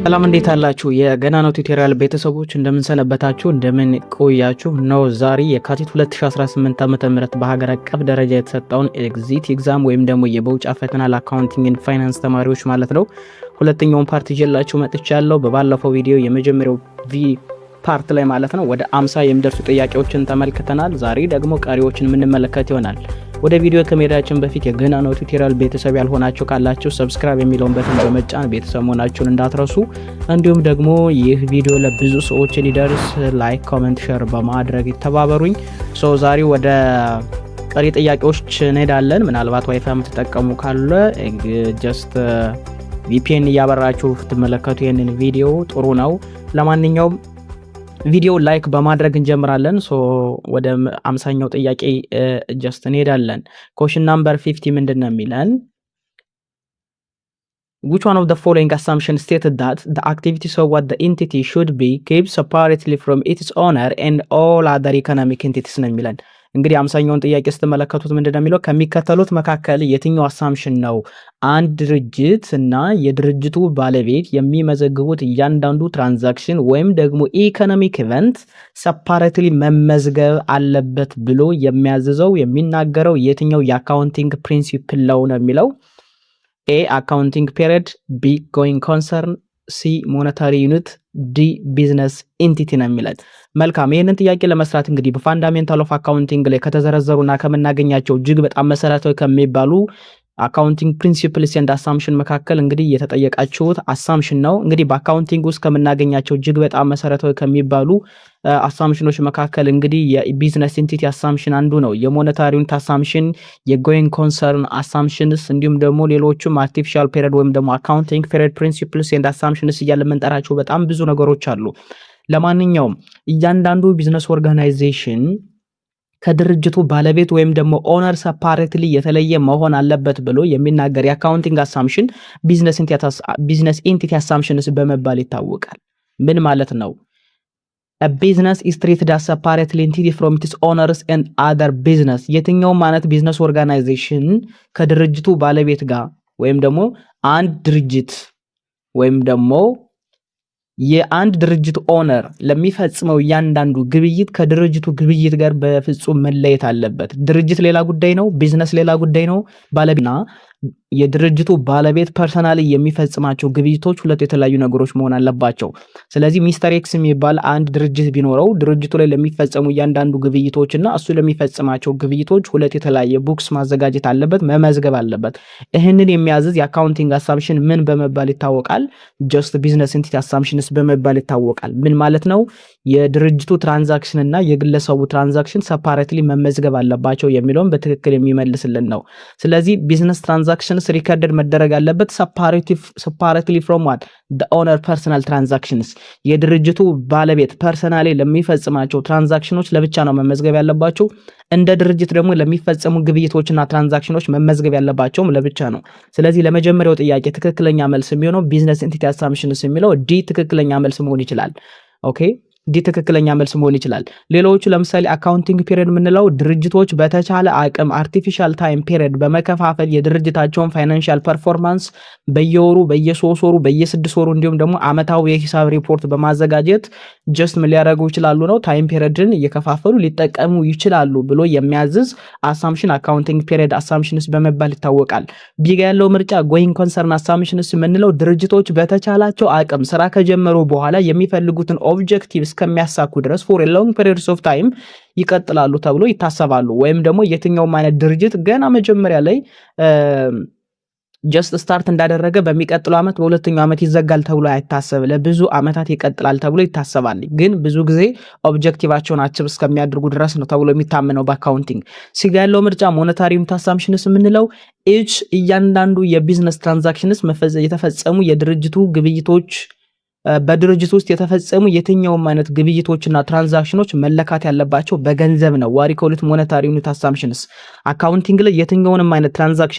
ሰላም እንዴት አላችሁ? የገና ነው ቱቶሪያል ቤተሰቦች እንደምን ሰነበታችሁ? እንደምን ቆያችሁ? ነው ዛሬ የካቲት 2018 ዓ.ም በሀገር አቀፍ ደረጃ የተሰጠውን ኤግዚት ኤግዛም ወይም ደግሞ የመውጫ ፈተና ለአካውንቲንግ ኤንድ ፋይናንስ ተማሪዎች ማለት ነው ሁለተኛውን ፓርት ይዤላችሁ መጥቻለሁ። በባለፈው ቪዲዮ የመጀመሪያው ፓርት ላይ ማለት ነው ወደ 50 የሚደርሱ ጥያቄዎችን ተመልክተናል። ዛሬ ደግሞ ቀሪዎችን የምንመለከት ይሆናል። ወደ ቪዲዮ ከመሄዳችን በፊት የገና ነው ቱቶሪያል ቤተሰብ ያልሆናችሁ ካላችሁ ሰብስክራይብ የሚለውን በተን በመጫን ቤተሰብ መሆናችሁን እንዳትረሱ። እንዲሁም ደግሞ ይህ ቪዲዮ ለብዙ ሰዎች እንዲደርስ ላይክ፣ ኮሜንት፣ ሼር በማድረግ ይተባበሩኝ። ዛሬ ወደ ቀሪ ጥያቄዎች እንሄዳለን። ምናልባት ዋይፋይ የምትጠቀሙ ካለ ጀስት ቪፒኤን እያበራችሁ ትመለከቱ ይሄንን ቪዲዮ ጥሩ ነው። ለማንኛውም ቪዲዮ ላይክ በማድረግ እንጀምራለን። ወደ 50ኛው ጥያቄ ጀስት እንሄዳለን። ኮሽን ናምበር 50 ምንድነው የሚለን? Which one of the following assumptions stated that the activities of what the entity should be kept separately from its owner and all other economic entities ነው የሚለን። እንግዲህ 50ኛውን ጥያቄ ስትመለከቱት ምንድነው የሚለው? ከሚከተሉት መካከል የትኛው አሳምሽን ነው አንድ ድርጅት እና የድርጅቱ ባለቤት የሚመዘግቡት እያንዳንዱ ትራንዛክሽን ወይም ደግሞ ኢኮኖሚክ ኢቨንት ሰፓሬትሊ መመዝገብ አለበት ብሎ የሚያዝዘው የሚናገረው የትኛው የአካውንቲንግ ፕሪንሲፕል ነው የሚለው? ኤ አካውንቲንግ ፔሪድ፣ ቢ ጎይንግ ኮንሰርን፣ ሲ ሞኔታሪ ዩኒት፣ ዲ ቢዝነስ ኢንቲቲ ነው የሚለን። መልካም። ይህንን ጥያቄ ለመስራት እንግዲህ በፋንዳሜንታል ኦፍ አካውንቲንግ ላይ ከተዘረዘሩና ከምናገኛቸው እጅግ በጣም መሰረታዊ ከሚባሉ አካውንቲንግ ፕሪንሲፕልስ ኤንድ አሳምሽን መካከል እንግዲህ የተጠየቃችሁት አሳምሽን ነው። እንግዲህ በአካውንቲንግ ውስጥ ከምናገኛቸው እጅግ በጣም መሰረታዊ ከሚባሉ አሳምሽኖች መካከል እንግዲህ የቢዝነስ ኢንቲቲ አሳምሽን አንዱ ነው። የሞኔታሪ ዩኒት አሳምሽን፣ የጎይንግ ኮንሰርን አሳምሽንስ እንዲሁም ደግሞ ሌሎችም አርቲፊሻል ፔሪድ ወይም ደግሞ አካውንቲንግ ፔሪድ ፕሪንሲፕልስ ኤንድ አሳምሽንስ እያለ የምንጠራቸው በጣም ብዙ ነገሮች አሉ። ለማንኛውም እያንዳንዱ ቢዝነስ ኦርጋናይዜሽን ከድርጅቱ ባለቤት ወይም ደግሞ ኦነር ሰፓሬትሊ የተለየ መሆን አለበት ብሎ የሚናገር የአካውንቲንግ አሳምሽን ቢዝነስ ኢንቲቲ አሳምሽንስ በመባል ይታወቃል። ምን ማለት ነው? a business is treated as separately entity from its owners and other business። የትኛውም ማለት ቢዝነስ ኦርጋናይዜሽን ከድርጅቱ ባለቤት ጋር ወይም ደግሞ አንድ ድርጅት ወይም ደግሞ የአንድ ድርጅት ኦነር ለሚፈጽመው እያንዳንዱ ግብይት ከድርጅቱ ግብይት ጋር በፍጹም መለየት አለበት። ድርጅት ሌላ ጉዳይ ነው፣ ቢዝነስ ሌላ ጉዳይ ነው። ባለቤትና የድርጅቱ ባለቤት ፐርሰናሊ የሚፈጽማቸው ግብይቶች ሁለት የተለያዩ ነገሮች መሆን አለባቸው። ስለዚህ ሚስተር ኤክስ የሚባል አንድ ድርጅት ቢኖረው ድርጅቱ ላይ ለሚፈጸሙ እያንዳንዱ ግብይቶች እና እሱ ለሚፈጽማቸው ግብይቶች ሁለት የተለያየ ቡክስ ማዘጋጀት አለበት፣ መመዝገብ አለበት። ይህንን የሚያዝዝ የአካውንቲንግ አሳምሽን ምን በመባል ይታወቃል? ጀስት ቢዝነስ ኢንቲቲ አሳምሽንስ በመባል ይታወቃል። ምን ማለት ነው? የድርጅቱ ትራንዛክሽን እና የግለሰቡ ትራንዛክሽን ሰፓሬትሊ መመዝገብ አለባቸው የሚለውን በትክክል የሚመልስልን ነው። ስለዚህ ቢዝነስ ትራንዛክሽንስ ሪከርድድ መደረግ አለበት ሰፓሬትሊ ፍሮም ዋት the owner personal transactions። የድርጅቱ ባለቤት ፐርሰናሊ ለሚፈጽማቸው ትራንዛክሽኖች ለብቻ ነው መመዝገብ ያለባቸው። እንደ ድርጅት ደግሞ ለሚፈጸሙ ግብይቶችና ትራንዛክሽኖች መመዝገብ ያለባቸውም ለብቻ ነው። ስለዚህ ለመጀመሪያው ጥያቄ ትክክለኛ መልስ የሚሆነው ቢዝነስ ኢንቲቲ አሳምሽንስ የሚለው ዲ ትክክለኛ መልስ መሆን ይችላል። ኦኬ ዲ ትክክለኛ መልስ መሆን ይችላል። ሌሎቹ ለምሳሌ አካውንቲንግ ፔሪድ የምንለው ድርጅቶች በተቻለ አቅም አርቲፊሻል ታይም ፔሪድ በመከፋፈል የድርጅታቸውን ፋይናንሻል ፐርፎርማንስ በየወሩ በየ3 ወሩ በየ6 ወሩ እንዲሁም ደግሞ አመታዊ የሂሳብ ሪፖርት በማዘጋጀት ጀስት ምን ሊያደርጉ ይችላሉ ነው ታይም ፔሪድን እየከፋፈሉ ሊጠቀሙ ይችላሉ ብሎ የሚያዝዝ አሳምሽን አካውንቲንግ ፔሪድ አሳምሽንስ በመባል ይታወቃል። ቢጋ ያለው ምርጫ ጎይንግ ኮንሰርን አሳምሽንስ የምንለው ድርጅቶች በተቻላቸው አቅም ስራ ከጀመሩ በኋላ የሚፈልጉትን ኦብጀክቲቭ እስከሚያሳኩ ድረስ for a long periods of time ይቀጥላሉ ተብሎ ይታሰባሉ። ወይም ደግሞ የትኛውም አይነት ድርጅት ገና መጀመሪያ ላይ ጀስት ስታርት እንዳደረገ በሚቀጥለው አመት በሁለተኛው አመት ይዘጋል ተብሎ አይታሰብ። ለብዙ አመታት ይቀጥላል ተብሎ ይታሰባል። ግን ብዙ ጊዜ ኦብጀክቲቫቸውን አቺቭ እስከሚያደርጉ ድረስ ነው ተብሎ የሚታመነው በአካውንቲንግ። ሲጋ ያለው ምርጫ ሞኔታሪ ዩኒት አሳምሽንስ የምንለው እያንዳንዱ የቢዝነስ ትራንዛክሽንስ የተፈጸሙ የድርጅቱ ግብይቶች በድርጅት ውስጥ የተፈጸሙ የትኛውም አይነት ግብይቶችና ትራንዛክሽኖች መለካት ያለባቸው በገንዘብ ነው። ዋሪኮሊት ሞኔታሪ ዩኒት አሳምሽንስ አካውንቲንግ ላይ የትኛውንም አይነት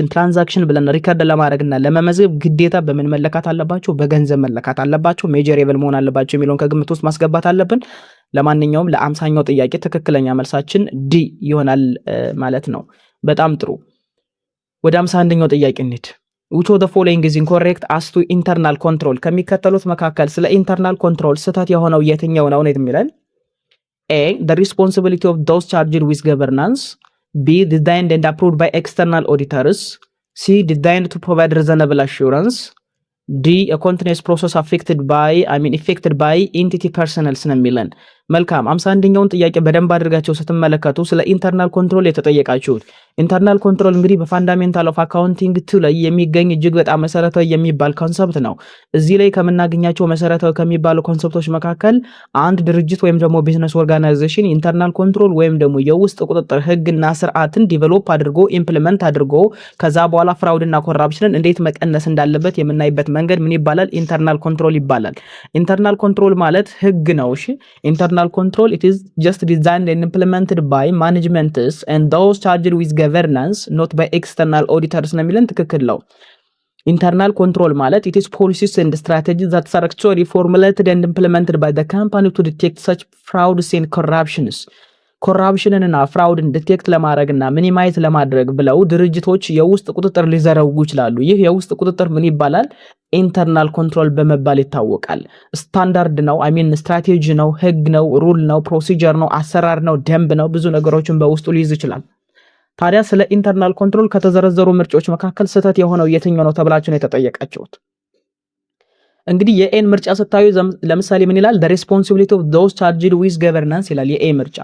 ትራንዛክሽን ብለን ሪከርድ ለማድረግና ለመመዝገብ ግዴታ በምን መለካት አለባቸው? በገንዘብ መለካት አለባቸው። ሜጀሬብል መሆን አለባቸው የሚለውን ከግምት ውስጥ ማስገባት አለብን። ለማንኛውም ለ50ኛው ጥያቄ ትክክለኛ መልሳችን ዲ ይሆናል ማለት ነው። በጣም ጥሩ። ወደ 51ኛው ጥያቄ እንሂድ። which of the following is incorrect as to internal control ከሚከተሉት መካከል ስለ ኢንተርናል ኮንትሮል ስህተት የሆነው የትኛው ነው የሚለን? A, the responsibility of those charged with governance. B, designed and approved by external auditors. C, designed to provide reasonable assurance. D, a continuous process affected by entity personnel ነው የሚለን። መልካም 51ኛውን ጥያቄ በደንብ አድርጋችሁ ስትመለከቱ ስለ ኢንተርናል ኮንትሮል የተጠየቃችሁት። ኢንተርናል ኮንትሮል እንግዲህ በፋንዳሜንታል ኦፍ አካውንቲንግ 2 ላይ የሚገኝ እጅግ በጣም መሰረታዊ የሚባል ኮንሰፕት ነው። እዚህ ላይ ከምናገኛቸው መሰረታዊ ከሚባሉ ኮንሰፕቶች መካከል አንድ ድርጅት ወይም ደግሞ ቢዝነስ ኦርጋናይዜሽን ኢንተርናል ኮንትሮል ወይም ደግሞ የውስጥ ቁጥጥር ህግና ስርዓትን ዲቨሎፕ አድርጎ ኢምፕሊመንት አድርጎ ከዛ በኋላ ፍራውድና ኮራፕሽንን እንዴት መቀነስ እንዳለበት የምናይበት መንገድ ምን ይባላል? ኢንተርናል ኮንትሮል ይባላል። ኢንተርናል ኮንትሮል ማለት ህግ ነው። እሺ ኢንተርናል control, it is just designed and implemented by managements and those charged with governance, not by external auditors ነው የሚለን ትክክል ነው። ኢንተርናል ኮንትሮል ማለት it is policies and strategies that are actually formulated and implemented by the company to detect such frauds and corruptions. ኮራፕሽንንና ፍራውድን ዲቴክት ለማድረግና ሚኒማይዝ ለማድረግ ብለው ድርጅቶች የውስጥ ቁጥጥር ሊዘረጉ ይችላሉ። ይህ የውስጥ ቁጥጥር ምን ይባላል? ኢንተርናል ኮንትሮል በመባል ይታወቃል። ስታንዳርድ ነው፣ ስትራቴጂ ነው፣ ህግ ነው፣ ሩል ነው፣ ፕሮሲጀር ነው፣ አሰራር ነው፣ ደንብ ነው፣ ብዙ ነገሮችን በውስጡ ሊይዝ ይችላል። ታዲያ ስለ ኢንተርናል ኮንትሮል ከተዘረዘሩ ምርጫዎች መካከል ስህተት የሆነው የትኛው ነው ተብላችሁ ነው የተጠየቃችሁት። እንግዲህ የኤን ምርጫ ስታዩ ለምሳሌ ምን ይላል? the responsibility of those charged with governance ይላል የኤ ምርጫ።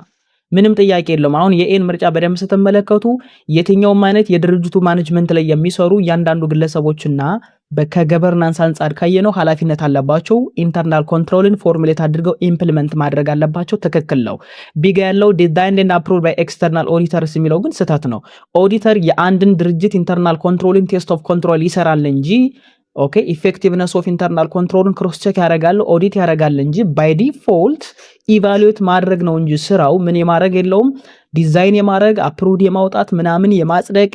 ምንም ጥያቄ የለውም። አሁን የኤን ምርጫ በደንብ ስትመለከቱ የትኛውም አይነት የድርጅቱ ማኔጅመንት ላይ የሚሰሩ እያንዳንዱ ግለሰቦችና ከገቨርናንስ አንጻር ካየነው ኃላፊነት አለባቸው። ኢንተርናል ኮንትሮልን ፎርሙሌት አድርገው ኢምፕሊመንት ማድረግ አለባቸው። ትክክል ነው። ቢጋ ያለው ዲዛይንድ ኤንድ አፕሩቭድ ባይ ኤክስተርናል ኦዲተርስ የሚለው ግን ስህተት ነው። ኦዲተር የአንድን ድርጅት ኢንተርናል ኮንትሮልን ቴስት ኦፍ ኮንትሮል ይሰራል እንጂ ኦኬ ኢፌክቲቭነስ ኦፍ ኢንተርናል ኮንትሮልን ክሮስ ቼክ ያደርጋል፣ ኦዲት ያደርጋል እንጂ ባይ ዲፎልት ኢቫሉዌት ማድረግ ነው እንጂ ስራው ምን የማድረግ የለውም። ዲዛይን የማድረግ አፕሩቭ የማውጣት ምናምን የማጽደቅ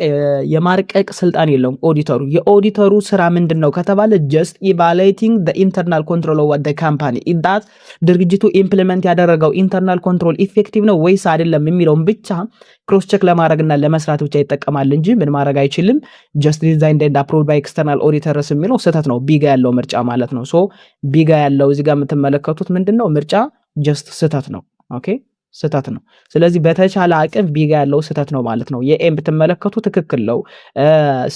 የማርቀቅ ስልጣን የለውም ኦዲተሩ። የኦዲተሩ ስራ ምንድነው ከተባለ ጀስት ኢቫሉዌቲንግ ዘ ኢንተርናል ኮንትሮል ኦፍ ዘ ካምፓኒ ኢዳት ድርጅቱ ኢምፕሊመንት ያደረገው ኢንተርናል ኮንትሮል ኢፌክቲቭ ነው ወይስ አይደለም የሚለውን ብቻ ክሮስ ቼክ ለማድረግና ለመስራት ብቻ ይጠቀማል እንጂ ምን ማድረግ አይችልም። ጀስት ዲዛይንድ ኤንድ አፕሩቭድ ባይ ኤክስተርናል ኦዲተርስ የሚለው ስህተት ነው። ቢጋ ያለው ምርጫ ማለት ነው። ሶ ቢጋ ያለው እዚህ ጋር የምትመለከቱት ምንድነው ምርጫ ጀስት ስህተት ነው። ኦኬ ስህተት ነው። ስለዚህ በተቻለ አቅም ቢጋ ያለው ስህተት ነው ማለት ነው። የኤም ብትመለከቱ ትክክል ነው።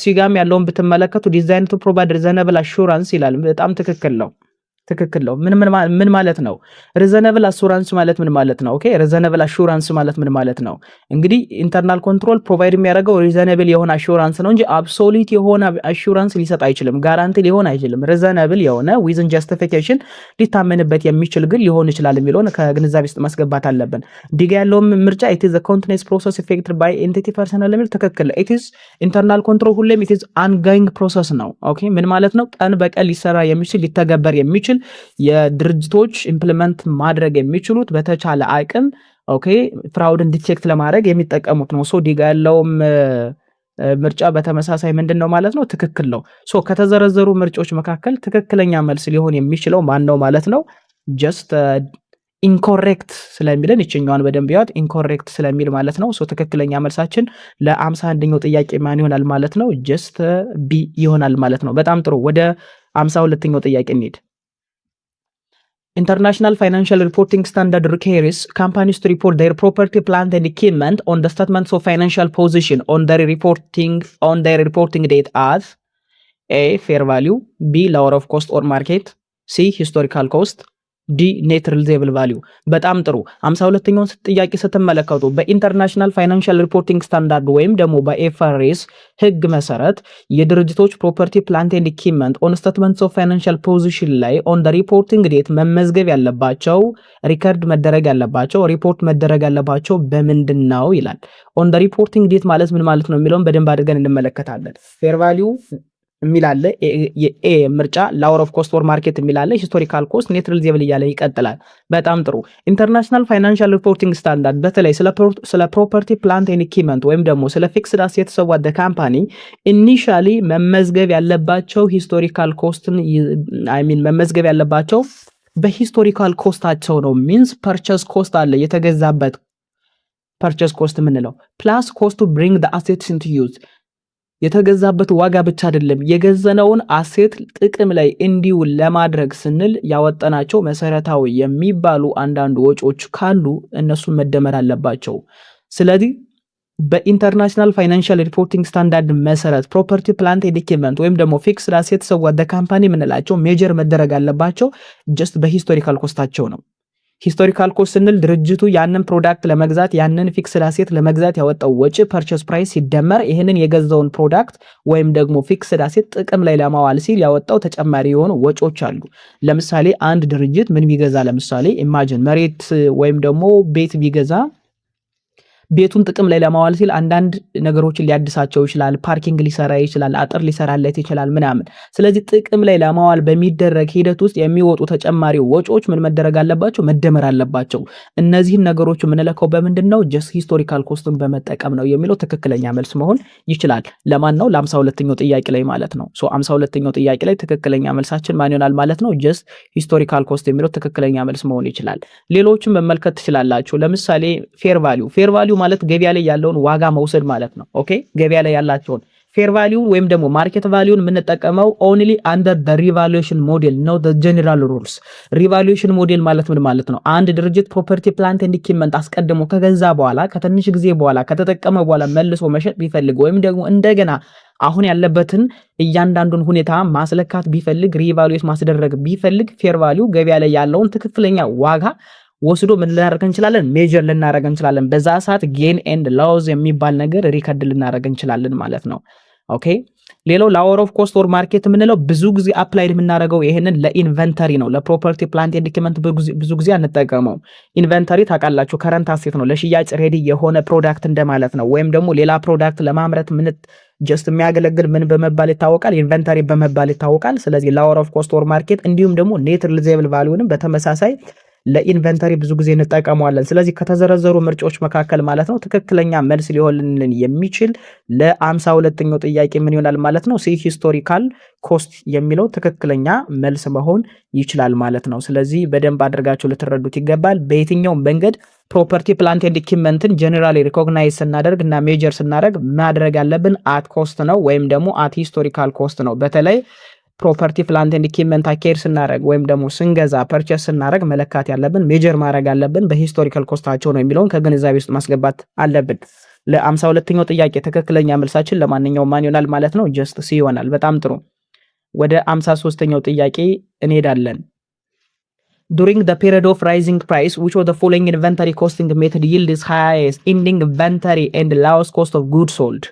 ሲጋም ያለውን ብትመለከቱ ዲዛይን ቱ ፕሮቫይድ ሪዘነብል አሹራንስ ይላል። በጣም ትክክል ነው። ትክክል ነው። ምን ማለት ነው? ሪዘነብል አሹራንስ ማለት ምን ማለት ነው? ኦኬ ሪዘነብል አሹራንስ ማለት ምን ማለት ነው? እንግዲህ ኢንተርናል ኮንትሮል ፕሮቫይድ የሚያደርገው ሪዘነብል የሆነ አሹራንስ ነው እንጂ አብሶሉት የሆነ አሹራንስ ሊሰጥ አይችልም። ጋራንቲ ሊሆን አይችልም። ሪዘነብል የሆነ ዊዝን ጀስቲፊኬሽን ሊታመንበት የሚችል ግን ሊሆን ይችላል የሚለውን ከግንዛቤ ውስጥ ማስገባት አለብን። ዲጋ ያለውም ምርጫ it is a continuous process affected by entity personnel የሚል ትክክል ነው። it is ኢንተርናል ኮንትሮል ሁሌም it is ongoing process ነው። ኦኬ ምን ማለት ነው? ቀን በቀን ሊሰራ የሚችል ሊተገበር የሚችል የድርጅቶች ኢምፕሊመንት ማድረግ የሚችሉት በተቻለ አቅም ኦኬ ፍራውድን ዲቴክት ለማድረግ የሚጠቀሙት ነው። ሶ ዲጋ ያለውም ምርጫ በተመሳሳይ ምንድነው ማለት ነው? ትክክል ነው። ሶ ከተዘረዘሩ ምርጫዎች መካከል ትክክለኛ መልስ ሊሆን የሚችለው ማን ነው ማለት ነው? ጀስት ኢንኮሬክት ስለሚለን ይችኛዋን በደንብ ያት ኢንኮሬክት ስለሚል ማለት ነው። ሶ ትክክለኛ መልሳችን ለ51ኛው ጥያቄ ማን ይሆናል ማለት ነው? ጀስት ቢ ይሆናል ማለት ነው። በጣም ጥሩ። ወደ 52ኛው ጥያቄ እንሂድ። International Financial Reporting Standard requires companies to report their property, plant and equipment on the statements of financial position on their reporting date as A, fair value, B, lower of cost or market, C, historical cost, ዲ ኔት ሪሊዜብል ቫልዩ። በጣም ጥሩ። 52ኛውን ጥያቄ ስትመለከቱ በኢንተርናሽናል ፋይናንሻል ሪፖርቲንግ ስታንዳርድ ወይም ደግሞ በኤፍአርኤስ ህግ መሰረት የድርጅቶች ፕሮፐርቲ ፕላንት ኤንድ ኢኩዊፕመንት ኦን ስቴትመንትስ ኦፍ ፋይናንሻል ፖዚሽን ላይ ኦን ደ ሪፖርቲንግ ዴት መመዝገብ ያለባቸው ሪከርድ መደረግ ያለባቸው ሪፖርት መደረግ ያለባቸው በምንድን ነው ይላል። ኦን ደ ሪፖርቲንግ ዴት ማለት ምን ማለት ነው የሚለውን በደንብ አድርገን እንመለከታለን። ፌር ቫልዩ የሚላለ የኤ ምርጫ ላወር ኦፍ ኮስት ኦር ማርኬት የሚላለ ሂስቶሪካል ኮስት ኔት ሪሊዜብል እያለ ይቀጥላል። በጣም ጥሩ። ኢንተርናሽናል ፋይናንሻል ሪፖርቲንግ ስታንዳርድ በተለይ ስለ ፕሮፐርቲ ፕላንት ኤንድ ኢኩዊፕመንት ወይም ደግሞ ስለ ፊክስድ አሴትስ ኦፍ ዘ ካምፓኒ ኢኒሻሊ መመዝገብ ያለባቸው ሂስቶሪካል ኮስትን መመዝገብ ያለባቸው በሂስቶሪካል ኮስታቸው ነው። ሚንስ ፐርቸስ ኮስት አለ የተገዛበት ፐርቸስ ኮስት የምንለው ፕላስ ኮስት ቱ ብሪንግ ዘ አሴትስ ኢንቱ ዩዝ የተገዛበት ዋጋ ብቻ አይደለም የገዘነውን አሴት ጥቅም ላይ እንዲውል ለማድረግ ስንል ያወጣናቸው መሰረታዊ የሚባሉ አንዳንድ ወጪዎች ካሉ እነሱን መደመር አለባቸው። ስለዚህ በኢንተርናሽናል ፋይናንሻል ሪፖርቲንግ ስታንዳርድ መሰረት ፕሮፐርቲ ፕላንት ኤንድ ኢኩዊፕመንት ወይም ደግሞ ፊክስድ አሴትስ ኦፍ ዘ ካምፓኒ የምንላቸው ሜጀር መደረግ አለባቸው ጀስት በሂስቶሪካል ኮስታቸው ነው። ሂስቶሪካል ኮስት ስንል ድርጅቱ ያንን ፕሮዳክት ለመግዛት ያንን ፊክስድ አሴት ለመግዛት ያወጣው ወጪ ፐርቸስ ፕራይስ ሲደመር ይህንን የገዛውን ፕሮዳክት ወይም ደግሞ ፊክስድ አሴት ጥቅም ላይ ለማዋል ሲል ያወጣው ተጨማሪ የሆኑ ወጪዎች አሉ። ለምሳሌ አንድ ድርጅት ምን ቢገዛ ለምሳሌ ኢማጂን መሬት ወይም ደግሞ ቤት ቢገዛ ቤቱን ጥቅም ላይ ለማዋል ሲል አንዳንድ ነገሮችን ሊያድሳቸው ይችላል፣ ፓርኪንግ ሊሰራ ይችላል፣ አጥር ሊሰራለት ይችላል ምናምን። ስለዚህ ጥቅም ላይ ለማዋል በሚደረግ ሂደት ውስጥ የሚወጡ ተጨማሪ ወጪዎች ምን መደረግ አለባቸው? መደመር አለባቸው። እነዚህን ነገሮች የምንለካው በምንድነው? ጀስት ሂስቶሪካል ኮስቱን በመጠቀም ነው የሚለው ትክክለኛ መልስ መሆን ይችላል። ለማን ነው? ለ52ኛው ጥያቄ ላይ ማለት ነው። 52ኛው ጥያቄ ላይ ትክክለኛ መልሳችን ማን ይሆናል ማለት ነው? ጀስት ሂስቶሪካል ኮስት የሚለው ትክክለኛ መልስ መሆን ይችላል። ሌሎችን መመልከት ትችላላችሁ። ለምሳሌ ፌር ቫልዩ ማለት ገበያ ላይ ያለውን ዋጋ መውሰድ ማለት ነው። ኦኬ ገበያ ላይ ያላቸውን ፌር ቫልዩ ወይም ደግሞ ማርኬት ቫልዩን የምንጠቀመው ኦንሊ አንደር ዘ ሪቫሉዌሽን ሞዴል ነው ዘ ጀነራል ሩልስ። ሪቫሉዌሽን ሞዴል ማለት ምን ማለት ነው? አንድ ድርጅት ፕሮፐርቲ ፕላንት ኤንድ ኢኩዊፕመንት አስቀድሞ ከገዛ በኋላ ከትንሽ ጊዜ በኋላ ከተጠቀመ በኋላ መልሶ መሸጥ ቢፈልግ ወይም ደግሞ እንደገና አሁን ያለበትን እያንዳንዱን ሁኔታ ማስለካት ቢፈልግ ሪቫሉዌት ማስደረግ ቢፈልግ ፌር ቫልዩ ገበያ ላይ ያለውን ትክክለኛ ዋጋ ወስዶ ምን ልናደርግ እንችላለን? ሜጀር ልናደርግ እንችላለን። በዛ ሰዓት ጌን ኤንድ ሎዝ የሚባል ነገር ሪከርድ ልናደርግ እንችላለን ማለት ነው። ኦኬ ሌላው ላወር ኦፍ ኮስት ኦር ማርኬት የምንለው ብዙ ጊዜ አፕላይድ የምናደርገው ይሄንን ለኢንቨንተሪ ነው። ለፕሮፐርቲ ፕላንት ኤንድ ኢኩዊፕመንት ብዙ ጊዜ አንጠቀመው። ኢንቨንተሪ ታውቃላችሁ ከረንት አሴት ነው፣ ለሽያጭ ሬዲ የሆነ ፕሮዳክት እንደማለት ነው። ወይም ደግሞ ሌላ ፕሮዳክት ለማምረት ምን ጀስት የሚያገለግል ምን በመባል ይታወቃል? ኢንቨንተሪ በመባል ይታወቃል። ስለዚህ ላወር ኦፍ ኮስት ኦር ማርኬት እንዲሁም ደግሞ ኔት ሪሊዘብል ቫልዩንም በተመሳሳይ ለኢንቨንተሪ ብዙ ጊዜ እንጠቀመዋለን። ስለዚህ ከተዘረዘሩ ምርጫዎች መካከል ማለት ነው ትክክለኛ መልስ ሊሆንልን የሚችል ለ52ኛው ጥያቄ ምን ይሆናል ማለት ነው? ሲ ሂስቶሪካል ኮስት የሚለው ትክክለኛ መልስ መሆን ይችላል ማለት ነው። ስለዚህ በደንብ አድርጋችሁ ልትረዱት ይገባል። በየትኛው መንገድ ፕሮፐርቲ ፕላንት ኤንድ ኢኩዊፕመንትን ጀነራሊ ሪኮግናይዝ ስናደርግ እና ሜጀር ስናደርግ ማድረግ ያለብን አት ኮስት ነው ወይም ደግሞ አት ሂስቶሪካል ኮስት ነው። በተለይ ፕሮፐርቲ ፕላንት ኤንድ ኢኩዊፕመንት አኬር ስናደርግ ወይም ደግሞ ስንገዛ ፐርቸስ ስናደርግ መለካት ያለብን ሜጀር ማድረግ ያለብን በሂስቶሪካል ኮስታቸው ነው የሚለውን ከግንዛቤ ውስጥ ማስገባት አለብን። ለ52ኛው ጥያቄ ትክክለኛ መልሳችን ለማንኛውም ማን ይሆናል ማለት ነው? ጀስት ሲ ይሆናል። በጣም ጥሩ። ወደ 53ኛው ጥያቄ እንሄዳለን። During the period of rising price, which of the following inventory costing method yields highest ending inventory and lowest cost of goods sold?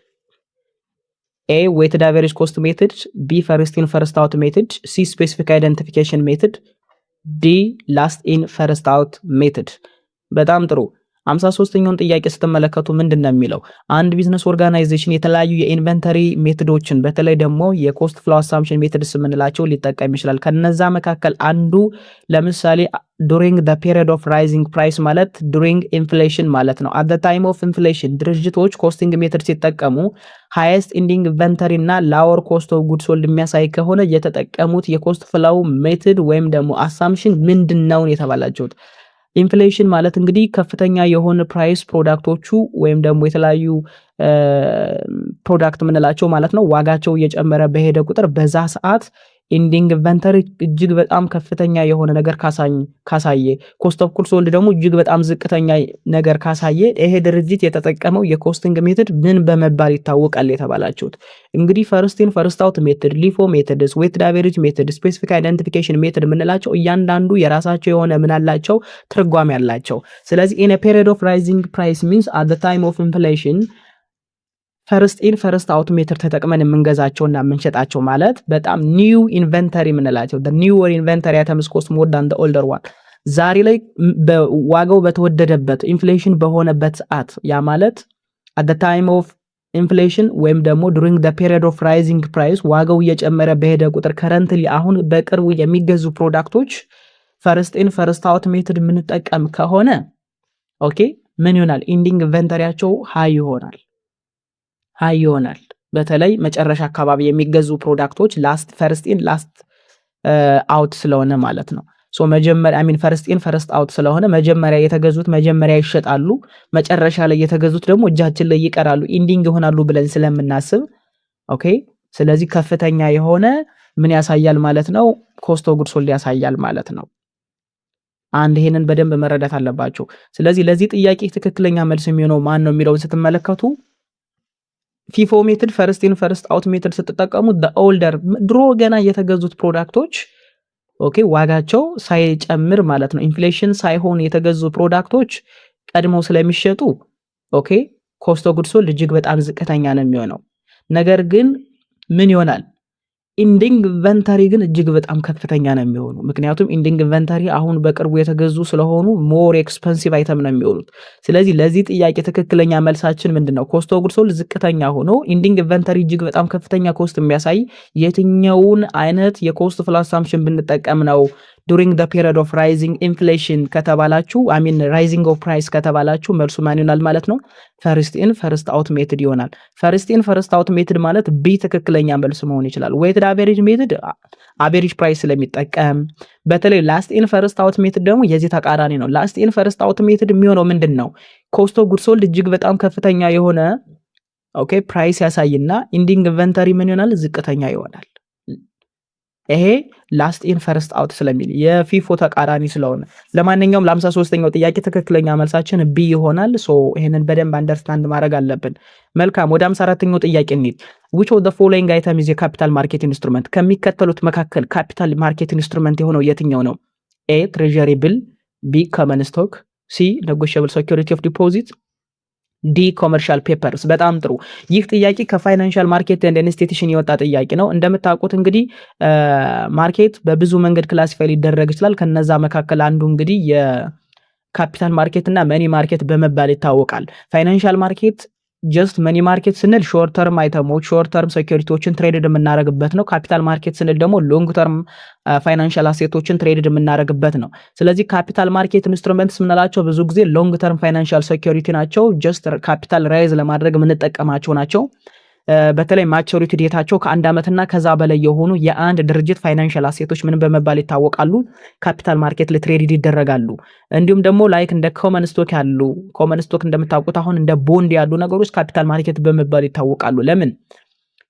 A. weighted average cost method, B. first in first out method, C. specific identification method, D. last in first out method። በጣም ጥሩ 53ኛውን ጥያቄ ስትመለከቱ ምንድነው የሚለው? አንድ ቢዝነስ ኦርጋናይዜሽን የተለያዩ የኢንቨንተሪ ሜቶዶችን በተለይ ደግሞ የኮስት ፍሎ አሳምፕሽን ሜቶድስ የምንላቸው ሊጠቀም ይችላል። ከነዛ መካከል አንዱ ለምሳሌ during the period of rising price ማለት during inflation ማለት ነው። at the time of inflation ድርጅቶች ኮስቲንግ ሜቶድ ሲጠቀሙ highest ending inventory እና lower cost of goods sold የሚያሳይ ከሆነ የተጠቀሙት የኮስት ፍሎው ሜቶድ ወይም ደግሞ አሳምፕሽን ምንድነው የተባላችሁት? ኢንፍሌሽን ማለት እንግዲህ ከፍተኛ የሆነ ፕራይስ ፕሮዳክቶቹ ወይም ደግሞ የተለያዩ ፕሮዳክት የምንላቸው ማለት ነው ዋጋቸው እየጨመረ በሄደ ቁጥር በዛ ሰዓት ኢንዲንግ ኢንቨንተሪ እጅግ በጣም ከፍተኛ የሆነ ነገር ካሳየ ኮስት ኦፍ ጉድስ ሶልድ ደግሞ እጅግ በጣም ዝቅተኛ ነገር ካሳየ ይሄ ድርጅት የተጠቀመው የኮስቲንግ ሜቶድ ምን በመባል ይታወቃል የተባላችሁት? እንግዲህ ፈርስት ኢን ፈርስት አውት ሜቶድ፣ ሊፎ ሜቶድስ፣ ዌትድ አቨሬጅ ሜቶድ፣ ስፔሲፊክ አይደንቲፊኬሽን ሜቶድ የምንላቸው እያንዳንዱ የራሳቸው የሆነ ምን አላቸው ትርጓሜ ያላቸው። ስለዚህ ኢን ኤ ፔሪድ ኦፍ ራይዚንግ ፕራይስ ሚንስ አት ዘ ታይም ኦፍ ኢንፍሌሽን ፈርስት ኢን ፈርስት አውት ሜትር ተጠቅመን የምንገዛቸውና የምንሸጣቸው ማለት በጣም ኒው ኢንቨንተሪ የምንላቸው ኒውወር ኢንቨንተሪ አይተምስ ኮስት ሞር ዳን ዘ ኦልደር ዋን ዛሬ ላይ ዋጋው በተወደደበት ኢንፍሌሽን በሆነበት ሰዓት ያ ማለት at the time of ኢንፍሌሽን ወይም ደግሞ during the period of rising price ዋጋው እየጨመረ በሄደ ቁጥር ከረንትሊ አሁን በቅርቡ የሚገዙ ፕሮዳክቶች ፈርስት ኢን ፈርስት አውት ሜትድ የምንጠቀም ከሆነ ኦኬ ምን ይሆናል? ኢንዲንግ ኢንቨንተሪያቸው ሃይ ይሆናል። በተለይ መጨረሻ አካባቢ የሚገዙ ፕሮዳክቶች ላስት ፈርስት ኢን ላስት አውት ስለሆነ ማለት ነው። ሶ መጀመሪያ ፈርስት ኢን ፈርስት አውት ስለሆነ መጀመሪያ የተገዙት መጀመሪያ ይሸጣሉ፣ መጨረሻ ላይ የተገዙት ደግሞ እጃችን ላይ ይቀራሉ፣ ኢንዲንግ ይሆናሉ ብለን ስለምናስብ ኦኬ። ስለዚህ ከፍተኛ የሆነ ምን ያሳያል ማለት ነው? ኮስት ኦፍ ጉድስ ሶልድ ያሳያል ማለት ነው። አንድ ይሄንን በደንብ መረዳት አለባችሁ። ስለዚህ ለዚህ ጥያቄ ትክክለኛ መልስ የሚሆነው ማን ነው የሚለውን ስትመለከቱ ፊፎ ሜትድ ፈርስት ኢን ፈርስት አውት ሜትድ ስትጠቀሙ ኦልደር ድሮ ገና የተገዙት ፕሮዳክቶች ኦኬ ዋጋቸው ሳይጨምር ማለት ነው ኢንፍሌሽን ሳይሆን የተገዙ ፕሮዳክቶች ቀድመው ስለሚሸጡ ኦኬ ኮስት ኦፍ ጉድስ ሶልድ እጅግ በጣም ዝቅተኛ ነው የሚሆነው። ነገር ግን ምን ይሆናል ኢንዲንግ ኢንቨንተሪ ግን እጅግ በጣም ከፍተኛ ነው የሚሆነው። ምክንያቱም ኢንዲንግ ኢንቨንተሪ አሁን በቅርቡ የተገዙ ስለሆኑ ሞር ኤክስፐንሲቭ አይተም ነው የሚሆኑት። ስለዚህ ለዚህ ጥያቄ ትክክለኛ መልሳችን ምንድነው? ኮስት ኦፍ ጉድስ ሶልድ ዝቅተኛ ሆኖ ኢንዲንግ ኢንቨንተሪ እጅግ በጣም ከፍተኛ ኮስት የሚያሳይ የትኛውን አይነት የኮስት ፍሎ አሳምፕሽን ብንጠቀም ነው during the period of rising inflation ከተባላችሁ rising of price ከተባላችሁ መልሱ ማን ይሆናል ማለት ነው? ፈርስት ኢን ፈርስት አውት ሜትድ ይሆናል። ፈርስት ኢን ፈርስት አውት ሜትድ ማለት ቢ ትክክለኛ መልስ መሆን ይችላል። ዌይትድ አቨሬጅ ሜትድ አቨሬጅ ፕራይስ ስለሚጠቀም፣ በተለይ ላስት ኢን ፈርስት አውት ሜትድ ደግሞ የዚህ ተቃራኒ ነው። ላስት ኢን ፈርስት አውት ሜትድ የሚሆነው ምንድነው? ኮስት ኦፍ ጉድስ ሶልድ እጅግ በጣም ከፍተኛ የሆነ ኦኬ ፕራይስ ያሳይና ኢንዲንግ ኢንቨንተሪ ምን ይሆናል? ዝቅተኛ ይሆናል። ይሄ ላስት ኢን ፈርስት አውት ስለሚል የፊፎ ተቃራኒ ስለሆነ ለማንኛውም ለ53ኛው ጥያቄ ትክክለኛ መልሳችን ቢ ይሆናል። ሶ ይሄንን በደንብ አንደርስታንድ ማድረግ አለብን። መልካም ወደ 54ኛው ጥያቄ እንሂድ። which of the following item is a capital market instrument? ከሚከተሉት መካከል ካፒታል ማርኬት ኢንስትሩመንት የሆነው የትኛው ነው? ኤ ትሬዠሪ ቢል፣ ቢ ኮመን ስቶክ፣ ሲ ኔጎሺየብል ሴኩሪቲ ኦፍ ዲፖዚት፣ ዲ ኮመርሻል ፔፐርስ። በጣም ጥሩ። ይህ ጥያቄ ከፋይናንሻል ማርኬት ኤንድ ኢንስቲትዩሽን የወጣ ጥያቄ ነው። እንደምታውቁት እንግዲህ ማርኬት በብዙ መንገድ ክላሲፋይ ሊደረግ ይችላል። ከነዛ መካከል አንዱ እንግዲህ የካፒታል ማርኬት እና መኒ ማርኬት በመባል ይታወቃል። ፋይናንሻል ማርኬት ጀስት መኒ ማርኬት ስንል ሾርት ተርም አይተሞች ሾርት ተርም ሴኩሪቲዎችን ትሬድድ የምናደርግበት ነው። ካፒታል ማርኬት ስንል ደግሞ ሎንግ ተርም ፋይናንሻል አሴቶችን ትሬድድ የምናደርግበት ነው። ስለዚህ ካፒታል ማርኬት ኢንስትሩመንትስ የምንላቸው ብዙ ጊዜ ሎንግ ተርም ፋይናንሻል ሴኩሪቲ ናቸው። ጀስት ካፒታል ራይዝ ለማድረግ የምንጠቀማቸው ናቸው። በተለይ ማቹሪቲ ዴታቸው ከአንድ ዓመትና ከዛ በላይ የሆኑ የአንድ ድርጅት ፋይናንሻል አሴቶች ምን በመባል ይታወቃሉ? ካፒታል ማርኬት ላይ ትሬድ ይደረጋሉ። እንዲሁም ደግሞ ላይክ እንደ ኮመን ስቶክ ያሉ ኮመን ስቶክ እንደምታውቁት አሁን እንደ ቦንድ ያሉ ነገሮች ካፒታል ማርኬት በመባል ይታወቃሉ። ለምን?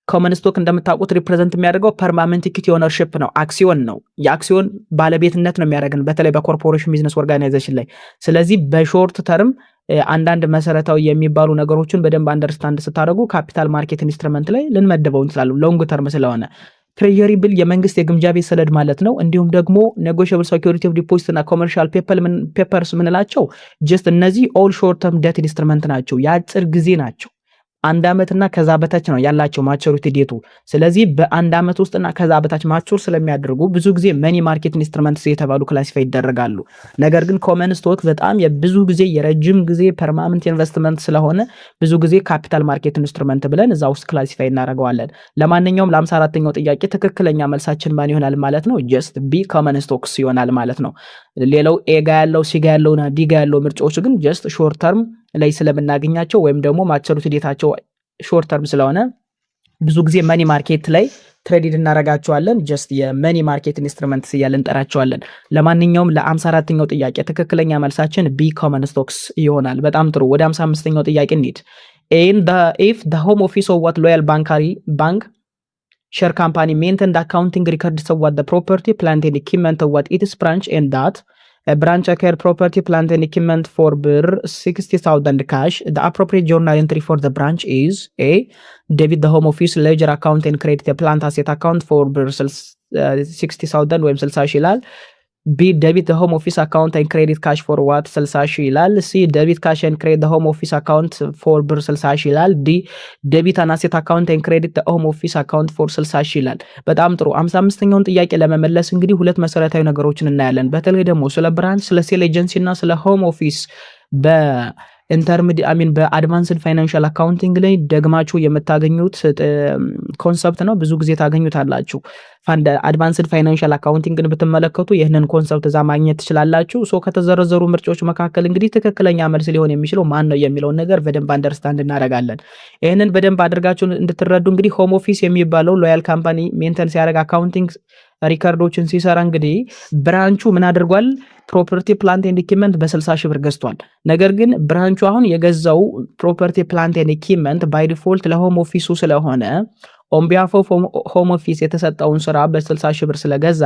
ኮመን ስቶክ እንደምታውቁት ሪፕሬዘንት የሚያደርገው ፐርማነንት ኢኩዊቲ ኦነርሺፕ ነው፣ አክሲዮን ነው። የአክሲዮን ባለቤትነት ነው የሚያደርገን በተለይ በኮርፖሬሽን ቢዝነስ ኦርጋናይዜሽን ላይ። ስለዚህ በሾርት ተርም አንዳንድ መሰረታዊ የሚባሉ ነገሮችን በደንብ አንደርስታንድ ስታደርጉ ካፒታል ማርኬት ኢንስትሩመንት ላይ ልንመደበው እንችላለን ሎንግ ተርም ስለሆነ። ትሬዠሪ ቢል የመንግስት የግምጃ ቤት ሰነድ ማለት ነው። እንዲሁም ደግሞ ኔጎሺየብል ሴኩሪቲ ኦፍ ዲፖዚት እና ኮመርሻል ፔፐርስ ምንላቸው ጀስት እነዚህ ኦል ሾርት ተርም ዴት ኢንስትሩመንት ናቸው፣ የአጭር ጊዜ ናቸው። አንድ ዓመትና ከዛ በታች ነው ያላቸው ማቹሪቲ ዴቱ። ስለዚህ በአንድ ዓመት ውስጥና ከዛ በታች ማቹር ስለሚያደርጉ ብዙ ጊዜ መኒ ማርኬት ኢንስትሩመንትስ የተባሉ ክላሲፋይ ይደረጋሉ። ነገር ግን ኮመን ስቶክ በጣም የብዙ ጊዜ የረጅም ጊዜ ፐርማነንት ኢንቨስትመንት ስለሆነ ብዙ ጊዜ ካፒታል ማርኬት ኢንስትሩመንት ብለን እዛ ውስጥ ክላሲፋይ እናደርገዋለን። ለማንኛውም ለ54ኛው ጥያቄ ትክክለኛ መልሳችን ማን ይሆናል ማለት ነው? ጀስት ቢ ኮመን ስቶክስ ይሆናል ማለት ነው። ሌላው ኤ ጋ ያለው ሲ ጋ ያለውና ዲ ጋ ያለው ምርጫዎች ግን ጀስት ሾርት ተርም ላይ ስለምናገኛቸው ወይም ደግሞ ማቹሪቲ ዴታቸው ሾርት ተርም ስለሆነ ብዙ ጊዜ መኒ ማርኬት ላይ ትሬድ እናደርጋቸዋለን። ጀስት የመኒ ማርኬት ኢንስትሩመንትስ እያልን እንጠራቸዋለን። ለማንኛውም ለ54ኛው ጥያቄ ትክክለኛ መልሳችን ቢ ኮመን ስቶክስ ይሆናል። በጣም ጥሩ። ወደ 55ኛው ጥያቄ እንሂድ። if the home office of what loyal bank share company maintained accounting records of what the property plant and equipment of what its branch and that a branch acquired property plant and equipment for ብር 60,000 cash, the appropriate journal entry for the branch is A debit the home office ledger account and credit the plant asset account for ብር 60,000 ወይም 60 ሺህ ይላል። ቢ debit the home office account and credit cash for what 60 ሺህ ይላል። ሲ debit cash and credit the home office account for ብር 60 ሺህ ይላል። ዲ debit an asset account and credit the home office account for 60 ሺህ ይላል። በጣም ጥሩ። 55ኛውን ጥያቄ ለመመለስ እንግዲህ ሁለት መሰረታዊ ነገሮችን እናያለን። በተለይ ደግሞ ስለ ብራንች፣ ስለ ሴል ኤጀንሲ እና ስለ ሆም ኦፊስ በአድቫንስድ ፋይናንሻል አካውንቲንግ ላይ ደግማችሁ የምታገኙት ኮንሰፕት ነው። ብዙ ጊዜ ታገኙታላችሁ። አድቫንስድ ፋይናንሻል አካውንቲንግን ብትመለከቱ ይህንን ኮንሰፕት እዛ ማግኘት ትችላላችሁ። ሶ ከተዘረዘሩ ምርጫዎች መካከል እንግዲህ ትክክለኛ መልስ ሊሆን የሚችለው ማን ነው የሚለውን ነገር በደንብ አንደርስታንድ እናደርጋለን። ይህንን በደንብ አድርጋችሁ እንድትረዱ እንግዲህ ሆም ኦፊስ የሚባለው ሎያል ካምፓኒ ሜንቴን ሲያደርግ አካውንቲንግ ሪከርዶችን ሲሰራ እንግዲህ ብራንቹ ምን አድርጓል? ፕሮፐርቲ ፕላንት ኤንድ ኢኩዊፕመንት በ60 ሺህ ብር ገዝቷል። ነገር ግን ብራንቹ አሁን የገዛው ፕሮፐርቲ ፕላንት ኤንድ ኢኩዊፕመንት ባይ ዲፎልት ለሆም ኦፊሱ ስለሆነ ኦን ቢሃፍ ኦፍ ሆም ኦፊስ የተሰጠውን ስራ በ60 ሺህ ብር ስለገዛ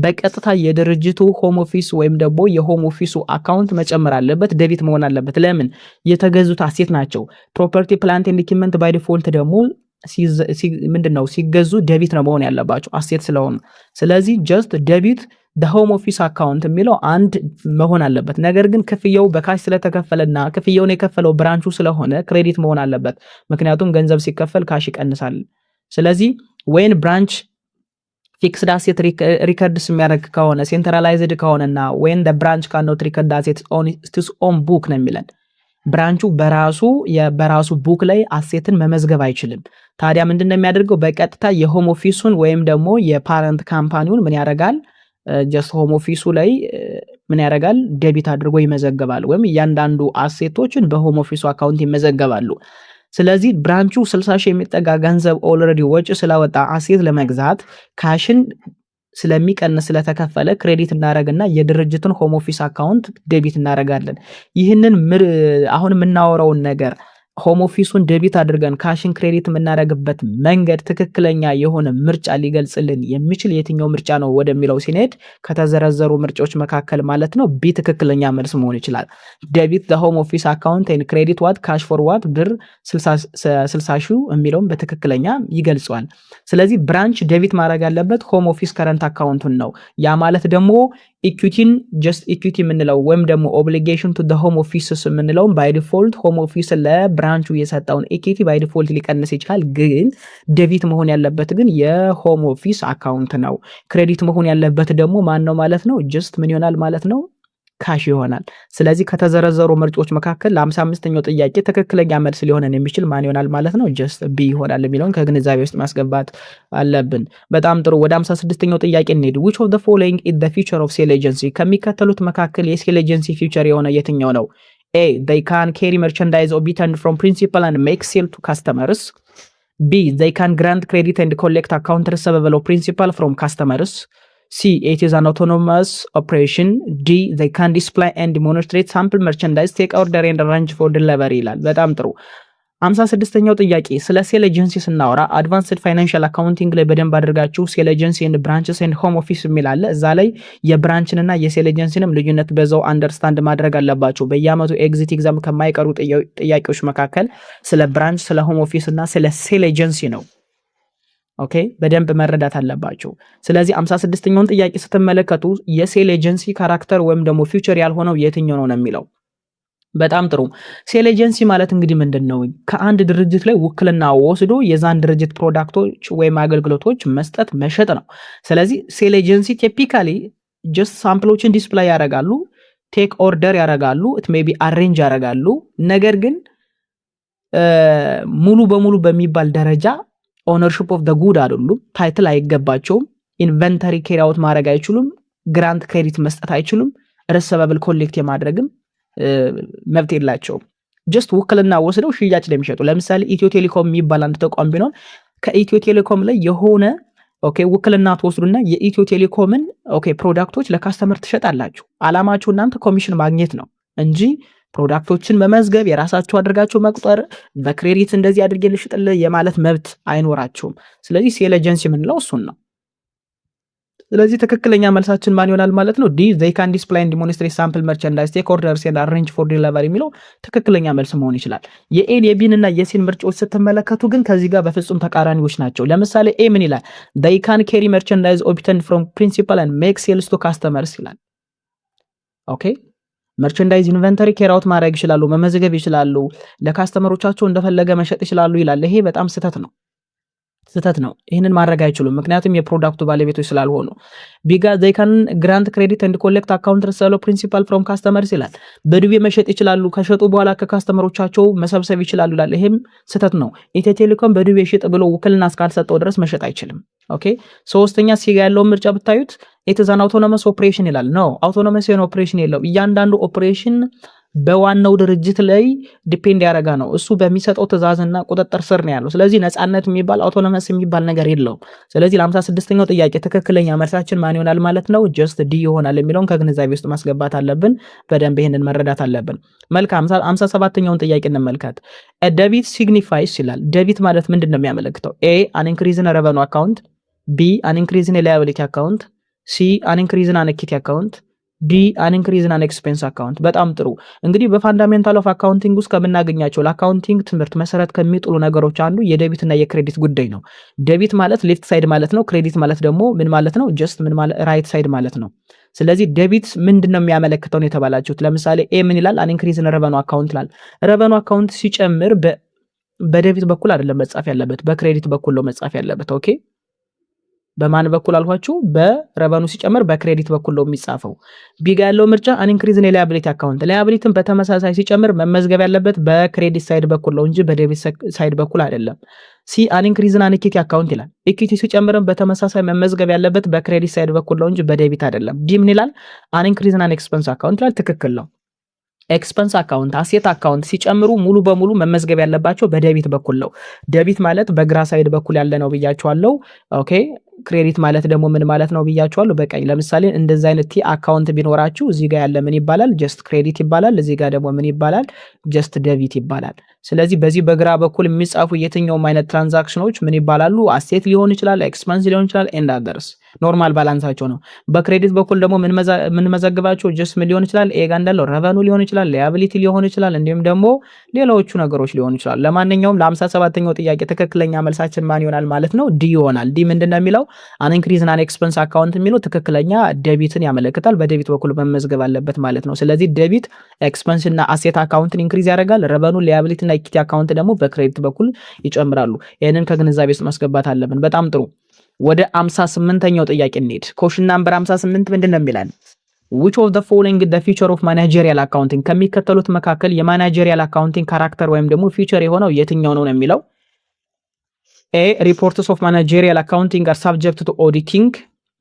በቀጥታ የድርጅቱ ሆም ኦፊስ ወይም ደግሞ የሆም ኦፊሱ አካውንት መጨመር አለበት፣ ደቢት መሆን አለበት። ለምን? የተገዙት አሴት ናቸው። ፕሮፐርቲ ፕላንት ኤንድ ኢኩዊፕመንት ባይ ዲፎልት ደግሞ ምንድነው ሲገዙ ደቢት ነው መሆን ያለባቸው አሴት ስለሆኑ። ስለዚህ ጀስት ደቢት ሆም ኦፊስ አካውንት የሚለው አንድ መሆን አለበት። ነገር ግን ክፍያው በካሽ ስለተከፈለና ክፍያውን የከፈለው ብራንቹ ስለሆነ ክሬዲት መሆን አለበት። ምክንያቱም ገንዘብ ሲከፈል ካሽ ይቀንሳል። ስለዚህ ወይን ብራንች ፊክስድ አሴት ሪከርድስ የሚያደርግ ከሆነ ሴንትራላይዝድ ከሆነና ወይን ብራንች ካኖት ሪከርድ አሴት ኦን ቡክ ነው የሚለን ብራንቹ በራሱ ቡክ ላይ አሴትን መመዝገብ አይችልም። ታዲያ ምንድነው የሚያደርገው? በቀጥታ የሆም ኦፊሱን ወይም ደግሞ የፓረንት ካምፓኒውን ምን ያደርጋል? ጀስት ሆም ኦፊሱ ላይ ምን ያደርጋል? ደቢት አድርጎ ይመዘገባል። ወይም እያንዳንዱ አሴቶችን በሆም ኦፊሱ አካውንት ይመዘገባሉ። ስለዚህ ብራንቹ 60 ሺህ የሚጠጋ ገንዘብ ኦልሬዲ ወጪ ስለወጣ አሴት ለመግዛት ካሽን ስለሚቀንስ ስለተከፈለ ክሬዲት እናደርግና የድርጅቱን ሆም ኦፊስ አካውንት ደቢት እናደርጋለን። ይህንን አሁን የምናወራውን ነገር ሆም ኦፊሱን ደቢት አድርገን ካሽን ክሬዲት የምናደርግበት መንገድ ትክክለኛ የሆነ ምርጫ ሊገልጽልን የሚችል የትኛው ምርጫ ነው ወደሚለው ሲኔድ ከተዘረዘሩ ምርጫዎች መካከል ማለት ነው ቢ ትክክለኛ መልስ መሆን ይችላል። ደቢት ዘ ሆም ኦፊስ አካውንት ኤንድ ክሬዲት ዋት ካሽ ፎር ዋት ብር 60 ሺህ የሚለውን በትክክለኛ ይገልጿል። ስለዚህ ብራንች ደቢት ማድረግ ያለበት ሆም ኦፊስ ከረንት አካውንቱን ነው። ያ ማለት ደግሞ ኢኩዊቲን ጀስት ኢኩዊቲ የምንለው ወይም ደግሞ ኦብሊጌሽን ቱ ዘ ሆም ኦፊስስ የምንለው ባይ ዲፎልት ሆም ኦፊስ ለብራንቹ የሰጠውን ኢኩዊቲ ባይ ዲፎልት ሊቀንስ ይችላል። ግን ደቢት መሆን ያለበት ግን የሆም ኦፊስ አካውንት ነው። ክሬዲት መሆን ያለበት ደግሞ ማን ነው ማለት ነው? ጀስት ምን ይሆናል ማለት ነው? ካሽ ይሆናል። ስለዚህ ከተዘረዘሩ ምርጫዎች መካከል ለ55ኛው ጥያቄ ትክክለኛ መልስ ሊሆነን የሚችል ማን ይሆናል ማለት ነው? ጀስት ቢ ይሆናል የሚለውን ከግንዛቤ ውስጥ ማስገባት አለብን። በጣም ጥሩ። ወደ 56ኛው ጥያቄ እንሄድ። which of the following is the future of sale agency? ከሚከተሉት መካከል የሴል ኤጀንሲ ፊውቸር የሆነ የትኛው ነው? A they can carry merchandise obtained from principal and make sale to customers. B they can grant credit and collect account receivable of principal from customers. C it is an autonomous operation. D they can display and demonstrate sample merchandise, take order and arrange for delivery ይላል። በጣም ጥሩ። 56ኛው ጥያቄ ስለ ሴል ኤጀንሲ ስናወራ አድቫንስድ ፋይናንሻል አካውንቲንግ ላይ በደንብ አድርጋችሁ ሴል ኤጀንሲ ኤንድ ብራንችስ ኤንድ ሆም ኦፊስ የሚል አለ። እዛ ላይ የብራንችንና የሴል ኤጀንሲንም ልዩነት በዛው አንደርስታንድ ማድረግ አለባችሁ። በየአመቱ ኤግዚት ኤግዛም ከማይቀሩ ጥያቄዎች መካከል ስለ ብራንች፣ ስለ ሆም ኦፊስ እና ስለ ሴል ኤጀንሲ ነው። ኦኬ በደንብ መረዳት አለባቸው። ስለዚህ 56ኛውን ጥያቄ ስትመለከቱ የሴል ኤጀንሲ ካራክተር ወይም ደግሞ ፊውቸር ያልሆነው የትኛው ነው የሚለው። በጣም ጥሩ። ሴል ኤጀንሲ ማለት እንግዲህ ምንድነው? ከአንድ ድርጅት ላይ ውክልና ወስዶ የዛን ድርጅት ፕሮዳክቶች ወይም አገልግሎቶች መስጠት መሸጥ ነው። ስለዚህ ሴል ኤጀንሲ ቲፒካሊ ጀስት ሳምፕሎችን ዲስፕላይ ያደርጋሉ፣ ቴክ ኦርደር ያደርጋሉ፣ ኢት ሜይ ቢ አሬንጅ ያደርጋሉ። ነገር ግን ሙሉ በሙሉ በሚባል ደረጃ ኦነርሺፕ ኦፍ ዘ ጉድ አይደሉም። ታይትል አይገባቸውም። ኢንቨንተሪ ኬሪ አውት ማድረግ አይችሉም። ግራንት ክሬዲት መስጠት አይችሉም። ሪሲቨብል ኮሌክት የማድረግም መብት የላቸውም። ጀስት ውክልና ወስደው ሽያጭ ላይ የሚሸጡ ለምሳሌ ኢትዮ ቴሌኮም የሚባል አንድ ተቋም ቢኖር ከኢትዮ ቴሌኮም ላይ የሆነ ውክልና ትወስዱና የኢትዮ ቴሌኮምን ፕሮዳክቶች ለካስተመር ትሸጣላችሁ። አላማችሁ እናንተ ኮሚሽን ማግኘት ነው እንጂ ፕሮዳክቶችን መመዝገብ የራሳችሁ አድርጋችሁ መቁጠር በክሬዲት እንደዚህ አድርጌ ልሽጥልህ የማለት መብት አይኖራችሁም። ስለዚህ ሴል ኤጀንሲ የምንለው እሱን ነው። ስለዚህ ትክክለኛ መልሳችን ማን ይሆናል ማለት ነው? ዲ they can display and demonstrate sample merchandise, take orders and arrange for delivery የሚለው ትክክለኛ መልስ መሆን ይችላል። የኤን የቢን እና የሲን ምርጫዎች ስትመለከቱ ግን ከዚህ ጋር በፍጹም ተቃራኒዎች ናቸው። ለምሳሌ ኤ ምን ይላል? they can carry merchandise obtained from principal and make sales to customers ይላል። ኦኬ መርቸንዳይዝ ኢንቨንተሪ ኬር አውት ማድረግ ይችላሉ፣ መመዝገብ ይችላሉ፣ ለካስተመሮቻቸው እንደፈለገ መሸጥ ይችላሉ ይላል። ይሄ በጣም ስህተት ነው። ይህንን ማድረግ አይችሉም፣ ምክንያቱም የፕሮዳክቱ ባለቤቶች ስላልሆኑ። ቢጋ they can grant credit and collect account receivable principal from customers ይላል። በዱቤ መሸጥ ይችላሉ፣ ከሸጡ በኋላ ከካስተመሮቻቸው መሰብሰብ ይችላሉ ይላል። ይሄም ስህተት ነው። ኢትዮ ቴሌኮም በዱቤ ሽጥ ብሎ ውክልና እስካልሰጠው ድረስ መሸጥ አይችልም። ኦኬ ሶስተኛ ሲጋ ያለውን ምርጫ ብታዩት it is an autonomous operation ይላል። ነው አውቶኖመስ የሆነ ኦፕሬሽን የለው። እያንዳንዱ ኦፕሬሽን በዋናው ድርጅት ላይ ዲፔንድ ያደረጋ ነው። እሱ በሚሰጠው ትእዛዝና ቁጥጥር ስር ነው ያለው። ስለዚህ ነፃነት የሚባል አውቶኖመስ የሚባል ነገር የለውም። ስለዚህ ለ56ኛው ጥያቄ ትክክለኛ መልሳችን ማን ይሆናል ማለት ነው? ጀስት ዲ ይሆናል የሚለውን ከግንዛቤ ውስጥ ማስገባት አለብን። በደንብ ይሄንን መረዳት አለብን። መልካም 57ኛውን ጥያቄ እንመልከት። ደቢት ሲግኒፋይስ ይላል። ደቢት ማለት ምንድን ነው የሚያመለክተው? ኤ አን ኢንክሪዝ ኢን ሬቨኑ አካውንት፣ ቢ አን ኢንክሪዝ ኢን ላያቢሊቲ አካውንት፣ ሲ አን ኢንክሪዝ ኢን አን ኢኩዊቲ አካውንት፣ ዲ አን ኢንክሪዝ ኢን አን ኤክስፔንስ አካውንት። በጣም ጥሩ። እንግዲህ በፋንዳሜንታል ኦፍ አካውንቲንግ ውስጥ ከምናገኛቸው ለአካውንቲንግ ትምህርት መሰረት ከሚጥሉ ነገሮች አንዱ የዴቢት እና የክሬዲት ጉዳይ ነው። ዴቢት ማለት ሌፍት ሳይድ ማለት ነው። ክሬዲት ማለት ደግሞ ምን ማለት ነው? ጀስት ምን ማለት ራይት ሳይድ ማለት ነው። ስለዚህ ዴቢት ምንድን ነው የሚያመለክተው ነው የተባላችሁት። ለምሳሌ ኤ ምን ይላል? አን ኢንክሪዝ ኢን ሬቨኑ አካውንት ይላል። ሬቨኑ አካውንት ሲጨምር በዴቢት በኩል አይደለም መጻፍ ያለበት፣ በክሬዲት በኩል ነው መጻፍ ያለበት። ኦኬ በማን በኩል አልኳችሁ? በሬቨኑ ሲጨምር በክሬዲት በኩል ነው የሚጻፈው። ቢጋ ያለው ምርጫ አን ኢንክሪዝ ኢን ላያቢሊቲ አካውንት፣ ላያቢሊቲን በተመሳሳይ ሲጨምር መመዝገብ ያለበት በክሬዲት ሳይድ በኩል ነው እንጂ በዴቢት ሳይድ በኩል አይደለም። ሲ አን ኢንክሪዝ ኢን አን ኢኩዊቲ አካውንት ይላል። ኢኩዊቲ ሲጨምርም በተመሳሳይ መመዝገብ ያለበት በክሬዲት ሳይድ በኩል ነው እንጂ በዴቢት አይደለም። ዲ ምን ይላል? አን ኢንክሪዝ ኢን አን ኤክስፐንስ አካውንት ይላል። ትክክል ነው። ኤክስፐንስ አካውንት፣ አሴት አካውንት ሲጨምሩ ሙሉ በሙሉ መመዝገብ ያለባቸው በዴቢት በኩል ነው። ዴቢት ማለት በግራ ሳይድ በኩል ያለ ነው ብያቸዋለሁ። ኦኬ ክሬዲት ማለት ደግሞ ምን ማለት ነው ብያቸዋለሁ፣ በቀኝ። ለምሳሌ እንደዚህ አይነት ቲ አካውንት ቢኖራችሁ እዚህ ጋር ያለ ምን ይባላል? ጀስት ክሬዲት ይባላል። እዚህ ጋር ደግሞ ምን ይባላል? ጀስት ዴቢት ይባላል። ስለዚህ በዚህ በግራ በኩል የሚጻፉ የትኛውም አይነት ትራንዛክሽኖች ምን ይባላሉ? አሴት ሊሆን ይችላል፣ ኤክስፐንስ ሊሆን ይችላል፣ ኤንድ አደርስ ኖርማል ባላንሳቸው ነው። በክሬዲት በኩል ደግሞ ምን መዘግባቸው ጀስት ምን ሊሆን ይችላል? ኤጋ እንዳለው ሬቨኑ ሊሆን ይችላል፣ ሊያቢሊቲ ሊሆን ይችላል፣ እንዲሁም ደግሞ ሌሎቹ ነገሮች ሊሆኑ ይችላል። ለማንኛውም ለ57ኛው ጥያቄ ትክክለኛ መልሳችን ማን ይሆናል ማለት ነው? ዲ ይሆናል። ዲ ምንድነው የሚለው? አን ኢንክሪዝ ኢን አን ኤክስፐንስ አካውንት የሚለው ትክክለኛ ዴቢትን ያመለክታል። በዴቢት በኩል መመዝገብ አለበት ማለት ነው። ስለዚህ ዴቢት ኤክስፐንስ እና አሴት አካውንትን ኢንክሪዝ ያደርጋል። ሬቨኑ፣ ሊያቢሊቲ እና ኢኩዊቲ አካውንት ደግሞ በክሬዲት በኩል ይጨምራሉ። ይህንን ከግንዛቤ ውስጥ ማስገባት አለብን። በጣም ጥሩ። ወደ 58ኛው ጥያቄ እንሄድ። ኮሽን ናምበር 58 ምንድን ነው የሚለን? which of the following the feature of managerial accounting ከሚከተሉት መካከል የማናጀሪያል አካውንቲንግ ካራክተር ወይም ደግሞ ፊቸር የሆነው የትኛው ነው የሚለው? A reports of managerial accounting are subject to auditing.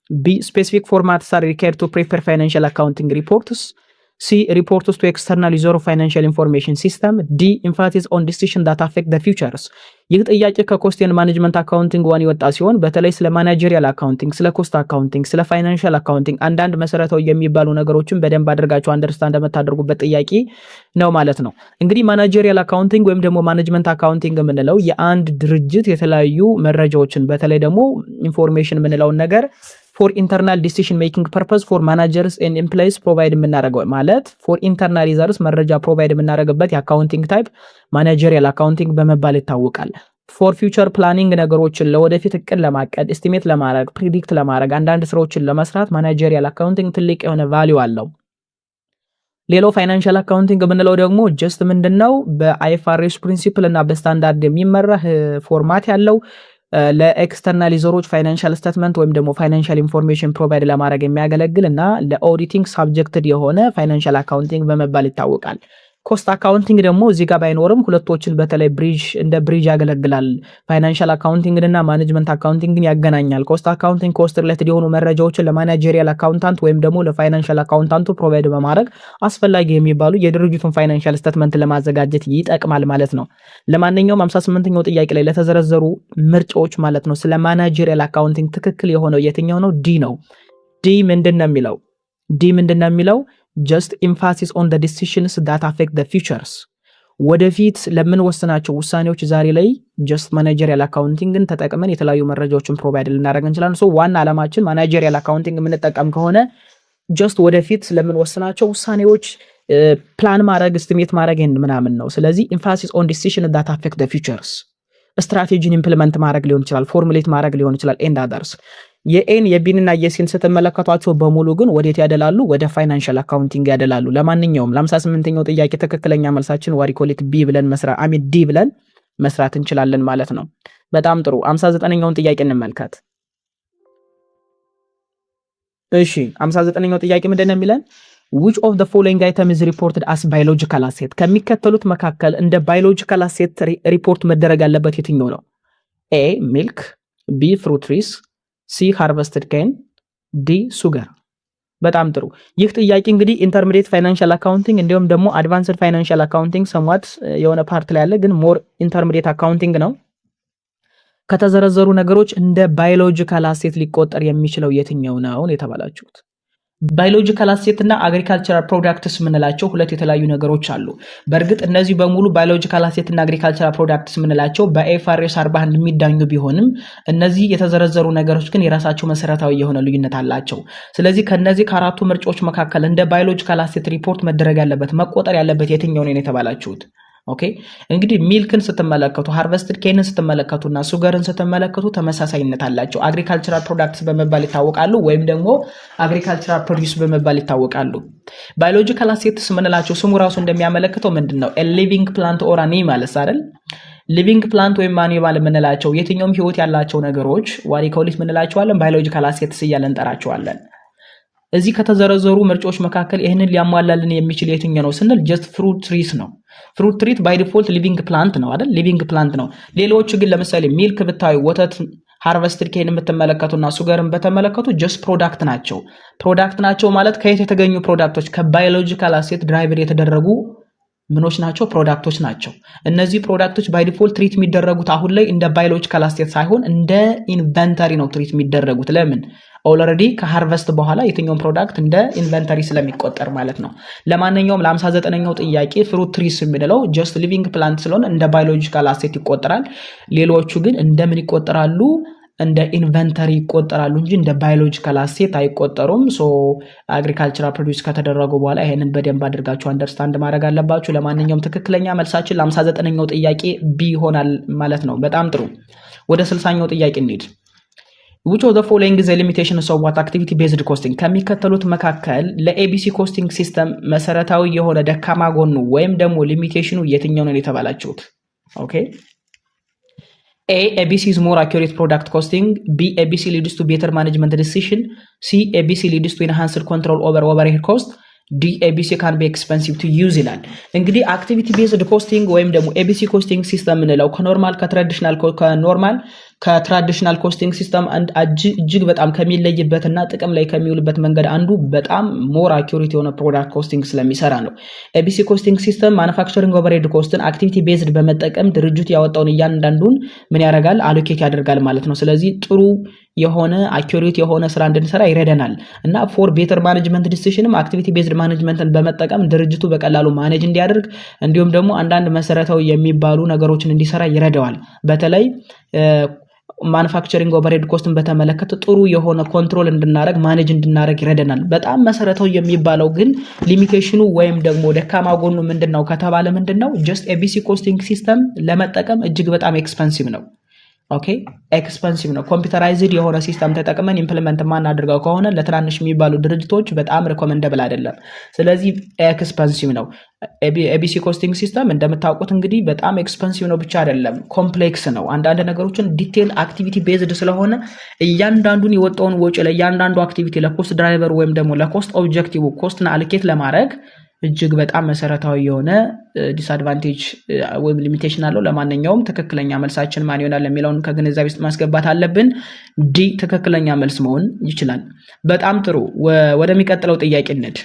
B specific formats are required to prepare financial accounting reports. C reports to external user of financial information system. D emphasis on decision that affect the futures. ይህ ጥያቄ ከኮስት ኤንድ ማኔጅመንት አካውንቲንግ ዋን የወጣ ሲሆን በተለይ ስለ ማናጀሪያል አካውንቲንግ፣ ስለ ኮስት አካውንቲንግ፣ ስለ ፋይናንሻል አካውንቲንግ አንዳንድ መሰረታዊ የሚባሉ ነገሮችን በደንብ አድርጋችሁ አንደርስታንድ የምታደርጉበት ጥያቄ ነው ማለት ነው። እንግዲህ ማናጀሪያል አካውንቲንግ ወይም ደግሞ ማኔጅመንት አካውንቲንግ የምንለው የአንድ ድርጅት የተለያዩ መረጃዎችን በተለይ ደግሞ ኢንፎርሜሽን የምንለውን ነገር ፎር ኢንተርናል ዲሲሽን ሜኪንግ ፐርፐስ ፎር ማናጀርስ ኤንድ ኤምፕሎይስ ፕሮቫይድ የምናደርገው ማለት ፎር ኢንተርናል ዩዘርስ መረጃ ፕሮቫይድ የምናደርግበት የአካውንቲንግ ታይፕ ማናጀሪያል አካውንቲንግ በመባል ይታወቃል። ፎር ፊውቸር ፕላኒንግ ነገሮችን ለወደፊት እቅድ ለማቀድ ኤስቲሜት ለማድረግ ፕሪዲክት ለማድረግ አንዳንድ ስራዎችን ለመስራት ማናጀሪያል አካውንቲንግ ትልቅ የሆነ ቫልዩ አለው። ሌላው ፋይናንሻል አካውንቲንግ የምንለው ደግሞ ጀስት ምንድነው በአይኤፍአርኤስ ፕሪንሲፕል እና በስታንዳርድ የሚመራ ፎርማት ያለው ለኤክስተርናል ዩዘሮች ፋይናንሻል ስቴትመንት ወይም ደግሞ ፋይናንሻል ኢንፎርሜሽን ፕሮቫይድ ለማድረግ የሚያገለግል እና ለኦዲቲንግ ሳብጀክትድ የሆነ ፋይናንሻል አካውንቲንግ በመባል ይታወቃል። ኮስት አካውንቲንግ ደግሞ እዚህ ጋር ባይኖርም ሁለቶችን በተለይ እንደ ብሪጅ ያገለግላል። ፋይናንሻል አካውንቲንግን እና ማኔጅመንት አካውንቲንግን ያገናኛል። ኮስት አካውንቲንግ ኮስት ሪሌትድ የሆኑ መረጃዎችን ለማናጀሪያል አካውንታንት ወይም ደግሞ ለፋይናንሻል አካውንታንቱ ፕሮቫይድ በማድረግ አስፈላጊ የሚባሉ የድርጅቱን ፋይናንሻል ስቴትመንት ለማዘጋጀት ይጠቅማል ማለት ነው። ለማንኛውም 58ኛው ጥያቄ ላይ ለተዘረዘሩ ምርጫዎች ማለት ነው ስለ ማናጀሪያል አካውንቲንግ ትክክል የሆነው የትኛው ነው? ዲ ነው። ዲ ምንድን ነው የሚለው? just emphasis on the decisions that affect the futures ወደፊት ለምንወስናቸው ውሳኔዎች ዛሬ ላይ just managerial accountingን ተጠቅመን የተለያዩ መረጃዎችን ፕሮቫይድ ልናደርግ እንችላለን። ሶ ዋና ዓላማችን managerial accounting የምንጠቀም ከሆነ just ወደፊት ለምንወስናቸው ውሳኔዎች ፕላን ማድረግ ኤስቲሜት ማድረግ ምናምን ነው። ስለዚህ emphasis on decisions that affect the futures ስትራቴጂን ኢምፕሊመንት ማድረግ ሊሆን ይችላል፣ ፎርሙሌት ማድረግ ሊሆን ይችላል ኤንድ አደርስ። የኤን የቢንና የሲን ስትመለከቷቸው በሙሉ ግን ወዴት ያደላሉ? ወደ ፋይናንሻል አካውንቲንግ ያደላሉ። ለማንኛውም ለ58ኛው ጥያቄ ትክክለኛ መልሳችን ዋሪኮሌት ቢ ብለን ዲ ብለን መስራት እንችላለን ማለት ነው። በጣም ጥሩ። 59ኛውን ጥያቄ እንመልከት። እሺ 59ኛው ጥያቄ ምንድነው የሚለን? which of the following item is reported as biological asset ከሚከተሉት መካከል እንደ biological asset ሪፖርት መደረግ ያለበት የትኛው ነው? A milk፣ B fruit trees፣ C harvested cane፣ D sugar። በጣም ጥሩ። ይህ ጥያቄ እንግዲህ ኢንተርሚዲየት ፋይናንሻል አካውንቲንግ እንዲሁም ደግሞ አድቫንስድ ፋይናንሻል አካውንቲንግ ሰምዋት የሆነ ፓርት ላይ ያለ ግን ሞር ኢንተርሚዲየት አካውንቲንግ ነው። ከተዘረዘሩ ነገሮች እንደ ባዮሎጂካል አሴት ሊቆጠር የሚችለው የትኛው ነው የተባላችሁት? ባዮሎጂካል አሴት እና አግሪካልቸራል ፕሮዳክትስ የምንላቸው ሁለት የተለያዩ ነገሮች አሉ። በእርግጥ እነዚህ በሙሉ ባዮሎጂካል አሴት እና አግሪካልቸራል ፕሮዳክትስ የምንላቸው በኤፍአርኤስ 41 የሚዳኙ ቢሆንም እነዚህ የተዘረዘሩ ነገሮች ግን የራሳቸው መሰረታዊ የሆነ ልዩነት አላቸው። ስለዚህ ከነዚህ ከአራቱ ምርጫዎች መካከል እንደ ባዮሎጂካል አሴት ሪፖርት መደረግ ያለበት መቆጠር ያለበት የትኛው ነው የተባላችሁት? ኦኬ እንግዲህ ሚልክን ስትመለከቱ ሃርቨስትድ ኬንን ስትመለከቱና ሱገርን ስትመለከቱ ተመሳሳይነት አላቸው። አግሪካልቸራል ፕሮዳክትስ በመባል ይታወቃሉ ወይም ደግሞ አግሪካልቸራል ፕሮዲዩስ በመባል ይታወቃሉ። ባዮሎጂካል አሴትስ የምንላቸው ስሙ ራሱ እንደሚያመለክተው ምንድነው ሊቪንግ ፕላንት ኦር አኒማልስ አይደል? ሊቪንግ ፕላንት ወይም አኒማል የምንላቸው የትኛውም ህይወት ያላቸው ነገሮች ዋሪኮሊት የምንላቸዋለን ባዮሎጂካል አሴትስ እያለን እንጠራቸዋለን። እዚህ ከተዘረዘሩ ምርጫዎች መካከል ይህንን ሊያሟላልን የሚችል የትኛው ነው ስንል ጀስት ፍሩት ትሪስ ነው። ፍሩት ትሪት ባይ ዲፎልት ሊቪንግ ፕላንት ነው አይደል? ሊቪንግ ፕላንት ነው። ሌሎቹ ግን ለምሳሌ ሚልክ ብታዩ፣ ወተት፣ ሃርቨስትድ ኬን የምትመለከቱና ሱገርን በተመለከቱ ጀስት ፕሮዳክት ናቸው። ፕሮዳክት ናቸው ማለት ከየት የተገኙ ፕሮዳክቶች? ከባዮሎጂካል አሴት ድራይቨር የተደረጉ ምኖች ናቸው? ፕሮዳክቶች ናቸው። እነዚህ ፕሮዳክቶች ባይ ዲፎልት ትሪት የሚደረጉት አሁን ላይ እንደ ባዮሎጂካል አሴት ሳይሆን እንደ ኢንቨንተሪ ነው ትሪት የሚደረጉት። ለምን? ኦልሬዲ ከሃርቨስት በኋላ የትኛውን ፕሮዳክት እንደ ኢንቨንተሪ ስለሚቆጠር ማለት ነው። ለማንኛውም ለ59ኛው ጥያቄ ፍሩት ትሪስ የሚለው ጀስት ሊቪንግ ፕላንት ስለሆነ እንደ ባዮሎጂካል አሴት ይቆጠራል። ሌሎቹ ግን እንደምን ይቆጠራሉ? እንደ ኢንቨንተሪ ይቆጠራሉ እንጂ እንደ ባዮሎጂካል አሴት አይቆጠሩም። ሶ አግሪካልቸራል ፕሮዲዩስ ከተደረጉ በኋላ ይሄንን በደንብ አድርጋችሁ አንደርስታንድ ማድረግ አለባችሁ። ለማንኛውም ትክክለኛ መልሳችን ለ59ኛው ጥያቄ ቢ ይሆናል ማለት ነው። በጣም ጥሩ። ወደ 60ኛው ጥያቄ እንሂድ። which of the following is a limitation of what activity based costing? ከሚከተሉት መካከል ለኤቢሲ ኮስቲንግ ሲስተም መሰረታዊ የሆነ ደካማ ጎኑ ወይም ደግሞ ሊሚቴሽኑ የትኛው ነው የተባላችሁት? ኦኬ A. ABC is more accurate product costing. B. ABC leads to better management decision. C. ABC leads to enhanced control over overhead cost. D. ABC can be expensive to use ይላል። እንግዲህ አክቲቪቲ ቤዝድ ኮስቲንግ ወይም ደግሞ ኤቢሲ ኮስቲንግ ሲስተም እንለው ከትራዲሽናል ኮስቲንግ ሲስተም እጅግ በጣም ከሚለይበትና ጥቅም ላይ ከሚውልበት መንገድ አንዱ በጣም ሞር አኪዩሬት የሆነ ፕሮዳክት ኮስቲንግ ስለሚሰራ ነው። ኤቢሲ ኮስቲንግ ሲስተም ማኑፋክቸሪንግ ኦቨርሄድ ኮስትን አክቲቪቲ ቤዝድ በመጠቀም ድርጅቱ ያወጣውን እያንዳንዱን ምን ያደርጋል? አሎኬት ያደርጋል ማለት ነው። ስለዚህ ጥሩ የሆነ አኪዩሬት የሆነ ስራ እንድንሰራ ይረዳናል እና ፎር ቤተር ማኔጅመንት ዲሲሽንም አክቲቪቲ ቤዝድ ማኔጅመንትን በመጠቀም ድርጅቱ በቀላሉ ማኔጅ እንዲያደርግ እንዲሁም ደግሞ አንዳንድ መሰረታዊ የሚባሉ ነገሮችን እንዲሰራ ይረዳዋል። በተለይ ማኑፋክቸሪንግ ኦቨርሄድ ኮስትን በተመለከተ ጥሩ የሆነ ኮንትሮል እንድናረግ ማኔጅ እንድናረግ ይረዳናል። በጣም መሰረታዊ የሚባለው ግን ሊሚቴሽኑ ወይም ደግሞ ደካማ ጎኑ ምንድነው ከተባለ ምንድነው ጀስት ኤቢሲ ኮስቲንግ ሲስተም ለመጠቀም እጅግ በጣም ኤክስፐንሲቭ ነው። ኦኬ ኤክስፐንሲቭ ነው። ኮምፒውተራይዝድ የሆነ ሲስተም ተጠቅመን ኢምፕሊመንት ማናደርገው ከሆነ ለትናንሽ የሚባሉ ድርጅቶች በጣም ሪኮመንደብል አይደለም። ስለዚህ ኤክስፐንሲቭ ነው። ኤቢሲ ኮስቲንግ ሲስተም እንደምታውቁት እንግዲህ በጣም ኤክስፐንሲቭ ነው ብቻ አይደለም፣ ኮምፕሌክስ ነው። አንዳንድ ነገሮችን ዲቴል አክቲቪቲ ቤዝድ ስለሆነ እያንዳንዱን የወጣውን ወጪ ለእያንዳንዱ አክቲቪቲ ለኮስት ድራይቨር ወይም ደግሞ ለኮስት ኦብጀክቲቭ ኮስትን አልኬት ለማድረግ እጅግ በጣም መሰረታዊ የሆነ ዲስአድቫንቴጅ ወይም ሊሚቴሽን አለው። ለማንኛውም ትክክለኛ መልሳችን ማን ይሆናል የሚለውን ከግንዛቤ ውስጥ ማስገባት አለብን። ዲ ትክክለኛ መልስ መሆን ይችላል። በጣም ጥሩ። ወደሚቀጥለው ጥያቄ እንሂድ።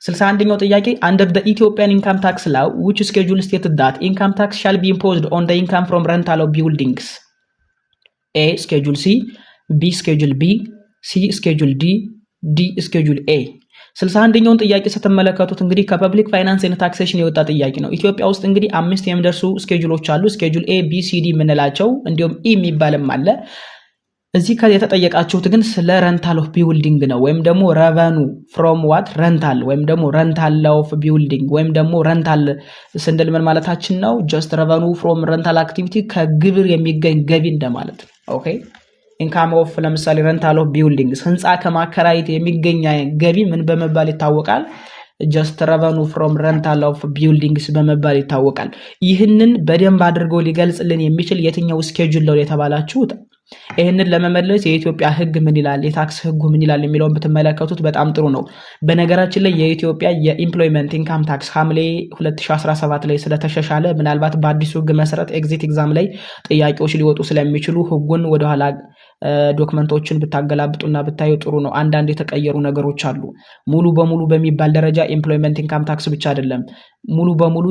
61ኛው ጥያቄ under the Ethiopian income tax law which schedule stated that income tax shall be imposed on the income from rental of buildings? A schedule C, B schedule B, C schedule D, D schedule A። 61ኛውን ጥያቄ ስትመለከቱት እንግዲህ ከፐብሊክ ፋይናንስ እና ታክሴሽን የወጣ ጥያቄ ነው። ኢትዮጵያ ውስጥ እንግዲህ 5 የሚደርሱ ስኬጁሎች አሉ። ስኬጁል ኤ፣ ቢ፣ ሲ፣ ዲ የምንላቸው እንዲሁም ኢ የሚባልም አለ። እዚህ የተጠየቃችሁት ግን ስለ ረንታል ኦፍ ቢልዲንግ ነው ወይም ደግሞ ረቨኑ ፍሮም ዋት ረንታል ወይም ደግሞ ረንታል ኦፍ ቢልዲንግ ወይም ደግሞ ረንታል ስንል ምን ማለታችን ነው? ጀስት ረቨኑ ፍሮም ረንታል አክቲቪቲ ከግብር የሚገኝ ገቢ እንደማለት ነው። ኦኬ ኢንካም ኦፍ ለምሳሌ ረንታል ኦፍ ቢልዲንግስ ህንፃ ከማከራየት የሚገኝ ገቢ ምን በመባል ይታወቃል? ጀስት ረቨኑ ፍሮም ረንታል ኦፍ ቢልዲንግስ በመባል ይታወቃል። ይህንን በደንብ አድርጎ ሊገልጽልን የሚችል የትኛው ስኬጁል ነው የተባላችሁት? ይህንን ለመመለስ የኢትዮጵያ ህግ ምን ይላል፣ የታክስ ህጉ ምን ይላል የሚለውን ብትመለከቱት በጣም ጥሩ ነው። በነገራችን ላይ የኢትዮጵያ የኢምፕሎይመንት ኢንካም ታክስ ሐምሌ 2017 ላይ ስለተሻሻለ ምናልባት በአዲሱ ህግ መሰረት ኤግዚት ኤግዛም ላይ ጥያቄዎች ሊወጡ ስለሚችሉ ህጉን ወደኋላ ዶክመንቶችን ብታገላብጡና ብታዩ ጥሩ ነው። አንዳንድ የተቀየሩ ነገሮች አሉ። ሙሉ በሙሉ በሚባል ደረጃ ኢምፕሎይመንት ኢንካም ታክስ ብቻ አይደለም፣ ሙሉ በሙሉ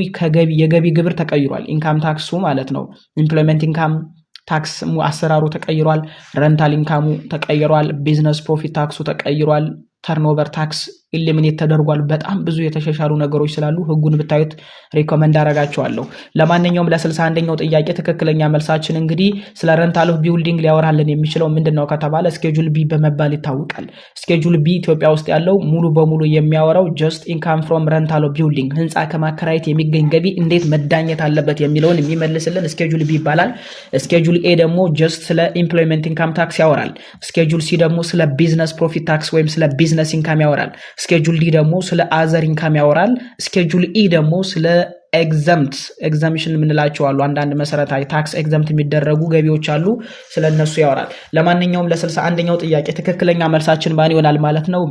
የገቢ ግብር ተቀይሯል። ኢንካም ታክሱ ማለት ነው። ኢምፕሎይመንት ኢንካም ታክስ አሰራሩ ተቀይሯል። ረንታል ኢንካሙ ተቀይሯል። ቢዝነስ ፕሮፊት ታክሱ ተቀይሯል። ተርኖቨር ታክስ ኢሊሚኔት ተደርጓል። በጣም ብዙ የተሻሻሉ ነገሮች ስላሉ ህጉን ብታዩት ሪኮመንድ አደርጋቸዋለሁ። ለማንኛውም ለ61ኛው ጥያቄ ትክክለኛ መልሳችን እንግዲህ ስለ ረንታል ኦፍ ቢልዲንግ ሊያወራልን የሚችለው ምንድነው ከተባለ ስኬጁል ቢ በመባል ይታወቃል። ስኬጁል ቢ ኢትዮጵያ ውስጥ ያለው ሙሉ በሙሉ የሚያወራው ጀስት ኢንካም ፍሮም ረንታል ኦፍ ቢልዲንግ ህንፃ ከማከራየት የሚገኝ ገቢ እንዴት መዳኘት አለበት የሚለውን የሚመልስልን ስኬጁል ቢ ይባላል። ስኬጁል ኤ ደግሞ ጀስት ስለ ኢምፕሎይመንት ኢንካም ታክስ ያወራል። ስኬጁል ሲ ደግሞ ስለ ቢዝነስ ፕሮፊት ታክስ ወይም ስለ ቢዝነስ ኢንካም ያወራል። ስኬጁል ዲ ደግሞ ስለ አዘር ኢንካም ያወራል። ስኬጁል ኢ ደግሞ ስለ ኤግዘምሽን የምንላቸው አሉ። አንዳንድ መሰረታዊ ታክስ ኤግዘምት የሚደረጉ ገቢዎች አሉ፣ ስለነሱ ያወራል። ለማንኛውም ለ61ኛው ጥያቄ ትክክለኛ መልሳችን ማን ይሆናል ማለት ነው?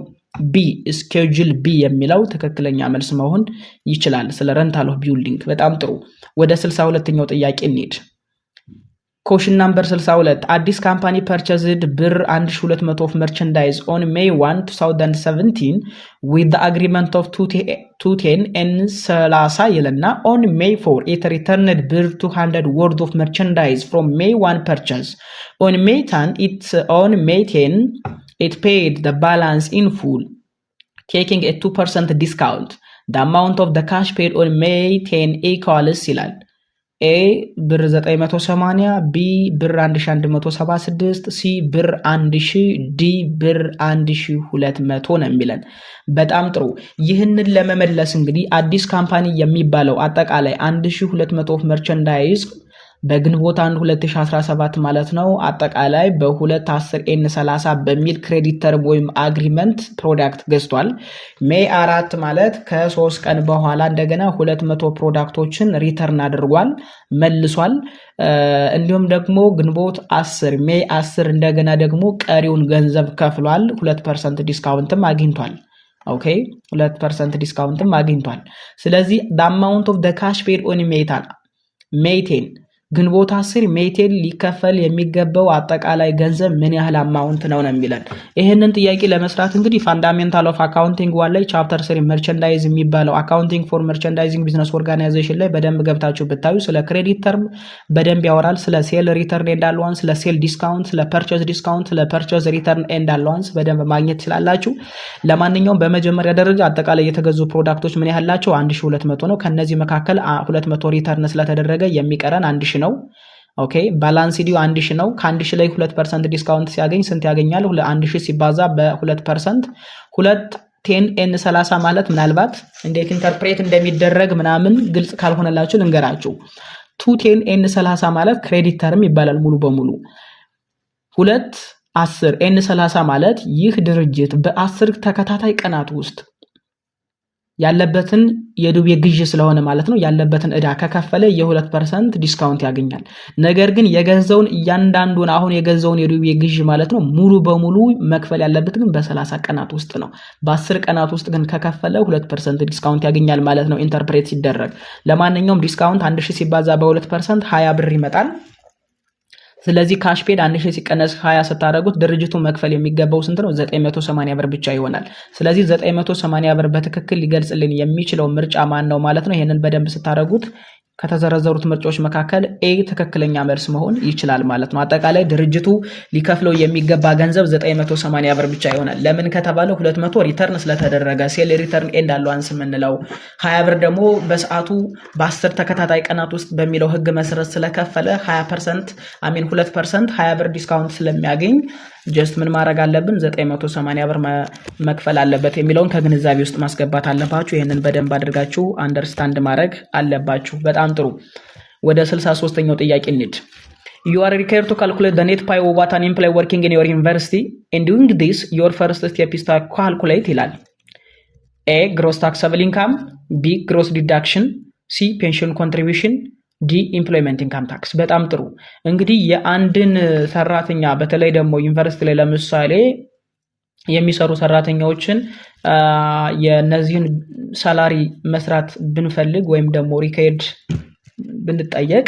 ቢ ስኬጁል ቢ የሚለው ትክክለኛ መልስ መሆን ይችላል፣ ስለ ረንታል ኦፍ ቢልዲንግ። በጣም ጥሩ። ወደ 62ኛው ጥያቄ እንሂድ። ኮሽን ናምበር 62 አዲስ ካምፓኒ ፐርቸዝድ ብር 1200 ኦፍ መርቸንዳይዝ ኦን ሜይ 1 2017 with the agreement of 210 30 ይልና ኦን ሜይ 4 it returned ብር 200 worth of merchandise from May 1 purchase. On May 10 it paid the balance in full taking a 2% discount. The amount of the cash paid on May 10 equals ይላል። ኤ ብር 980፣ ቢ ብር 1176፣ ሲ ብር 1000፣ ዲ ብር 1200 ነው የሚለን። በጣም ጥሩ። ይህንን ለመመለስ እንግዲህ አዲስ ካምፓኒ የሚባለው አጠቃላይ 1200 ኦፍ መርቸንዳይዝ በግንቦት 1 2017 ማለት ነው አጠቃላይ በ210 N30 በሚል ክሬዲት ተርም ወይም አግሪመንት ፕሮዳክት ገዝቷል። ሜይ 4 ማለት ከ3 ቀን በኋላ እንደገና 200 ፕሮዳክቶችን ሪተርን አድርጓል፣ መልሷል። እንዲሁም ደግሞ ግንቦት 10 ሜይ 10 እንደገና ደግሞ ቀሪውን ገንዘብ ከፍሏል። 2% ዲስካውንትም አግኝቷል። ኦኬ 2% ዲስካውንትም አግኝቷል። ስለዚህ the amount of the cash paid on May 10 ግንቦት 10 ሜቴል ሊከፈል የሚገባው አጠቃላይ ገንዘብ ምን ያህል አማውንት ነው የሚለን። ይሄንን ጥያቄ ለመስራት እንግዲህ ፋንዳሜንታል ኦፍ አካውንቲንግ 1 ላይ ቻፕተር 3 መርቸንዳይዝ የሚባለው አካውንቲንግ ፎር መርቸንዳይዚንግ ቢዝነስ ኦርጋናይዜሽን ላይ በደንብ ገብታችሁ ብታዩ ስለ ክሬዲት ተርም በደንብ ያወራል። ስለ ሴል ሪተርን ኤንድ አላዋንስ፣ ስለ ሴል ዲስካውንት፣ ስለ ፐርቸዝ ዲስካውንት፣ ስለ ፐርቸዝ ሪተርን ኤንድ አላዋንስ በደንብ ማግኘት ትችላላችሁ። ለማንኛውም በመጀመሪያ ደረጃ አጠቃላይ የተገዙ ፕሮዳክቶች ምን ያህል ናቸው? 1200 ነው። ከነዚህ መካከል 200 ሪተርን ስለተደረገ የሚቀረን 1000 ነው። ኦኬ ባላንስ ዲው 1000 ነው። ከ1000 ላይ 2% ዲስካውንት ሲያገኝ ስንት ያገኛል? 1000 ሲባዛ በ2% 210 N30 ማለት ምናልባት እንዴት ኢንተርፕሬት እንደሚደረግ ምናምን ግልጽ ካልሆነላችሁ ልንገራችሁ። 210 N30 ማለት ክሬዲት ተርም ይባላል ሙሉ በሙሉ። 210 N30 ማለት ይህ ድርጅት በ10 ተከታታይ ቀናት ውስጥ ያለበትን የዱቤ ግዥ ስለሆነ ማለት ነው ያለበትን እዳ ከከፈለ የ2% ዲስካውንት ያገኛል። ነገር ግን የገዛውን እያንዳንዱን አሁን የገዛውን የዱቤ ግዥ ማለት ነው ሙሉ በሙሉ መክፈል ያለበት ግን በ30 ቀናት ውስጥ ነው። በ10 ቀናት ውስጥ ግን ከከፈለ 2% ዲስካውንት ያገኛል ማለት ነው ኢንተርፕሬት ሲደረግ። ለማንኛውም ዲስካውንት 1000 ሲባዛ በ2% 20 ብር ይመጣል። ስለዚህ ካሽ ፔድ 1000 ሲቀነስ 20 ስታደርጉት ድርጅቱ መክፈል የሚገባው ስንት ነው? 980 ብር ብቻ ይሆናል። ስለዚህ 980 ብር በትክክል ሊገልጽልን የሚችለው ምርጫ ማን ነው ማለት ነው? ይሄንን በደንብ ስታደርጉት ከተዘረዘሩት ምርጫዎች መካከል ኤ ትክክለኛ መልስ መሆን ይችላል ማለት ነው። አጠቃላይ ድርጅቱ ሊከፍለው የሚገባ ገንዘብ 980 ብር ብቻ ይሆናል። ለምን ከተባለ 200 ሪተርን ስለተደረገ ሴል ሪተርን ኤንድ አላዋንስ የምንለው 20 ብር ደግሞ በሰዓቱ በ10 ተከታታይ ቀናት ውስጥ በሚለው ህግ መሰረት ስለከፈለ 2% 20 ብር ዲስካውንት ስለሚያገኝ ጀስት ምን ማድረግ አለብን? 980 ብር መክፈል አለበት የሚለውን ከግንዛቤ ውስጥ ማስገባት አለባችሁ። ይሄንን በደንብ አድርጋችሁ አንደርስታንድ ማድረግ አለባችሁ። በጣም ጥሩ። ወደ 63ኛው ጥያቄ እንሂድ። You are required to calculate the net pay of what an employee working in your university. In doing this, your first step is to calculate ይላል። A. Gross taxable income. B. Gross deduction. C. Pension contribution. ዲ ኢምፕሎይመንት ኢንካም ታክስ። በጣም ጥሩ። እንግዲህ የአንድን ሰራተኛ በተለይ ደግሞ ዩኒቨርሲቲ ላይ ለምሳሌ የሚሰሩ ሰራተኛዎችን የነዚህን ሳላሪ መስራት ብንፈልግ ወይም ደግሞ ሪከርድ ብንጠየቅ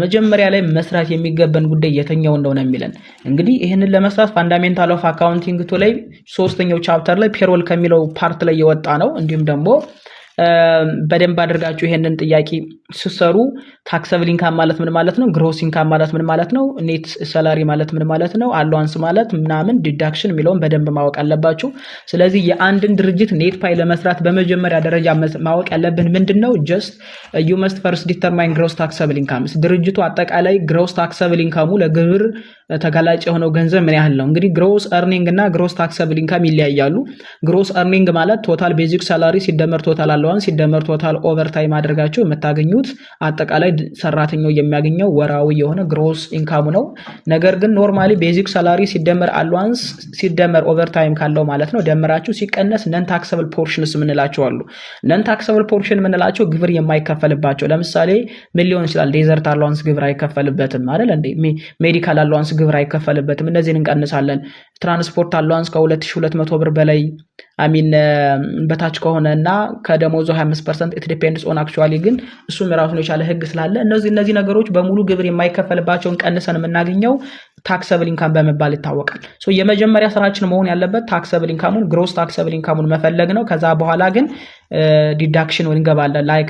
መጀመሪያ ላይ መስራት የሚገበን ጉዳይ የትኛው እንደሆነ የሚለን እንግዲህ ይህንን ለመስራት ፋንዳሜንታል ኦፍ አካውንቲንግ ቱ ላይ 3ኛው ቻፕተር ላይ ፔሮል ከሚለው ፓርት ላይ የወጣ ነው። እንዲሁም ደግሞ በደንብ አድርጋችሁ ይሄንን ጥያቄ ሲሰሩ ታክሰብል ኢንካም ማለት ምን ማለት ነው፣ ግሮስ ኢንካም ማለት ምን ማለት ነው፣ ኔት ሰላሪ ማለት ምን ማለት ነው፣ አላዋንስ ማለት ምናምን ዲዳክሽን የሚለውን በደንብ ማወቅ አለባችሁ። ስለዚህ የአንድን ድርጅት ኔት ፓይ ለመስራት በመጀመሪያ ደረጃ ማወቅ ያለብን ምንድነው ጀስት ዩ መስት ፈርስት ዲተርማይን ግሮስ ታክሰብል ኢንካም። ድርጅቱ አጠቃላይ ግሮስ ታክሰብል ኢንካሙ ለግብር ተጋላጭ የሆነው ገንዘብ ምን ያህል ነው። እንግዲህ ግሮስ አርኒንግ እና ግሮስ ታክሰብል ኢንካም ይለያያሉ። ግሮስ አርኒንግ ማለት ቶታል ቤዚክ ሳላሪ ሲደመር ቶታል አላዋንስ ሲደመር ቶታል ኦቨርታይም አድርጋችሁ የምታገኙት አጠቃላይ ሰራተኛው የሚያገኘው ወራዊ የሆነ ግሮስ ኢንካሙ ነው። ነገር ግን ኖርማሊ ቤዚክ ሳላሪ ሲደመር አላዋንስ ሲደመር ኦቨርታይም ካለው ማለት ነው ደምራችሁ ሲቀነስ ነን ታክሰብል ፖርሽንስ ምንላቸው አሉ። ነን ታክሰብል ፖርሽን ምንላቸው ግብር የማይከፈልባቸው ለምሳሌ ምን ሊሆን ይችላል? ዴዘርት አላዋንስ ግብር አይከፈልበትም አይደል እንዴ? ሜዲካል አላዋንስ ግብር አይከፈልበትም። እነዚህን እንቀንሳለን። ትራንስፖርት አላዋንስ ከ2200 ብር በላይ አሚን በታች ከሆነና ከደሞዙ 25% ኢት ዲፔንድስ ኦን አክቹአሊ ግን እሱም የራሱን የቻለ ህግ ስላለ እነዚህ ነገሮች በሙሉ ግብር የማይከፈልባቸውን ቀንሰን የምናገኘው ታክሰብል ኢንካም በመባል ይታወቃል። ሶ የመጀመሪያ ስራችን መሆን ያለበት ታክሰብል ኢንካሙን ግሮስ ታክሰብል ኢንካሙን መፈለግ ነው። ከዛ በኋላ ግን ዲዳክሽን እንገባለን። ላይክ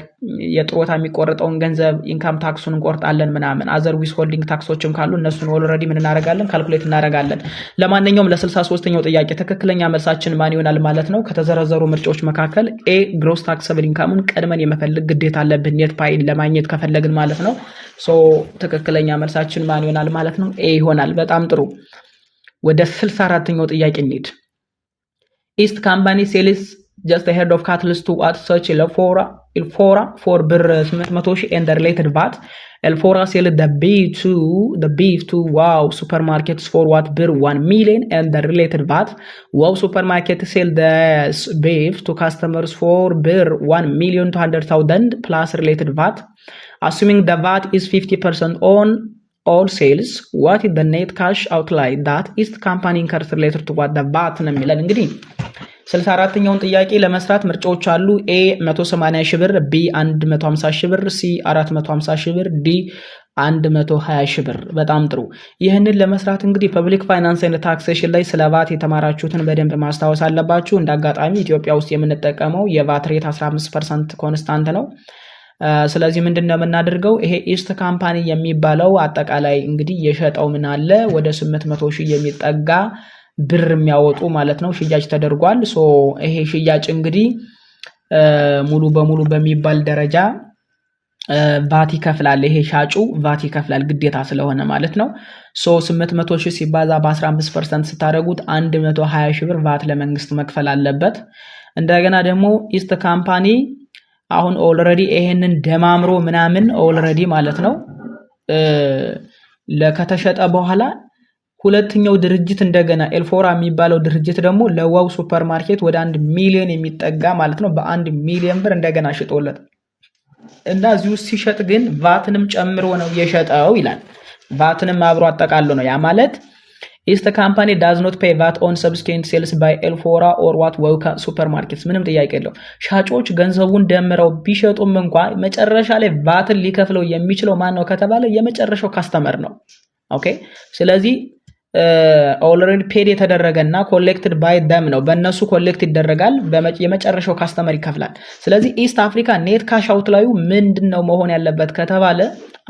የጥሮታ የሚቆርጠውን ገንዘብ ኢንካም ታክሱን እንቆርጣለን ምናምን። አዘር ዊዝ ሆልዲንግ ታክሶችም ካሉ እነሱን ኦልሬዲ ምን እናደርጋለን ካልኩሌት እናደርጋለን። ለማንኛውም ለ63ኛው ጥያቄ ትክክለኛ መልሳችን ማን ይሆናል ማለት ነው? ከተዘረዘሩ ምርጫዎች መካከል ኤ ግሮስ ታክሰብል ኢንካሙን ቀድመን የመፈለግ ግዴታ አለብን ኔት ፓይን ለማግኘት ከፈለግን ማለት ነው። ሶ ትክክለኛ መልሳችን ማን ይሆናል ማለት ነው? ኤ ይሆናል። በጣም ጥሩ። ወደ 64ኛው ጥያቄ እንሂድ። ኢስት ካምፓኒ ሴልስ just ahead of catalyst to at such Elfora for bir 800,000 and the related VAT. Elfora sell the beef to Wow supermarkets for what bir 1 million and the related VAT. Wow supermarket sell the beef to customers for bir 1,200,000 plus related VAT. Assuming the VAT is 50% on all sales, what is the net cash outlay that is the company incurs related to what the VAT ነው የሚለን። እንግዲህ 64ኛውን ጥያቄ ለመስራት ምርጫዎች አሉ። ኤ 180 ሺህ ብር፣ ቢ 150 ሺህ ብር፣ ሲ 450 ሺህ ብር፣ ዲ 120 ሺህ ብር። በጣም ጥሩ። ይህንን ለመስራት እንግዲህ ፐብሊክ ፋይናንስ ኤንድ ታክሴሽን ላይ ስለ ቫት የተማራችሁትን በደንብ ማስታወስ አለባችሁ። እንዳጋጣሚ ኢትዮጵያ ውስጥ የምንጠቀመው የቫት ሬት 15% ኮንስታንት ነው። ስለዚህ ምንድነው የምናደርገው? ይሄ ኢስት ካምፓኒ የሚባለው አጠቃላይ እንግዲህ የሸጠው ምን አለ ወደ 800 ሺህ የሚጠጋ ብር የሚያወጡ ማለት ነው ሽያጭ ተደርጓል። ሶ ይሄ ሽያጭ እንግዲህ ሙሉ በሙሉ በሚባል ደረጃ ቫት ይከፍላል። ይሄ ሻጩ ቫት ይከፍላል ግዴታ ስለሆነ ማለት ነው። ሶ 800 ሺህ ሲባዛ በ15% ስታደርጉት 120 ሺህ ብር ቫት ለመንግስት መክፈል አለበት። እንደገና ደግሞ ኢስት ካምፓኒ አሁን ኦልሬዲ ይሄንን ደማምሮ ምናምን ኦልሬዲ ማለት ነው ለከተሸጠ በኋላ ሁለተኛው ድርጅት እንደገና ኤልፎራ የሚባለው ድርጅት ደግሞ ለዋው ሱፐርማርኬት ወደ 1 ሚሊዮን የሚጠጋ ማለት ነው በ1 ሚሊዮን ብር እንደገና ሽጦለት እና እዚሁ ሲሸጥ ግን ቫትንም ጨምሮ ነው የሸጠው ይላል። ቫትንም አብሮ አጠቃሎ ነው። ያ ማለት ኢስት ካምፓኒ does not pay VAT on subsequent sales by ኤልፎራ or what wow supermarkets ምንም ጥያቄ የለው። ሻጮች ገንዘቡን ደምረው ቢሸጡም እንኳን መጨረሻ ላይ ቫትን ሊከፍለው የሚችለው ማን ነው ከተባለ የመጨረሻው ካስተመር ነው። ኦኬ ስለዚህ ኦልሬዲ ፔድ የተደረገና ኮሌክትድ ባይ ደም ነው በእነሱ ኮሌክት ይደረጋል። የመጨረሻው ካስተመር ይከፍላል። ስለዚህ ኢስት አፍሪካ ኔት ካሽ አውትላዩ ምንድነው መሆን ያለበት ከተባለ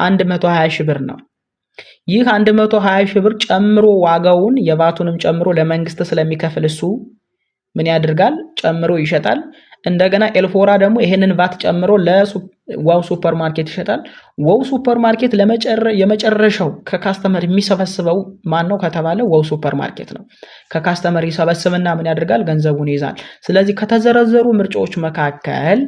120 ሺህ ብር ነው። ይህ 120 ሺህ ብር ጨምሮ ዋጋውን የቫቱንም ጨምሮ ለመንግስት ስለሚከፍል እሱ ምን ያደርጋል? ጨምሮ ይሸጣል። እንደገና ኤልፎራ ደግሞ ይሄንን ቫት ጨምሮ ለዋው ሱፐርማርኬት ይሸጣል። ዋው ሱፐርማርኬት የመጨረሻው ከካስተመር የሚሰበስበው ማን ነው ከተባለ ዋው ሱፐርማርኬት ነው። ከካስተመር ይሰበስብና ምን ያደርጋል? ገንዘቡን ይዛል። ስለዚህ ከተዘረዘሩ ምርጫዎች መካከል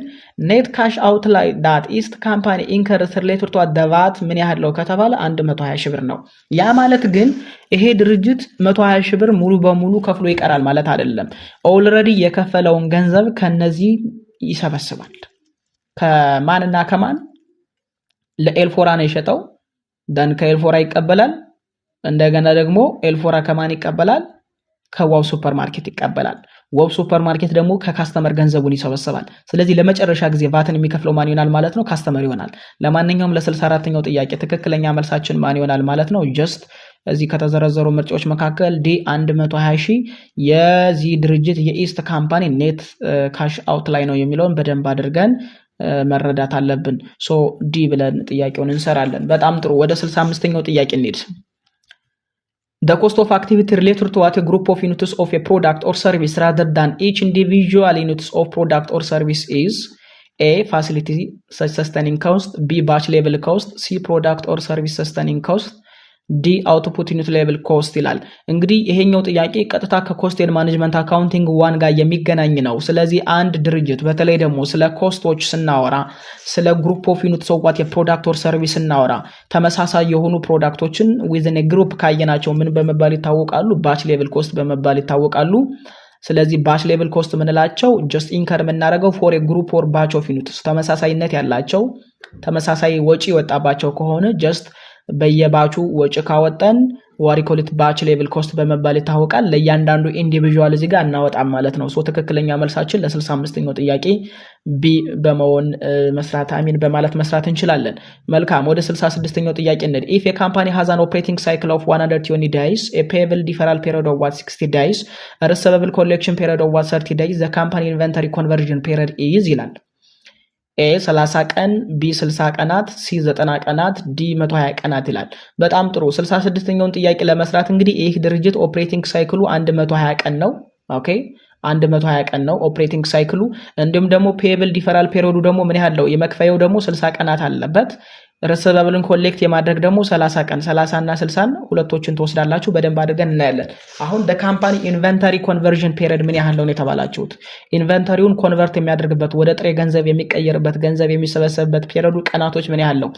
ኔት ካሽ አውትላይ ዳት ኢስት ካምፓኒ ኢንከርስ ሪሌትድ ቱ ዘ ቫት ምን ያህል ነው ከተባለ 120 ሺህ ብር ነው። ያ ማለት ግን ይሄ ድርጅት 120 ሺህ ብር ሙሉ በሙሉ ከፍሎ ይቀራል ማለት አይደለም። ኦልሬዲ የከፈለውን ገንዘብ ከነዚህ ይሰበስባል። ከማንና ከማን? ለኤልፎራ ነው የሸጠው። ደን ከኤልፎራ ይቀበላል። እንደገና ደግሞ ኤልፎራ ከማን ይቀበላል? ከዋው ሱፐርማርኬት ይቀበላል። ዋው ሱፐርማርኬት ደግሞ ከካስተመር ገንዘቡን ይሰበስባል። ስለዚህ ለመጨረሻ ጊዜ ቫትን የሚከፍለው ማን ይሆናል ማለት ነው? ካስተመር ይሆናል። ለማንኛውም ለ64ኛው ጥያቄ ትክክለኛ መልሳችን ማን ይሆናል ማለት ነው? ጀስት እዚህ ከተዘረዘሩ ምርጫዎች መካከል ዲ 120 ሺህ የዚህ ድርጅት የኢስት ካምፓኒ ኔት ካሽ አውት ላይ ነው የሚለውን በደንብ አድርገን መረዳት አለብን። ሶ ዲ ብለን ጥያቄውን እንሰራለን። በጣም ጥሩ። ወደ 65ኛው ጥያቄ እንሂድ። The cost of activity related to what a group of units of a product or service rather than each individual units of product or service is A. Facility sustaining cost, B. Batch level cost, C. Product or service sustaining cost, ዲ አውትፑት ዩኒት ሌቭል ኮስት ይላል። እንግዲህ ይሄኛው ጥያቄ ቀጥታ ከኮስት ኤንድ ማኔጅመንት አካውንቲንግ ዋን ጋር የሚገናኝ ነው። ስለዚህ አንድ ድርጅት በተለይ ደግሞ ስለ ኮስቶች ስናወራ፣ ስለ ግሩፕ ኦፍ ዩኒትስ ኦፍ ዋት የፕሮዳክት ኦር ሰርቪስ ስናወራ ተመሳሳይ የሆኑ ፕሮዳክቶችን ዊዝን ግሩፕ ካየናቸው ምን በመባል ይታወቃሉ? ባች ሌቭል ኮስት በመባል ይታወቃሉ። ስለዚህ ባች ሌቭል ኮስት ምንላቸው ጀስት ኢንከር የምናደርገው ፎር ግሩፕ ኦር ባች ኦፍ ዩኒትስ ተመሳሳይነት ያላቸው ተመሳሳይ ወጪ የወጣባቸው ከሆነ ጀስት በየባቹ ወጪ ካወጣን ዋሪኮሊት ባች ሌቭል ኮስት በመባል ይታወቃል። ለእያንዳንዱ ኢንዲቪዥዋል እዚህ ጋር እናወጣም ማለት ነው። ሶ ትክክለኛ መልሳችን ለ65ኛው ጥያቄ ቢ በመሆን በማለት መስራት እንችላለን። መልካም ወደ 66ኛው ጥያቄ እንሂድ። if a company has an operating cycle of 120 days, a payable deferral period of 60 days, a receivable collection period of 30 days, the company inventory conversion period is ይላል። ኤ 30 ቀን፣ ቢ 60 ቀናት፣ ሲ 90 ቀናት፣ ዲ 120 ቀናት ይላል። በጣም ጥሩ። 66ኛውን ጥያቄ ለመስራት እንግዲህ ይህ ድርጅት ኦፕሬቲንግ ሳይክሉ 120 ቀን ነው። ኦኬ 120 ቀን ነው ኦፕሬቲንግ ሳይክሉ። እንዲሁም ደግሞ ፔብል ዲፈራል ፔሪዮዱ ደግሞ ምን ያህል ነው? የመክፈያው ደግሞ 60 ቀናት አለበት። ሪሲቨብልን ኮሌክት የማድረግ ደግሞ 30 ቀን 30 እና 60 ሁለቶችን ትወስዳላችሁ። በደንብ አድርገን እናያለን። አሁን ካምፓኒ ኢንቨንተሪ ኮንቨርዥን ፔሪድ ምን ያህል ነው የተባላችሁት? ኢንቨንተሪውን ኮንቨርት የሚያደርግበት ወደ ጥሬ ገንዘብ የሚቀየርበት ገንዘብ የሚሰበሰብበት ፔሪዱ ቀናቶች ምን ያህል ነው?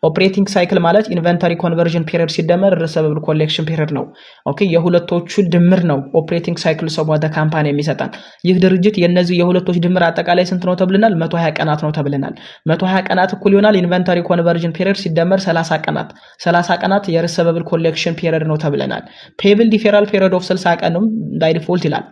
ኦፕሬቲንግ ሳይክል ማለት ኢንቨንተሪ ኮንቨርዥን ፔሪድ ሲደመር ሪሲቨብል ኮሌክሽን ፔሪድ ነው። ኦኬ የሁለቶቹ ድምር ነው ኦፕሬቲንግ ሳይክል ሰው ወደ ካምፓኒ የሚሰጣን። ይህ ድርጅት የነዚህ የሁለቶች ድምር አጠቃላይ ስንት ነው ተብለናል? 120 ቀናት ነው ተብለናል። 120 ቀናት እኩል ይሆናል ኢንቨንተሪ ኮንቨርዥን ፔሪድ ሲደመር 30 ቀናት 30 ቀናት የሪሲቨብል ኮሌክሽን ፔሪድ ነው ተብለናል። ፔብል ዲፌራል ፔሪድ ኦፍ 60 ቀንም ባይ ዲፎልት ይላል።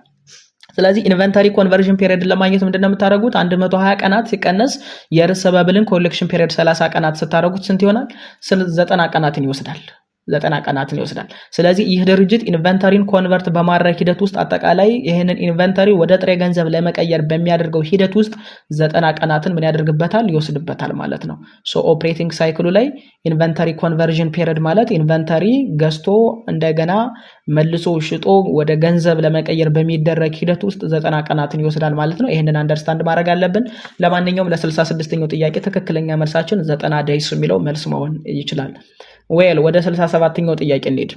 ስለዚህ ኢንቨንተሪ ኮንቨርዥን ፔሪድ ለማግኘት ምንድነው የምታደርጉት? 120 ቀናት ሲቀነስ የሪሲቨብልን ኮሌክሽን ፔሪድ 30 ቀናት ስታደርጉት ስንት ይሆናል? 90 ቀናትን ይወስዳል። 90 ቀናትን ይወስዳል። ስለዚህ ይህ ድርጅት ኢንቨንተሪን ኮንቨርት በማድረግ ሂደት ውስጥ አጠቃላይ ይህንን ኢንቨንተሪ ወደ ጥሬ ገንዘብ ለመቀየር በሚያደርገው ሂደት ውስጥ 90 ቀናትን ምን ያደርግበታል? ይወስድበታል ማለት ነው። ሶ ኦፕሬቲንግ ሳይክሉ ላይ ኢንቨንተሪ ኮንቨርዥን ፔሪድ ማለት ኢንቨንተሪ ገዝቶ እንደገና መልሶ ሽጦ ወደ ገንዘብ ለመቀየር በሚደረግ ሂደት ውስጥ 90 ቀናትን ይወስዳል ማለት ነው። ይህንን አንደርስታንድ ማድረግ አለብን። ለማንኛውም ለ66ኛው ጥያቄ ትክክለኛ መልሳችን 90 ዴይስ የሚለው መልስ መሆን ይችላል። ዌል ወደ 67ኛው ጥያቄ እንሂድ።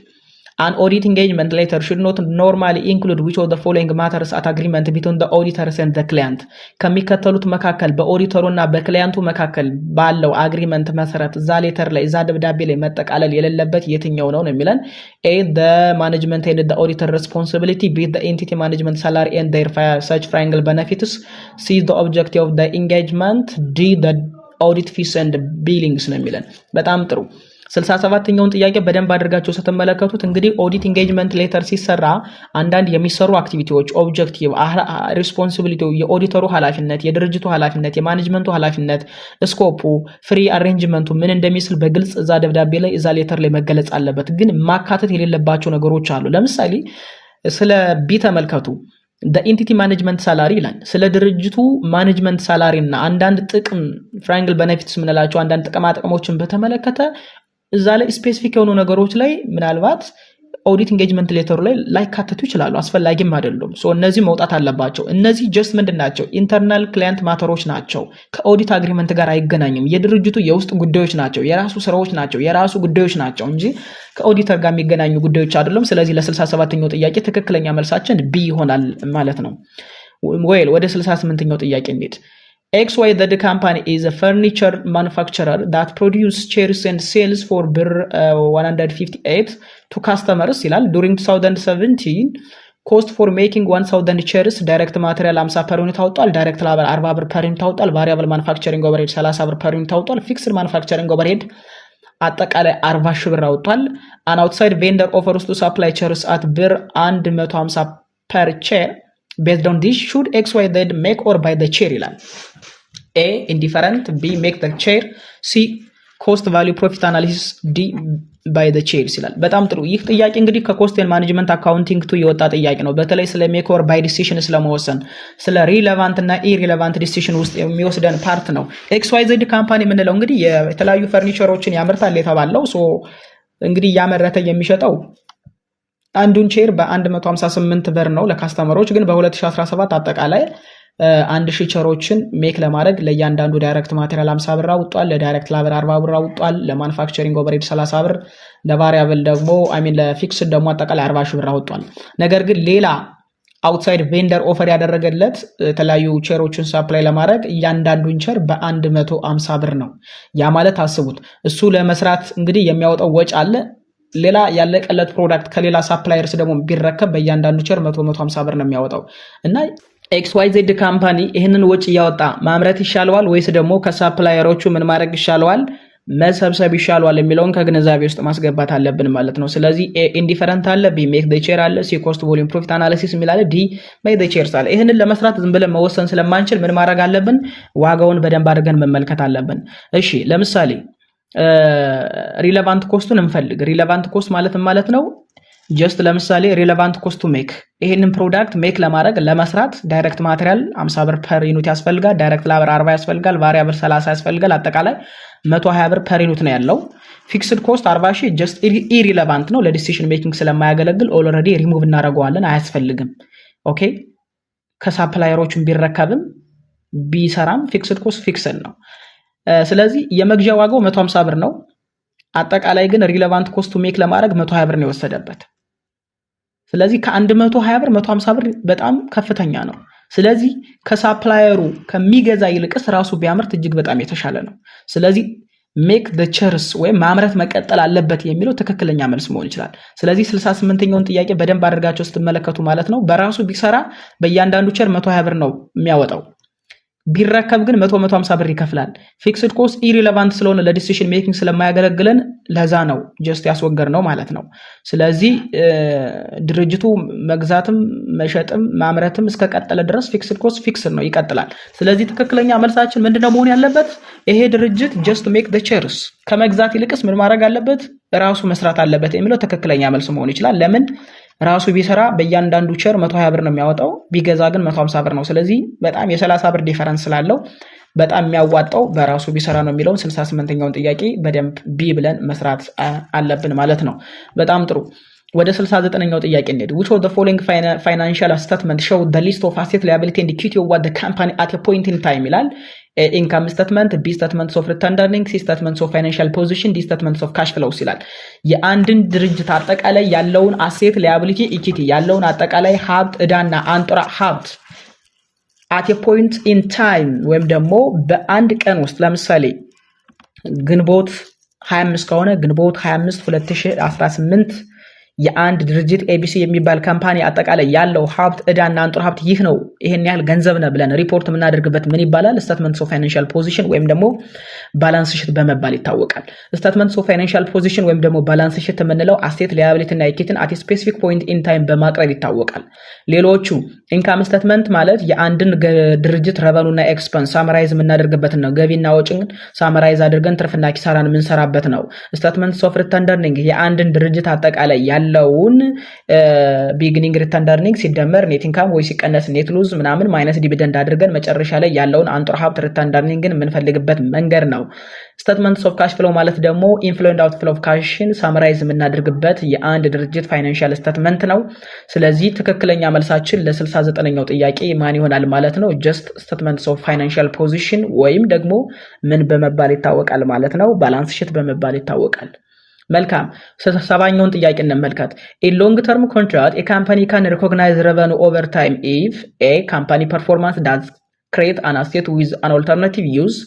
An audit engagement letter should not normally include which of the following matters at agreement between the auditors and the client. ከሚከተሉት መካከል በኦዲተሩና በክላይንቱ መካከል ባለው አግሪመንት መሰረት እዛ ሌተር ላይ እዛ ደብዳቤ ላይ መጠቃለል የሌለበት የትኛው ነው የሚለን? A the management and the auditor responsibility, B the entity management salary and their such triangle benefits, C the objective of the engagement, D the audit fees and billings ነው የሚለን። በጣም ጥሩ። 67ኛውን ጥያቄ በደንብ አድርጋችሁ ስትመለከቱት እንግዲህ ኦዲት ኢንጌጅመንት ሌተር ሲሰራ አንዳንድ የሚሰሩ አክቲቪቲዎች ኦብጀክቲቭ፣ ሪስፖንሲቢሊቲ፣ የኦዲተሩ ኃላፊነት፣ የድርጅቱ ኃላፊነት፣ የማኔጅመንቱ ኃላፊነት፣ ስኮፑ፣ ፍሪ አሬንጅመንቱ ምን እንደሚስል በግልጽ እዛ ደብዳቤ ላይ እዛ ሌተር ላይ መገለጽ አለበት። ግን ማካተት የሌለባቸው ነገሮች አሉ። ለምሳሌ ስለ ቢ ተመልከቱ። ኢንቲቲ ማኔጅመንት ሳላሪ ይላል። ስለ ድርጅቱ ማኔጅመንት ሳላሪ እና አንዳንድ ጥቅም ትራያንግል ቤኔፊትስ ምንላቸው አንዳንድ ጥቅማ ጥቅሞችን በተመለከተ እዛ ላይ ስፔሲፊክ የሆኑ ነገሮች ላይ ምናልባት ኦዲት ኢንጌጅመንት ሌተሩ ላይ ላይካተቱ ይችላሉ፣ አስፈላጊም አይደሉም። ሶ እነዚህ መውጣት አለባቸው። እነዚህ ጀስት ምንድን ናቸው? ኢንተርናል ክላይንት ማተሮች ናቸው። ከኦዲት አግሪመንት ጋር አይገናኙም። የድርጅቱ የውስጥ ጉዳዮች ናቸው፣ የራሱ ስራዎች ናቸው፣ የራሱ ጉዳዮች ናቸው እንጂ ከኦዲተር ጋር የሚገናኙ ጉዳዮች አይደሉም። ስለዚህ ለ67ኛው ጥያቄ ትክክለኛ መልሳችን ቢ ይሆናል ማለት ነው። ወይል ወደ 68ኛው ጥያቄ እንሂድ። XY the company is a furniture manufacturer that produces chairs and sells for $158 to customers ይላል. During 2017 ኮስት ፎር ሜኪንግ 1000 ቼርስ ዳይሬክት ማቴሪያል 50 ፐር ዩኒት አውጧል። ዳይሬክት ላበር 40 ብር ፐር ዩኒት አውጧል። ቫሪያብል ማኑፋክቸሪንግ ኦቨርሄድ 30 ብር ፐር ዩኒት አውጧል። ፊክስድ ማኑፋክቸሪንግ ኦቨርሄድ አጠቃላይ 40 ሺህ ብር አውጧል። አን አውትሳይድ ቬንደር ኦፈርስ ቱ ሰፕላይ ቼርስ አት ብር 150 ፐር ቼር ቤዝድ ኦን ዲስ ሹድ ኤክስ ዋይ ዜድ ሜክ ኦር ባይ ዘ ቼር ይላል። ኤ ኢንዲፈረንት፣ ቢ ሜክ ዘ ቼር፣ ሲ ኮስት ቫሊዩ ፕሮፊት አናሊሲስ፣ ዲ ባይ ዘ ቼርስ ይላል። በጣም ጥሩ። ይህ ጥያቄ እንግዲህ ከኮስት ኤንድ ማኔጅመንት አካውንቲንግ ቱ የወጣ ጥያቄ ነው። በተለይ ስለ ሜክ ኦር ባይ ዲሲሽን ስለመወሰን ስለ ሪሌቫንት እና ኢሪሌቫንት ዲሲሽን ውስጥ የሚወስደን ፓርት ነው። ኤክስ ዋይ ዜድ ካምፓኒ የምንለው እንግዲህ የተለያዩ ፈርኒቸሮችን ያመርታል የተባለው ሶ እንግዲህ እያመረተ የሚሸጠው አንዱን ቼር በ158 ብር ነው ለካስተመሮች። ግን በ2017 አጠቃላይ 1000 ቼሮችን ሜክ ለማድረግ ለእያንዳንዱ ዳይሬክት ማቴሪያል 50 ብር አውጧል። ለዳይሬክት ላበር 40 ብር አውጧል። ለማኑፋክቸሪንግ ኦቨርሄድ 30 ብር፣ ለቫሪያብል ደግሞ ለፊክስድ ደግሞ አጠቃላይ 40 ሺህ ብር አውጧል። ነገር ግን ሌላ አውትሳይድ ቬንደር ኦፈር ያደረገለት የተለያዩ ቼሮችን ሳፕላይ ለማድረግ እያንዳንዱን ቼር በ150 ብር ነው። ያ ማለት አስቡት፣ እሱ ለመስራት እንግዲህ የሚያወጣው ወጪ አለ። ሌላ ያለቀለት ፕሮዳክት ከሌላ ሳፕላየርስ ደግሞ ቢረከብ በእያንዳንዱ ቼር 150 ብር ነው የሚያወጣው እና ኤክስ ዋይ ዜድ ካምፓኒ ይህንን ወጪ እያወጣ ማምረት ይሻለዋል ወይስ ደግሞ ከሳፕላየሮቹ ምን ማድረግ ይሻለዋል መሰብሰብ ይሻለዋል የሚለውን ከግንዛቤ ውስጥ ማስገባት አለብን ማለት ነው። ስለዚህ ኤ ኢንዲፈረንት አለ፣ ቢ ሜክ ዘ ቼር አለ፣ ሲ ኮስት ቮሊዩም ፕሮፊት አናሊሲስ የሚል አለ፣ ዲ ሜክ ዘ ቼርስ አለ። ይህንን ለመስራት ዝም ብለን መወሰን ስለማንችል ምን ማድረግ አለብን? ዋጋውን በደንብ አድርገን መመልከት አለብን። እሺ ለምሳሌ ሪሌቫንት ኮስቱን እንፈልግ። ሪሌቫንት ኮስት ማለት ነው ጀስት ለምሳሌ ሪሌቫንት ኮስት ቱ ሜክ ይሄንን ፕሮዳክት ሜክ ለማድረግ ለመስራት ዳይሬክት ማቴሪያል 50 ብር ፐር ዩኒት ያስፈልጋል። ዳይሬክት ላበር 40 ያስፈልጋል። ቫሪያብል 30 ያስፈልጋል። አጠቃላይ 120 ብር ፐር ዩኒት ነው ያለው። ፊክስድ ኮስት 40 ሺህ ጀስት ኢሪሌቫንት ነው ለዲሲሽን ሜኪንግ ስለማያገለግል ኦልሬዲ ሪሙቭ እናደርገዋለን፣ አያስፈልግም። ኦኬ ከሳፕላየሮቹን ቢረከብም ቢሰራም ፊክስድ ኮስት ፊክስድ ነው። ስለዚህ የመግዣ ዋጋው 150 ብር ነው። አጠቃላይ ግን ሪሌቫንት ኮስቱ ሜክ ለማድረግ 120 ብር ነው የወሰደበት። ስለዚህ ከ120 ብር 150 ብር በጣም ከፍተኛ ነው። ስለዚህ ከሳፕላየሩ ከሚገዛ ይልቅስ ራሱ ቢያመርት እጅግ በጣም የተሻለ ነው። ስለዚህ ሜክ ዘ ቼርስ ወይም ማምረት መቀጠል አለበት የሚለው ትክክለኛ መልስ መሆን ይችላል። ስለዚህ 68ኛውን ጥያቄ በደንብ አድርጋቸው ስትመለከቱ ማለት ነው በራሱ ቢሰራ በእያንዳንዱ ቼር 120 ብር ነው የሚያወጣው። ቢረከብ ግን 150 ብር ይከፍላል። ፊክስድ ኮስት ኢሪሌቫንት ስለሆነ ለዲሲሽን ሜኪንግ ስለማያገለግለን ለዛ ነው ጀስት ያስወገድ ነው ማለት ነው። ስለዚህ ድርጅቱ መግዛትም መሸጥም ማምረትም እስከቀጠለ ድረስ ፊክስድ ኮስት ፊክስድ ነው ይቀጥላል። ስለዚህ ትክክለኛ መልሳችን ምንድነው መሆን ያለበት? ይሄ ድርጅት ጀስት ሜክ ዘ ቼርስ ከመግዛት ይልቅስ ምን ማድረግ አለበት? ራሱ መስራት አለበት የሚለው ትክክለኛ መልስ መሆን ይችላል። ለምን ራሱ ቢሰራ በእያንዳንዱ ቼር 120 ብር ነው የሚያወጣው፣ ቢገዛ ግን 150 ብር ነው። ስለዚህ በጣም የ30 ብር ዲፈረንስ ስላለው በጣም የሚያዋጣው በራሱ ቢሰራ ነው የሚለውን 68ኛውን ጥያቄ በደንብ ቢ ብለን መስራት አለብን ማለት ነው። በጣም ጥሩ። ወደ 69ኛው ጥያቄ እንሄድ። which of the following financial statement show the list of asset liability and equity of what the company at a point in time ይላል። ኢንካም ስቴትመንት፣ ቢ ስቴትመንትስ ኦፍ ሪተርን ኤርኒንግስ፣ ሲ ስቴትመንትስ ኦፍ ፋይናንሻል ፖዚሽን፣ ዲ ስቴትመንትስ ኦፍ ካሽ ፍሎውስ ይላል። የአንድን ድርጅት አጠቃላይ ያለውን አሴት ሊያቢሊቲ ኢኩዊቲ ያለውን አጠቃላይ ሀብት ዕዳና አንጡራ ሀብት at a point in time ወይም ደግሞ በአንድ ቀን ውስጥ ለምሳሌ ግንቦት 25 ከሆነ ግንቦት 25 2018 የአንድ ድርጅት ኤቢሲ የሚባል ካምፓኒ አጠቃላይ ያለው ሀብት ዕዳና አንጡራ ሀብት ይህ ነው፣ ይሄን ያህል ገንዘብ ነው ብለን ሪፖርት የምናደርግበት ምን ይባላል? ስቴትመንትስ ኦፍ ፋይናንሻል ፖዚሽን ወይም ደግሞ ባላንስ ሺት በመባል ይታወቃል። ስቴትመንትስ ኦፍ ፋይናንሻል ፖዚሽን ወይም ደግሞ ባላንስ ሺት የምንለው አሴት ሊያቢሊቲ እና ኢኩዊቲን አት ስፔሲፊክ ፖይንት ኢን ታይም በማቅረብ ይታወቃል። ሌሎቹ ኢንካም ስቴትመንት ማለት የአንድን ድርጅት ረቨኑ እና ኤክስፐንስ ሳመራይዝ የምናደርግበት ነው። ገቢና ወጪን ሳመራይዝ አድርገን ትርፍና ኪሳራን የምንሰራበት ነው። ስቴትመንትስ ኦፍ ሪተርን ኤርኒንግ የአንድን ድርጅት አጠቃላይ ያለውን ቢግኒንግ ሪተርን ኤርኒንግ ሲደመር ኔት ኢንካም ወይ ሲቀነስ ኔት ሉዝ ምናምን ማይነስ ዲቪደንድ አድርገን መጨረሻ ላይ ያለውን አንጡራ ሀብት ሪተርን ኤርኒንግን የምንፈልግበት መንገድ ነው። ስቴትመንትስ ኦፍ ካሽ ፍሎ ማለት ደግሞ ኢንፍሎ ኤንድ አውትፍሎ ኦፍ ካሽን ሳመራይዝ የምናደርግበት የአንድ ድርጅት ፋይናንሻል ስቴትመንት ነው። ስለዚህ ትክክለኛ መልሳችን ለ69ኛው ጥያቄ ማን ይሆናል ማለት ነው? ጀስት ስቴትመንትስ ኦፍ ፋይናንሻል ፖዚሽን ወይም ደግሞ ምን በመባል ይታወቃል ማለት ነው? ባላንስ ሺት በመባል ይታወቃል። መልካም 70ኛውን ጥያቄ እንመልከት። a long term contract a company can recognize revenue over time if a company performance does create an asset with an alternative use,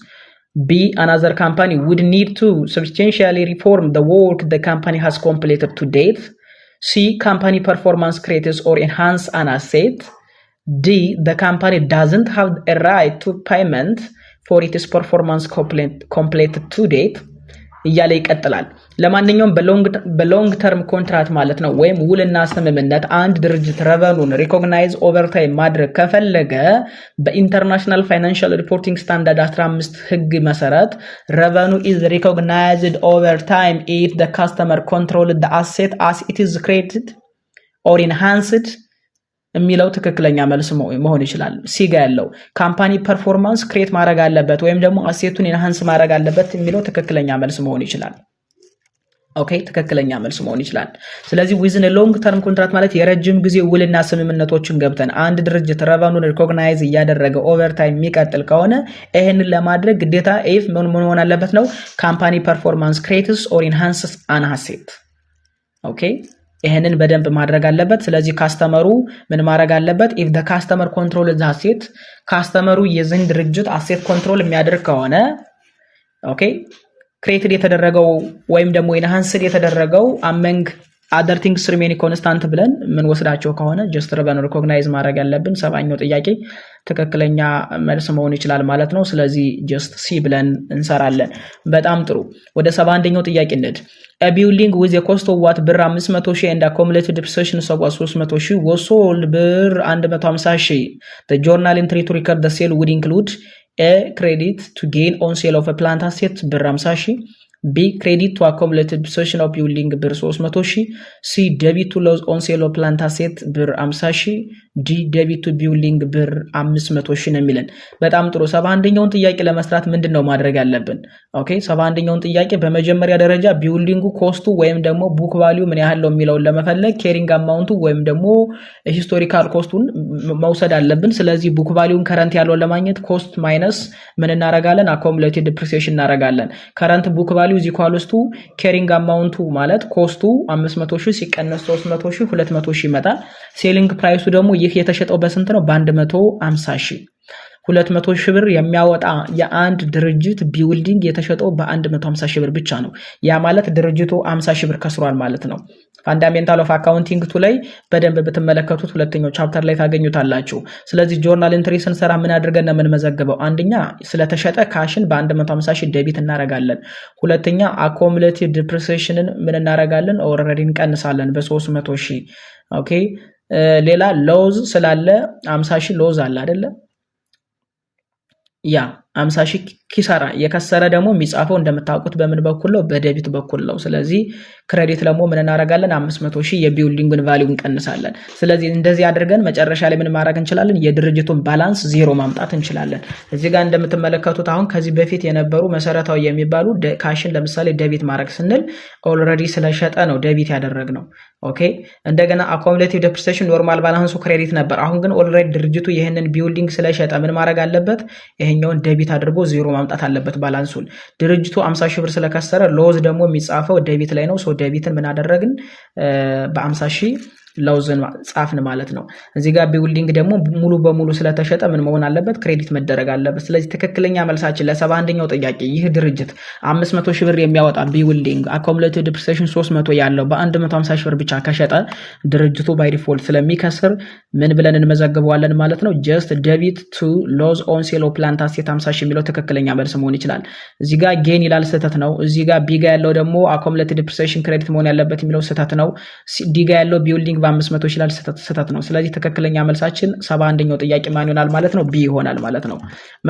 b another company would need to substantially reform the work the company has completed to date, C. Company performance creates or enhance an asset. D. The company doesn't have a right to payment for its performance completed to date እያለ ይቀጥላል። ለማንኛውም በሎንግ ተርም ኮንትራክት ማለት ነው ወይም ውልና ስምምነት አንድ ድርጅት ረቨኑን ሪኮግናይዝ ኦቨርታይም ማድረግ ከፈለገ በኢንተርናሽናል ፋይናንሻል ሪፖርቲንግ ስታንዳርድ 15 ህግ መሰረት ረቨኑ is recognized over time if the customer controlled the asset as it is created or enhanced የሚለው ትክክለኛ መልስ መሆን ይችላል። ሲጋ ያለው ካምፓኒ ፐርፎርማንስ ክሬት ማድረግ አለበት ወይም ደግሞ አሴቱን ኢንሃንስ ማድረግ አለበት የሚለው ትክክለኛ መልስ መሆን ይችላል። ኦኬ ትክክለኛ መልስ መሆን ይችላል። ስለዚህ ዊዝን ሎንግ ተርም ኮንትራክት ማለት የረጅም ጊዜ ውልና ስምምነቶችን ገብተን አንድ ድርጅት ረቨኑን ሪኮግናይዝ እያደረገ ኦቨርታይም የሚቀጥል ከሆነ ይሄንን ለማድረግ ግዴታ ኢፍ ምን መሆን አለበት ነው ካምፓኒ ፐርፎርማንስ ክሬትስ ኦር ኢንሃንስስ አን አሴት። ኦኬ ይሄንን በደንብ ማድረግ አለበት። ስለዚህ ካስተመሩ ምን ማድረግ አለበት? if the customer control the asset ካስተመሩ የዝን ድርጅት አሴት ኮንትሮል የሚያደርግ ከሆነ ኦኬ ክሬትድ የተደረገው ወይም ደግሞ ኢንሃንስድ የተደረገው among other things remain constant ብለን ምን ወስዳቸው ከሆነ just ረቨኑ ሪኮግናይዝ ማድረግ ያለብን ሰባኛው ጥያቄ ትክክለኛ መልስ መሆን ይችላል ማለት ነው። ስለዚህ just C ብለን እንሰራለን። በጣም ጥሩ። ወደ 71ኛው ጥያቄ እንሂድ። A building with a cost of what ብር 500,000 and accumulated depreciation of 300,000 was sold ብር 150,000. The journal entry to record the sale would include A. credit to gain on sale of a plant asset ብር 50,000. B. credit to accumulated depreciation of building ብር 300,000. C. debit to loss on sale of plant asset ብር 50,000. D. debit to building ብር 500,000 ነው የሚለን። በጣም ጥሩ። 71ኛውን ጥያቄ ለመስራት ምንድነው ማድረግ ያለብን? ኦኬ 71ኛውን ጥያቄ በመጀመሪያ ደረጃ ቢልዲንጉ ኮስቱ ወይም ደግሞ ቡክ ቫልዩ ምን ያህል ነው የሚለውን ለመፈለግ ኬሪንግ አማውንቱ ወይም ደግሞ ሂስቶሪካል ኮስቱን መውሰድ አለብን። ስለዚህ ቡክ ቫልዩን ከረንት ያለውን ለማግኘት ኮስት ማይነስ ምን እናረጋለን? አኮሙሌትድ ዲፕሪሲዬሽን እናረጋለን። ከረንት ቡክ ቫልዩ is equals to carrying amount ማለት ኮስቱ 500,000 ሲቀነስ 300,000 200,000 ይመጣል። ሴሊንግ ፕራይሱ ደግሞ ይህ የተሸጠው በስንት ነው? በ150,000። 200,000 ብር የሚያወጣ የአንድ ድርጅት ቢልዲንግ የተሸጠው በ150,000 ብር ብቻ ነው። ያ ማለት ድርጅቱ 50,000 ብር ከስሯል ማለት ነው። ፋንዳሜንታል ኦፍ አካውንቲንግ ቱ ላይ በደንብ ብትመለከቱት ሁለተኛው ቻፕተር ላይ ታገኙታላችሁ። ስለዚህ ጆርናል ኢንትሪ ስንሰራ ምን አድርገን ነው የምንመዘግበው? አንደኛ ስለተሸጠ ካሽን በ150,000 ዴቢት እናረጋለን። ሁለተኛ አኮሙሌትድ ዲፕሪሲዬሽንን ምን እናረጋለን? ኦልሬዲ እንቀንሳለን በ300,000። ኦኬ ሌላ ሎዝ ስላለ 50,000 ሎዝ አለ አይደለ? ያ 50,000 ኪሳራ የከሰረ ደግሞ የሚጻፈው እንደምታውቁት በምን በኩል ነው? በዴቢት በኩል ነው። ስለዚህ ክሬዲት ደግሞ ምን እናረጋለን? 500,000 የቢልዲንግን ቫልዩ እንቀንሳለን። ስለዚህ እንደዚህ አድርገን መጨረሻ ላይ ምን ማድረግ እንችላለን? የድርጅቱን ባላንስ ዜሮ ማምጣት እንችላለን። እዚህ ጋር እንደምትመለከቱት አሁን ከዚህ በፊት የነበሩ መሰረታዊ የሚባሉ ካሽን ለምሳሌ ዴቢት ማድረግ ስንል ኦልሬዲ ስለሸጠ ነው ዴቢት ያደረግነው። ኦኬ እንደገና አኮሙሌቲቭ ዲፕሪሲዬሽን ኖርማል ባላንሱ ክሬዲት ነበር። አሁን ግን ኦልሬዲ ድርጅቱ ይሄንን ቢልዲንግ ስለሸጠ ምን ማድረግ አለበት? ይሄኛውን ዴቢት አድርጎ ዜሮ ማምጣት አለበት ባላንሱን። ድርጅቱ 50,000 ብር ስለከሰረ ሎዝ ደግሞ የሚጻፈው ዴቢት ላይ ነው። ሶ ዴቢትን ምን አደረግን? በ50,000 ሎዝን ጻፍን ማለት ነው። እዚህ ጋር ቢልዲንግ ደግሞ ሙሉ በሙሉ ስለተሸጠ ምን መሆን አለበት? ክሬዲት መደረግ አለበት። ስለዚህ ትክክለኛ መልሳችን ለ71ኛው ጥያቄ ይህ ድርጅት 500,000 ብር የሚያወጣ ቢልዲንግ አኮሙሌትድ ዲፕሪሲዬሽን 300 ያለው በ150,000 ብር ብቻ ከሸጠ ድርጅቱ ባይ ዲፎልት ስለሚከስር ምን ብለን እንመዘግበዋለን ማለት ነው? ጀስት ዴቢት ቱ ሎዝ ኦን ሴል ኦፍ ፕላንት አሴት 50,000 የሚለው ትክክለኛ መልስ መሆን ይችላል። እዚህ ጋር ጌን ይላል ስህተት ነው። እዚህ ጋር ቢጋ ያለው ደግሞ አኮሙሌትድ ዲፕሪሲዬሽን ክሬዲት መሆን ያለበት የሚለው ስህተት ነው። ዲጋ ያለው ቢልዲንግ 500 ይችላል ስህተት ነው። ስለዚህ ትክክለኛ መልሳችን 71ኛው ጥያቄ ማን ይሆናል ማለት ነው? ቢ ይሆናል ማለት ነው።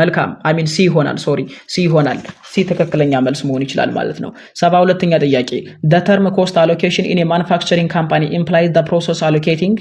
መልካም ሲ ይሆናል። ሲ ይሆናል። ሲ ትክክለኛ መልስ መሆን ይችላል ማለት ነው። 72ኛ ጥያቄ the term cost allocation in a manufacturing company implies the process allocating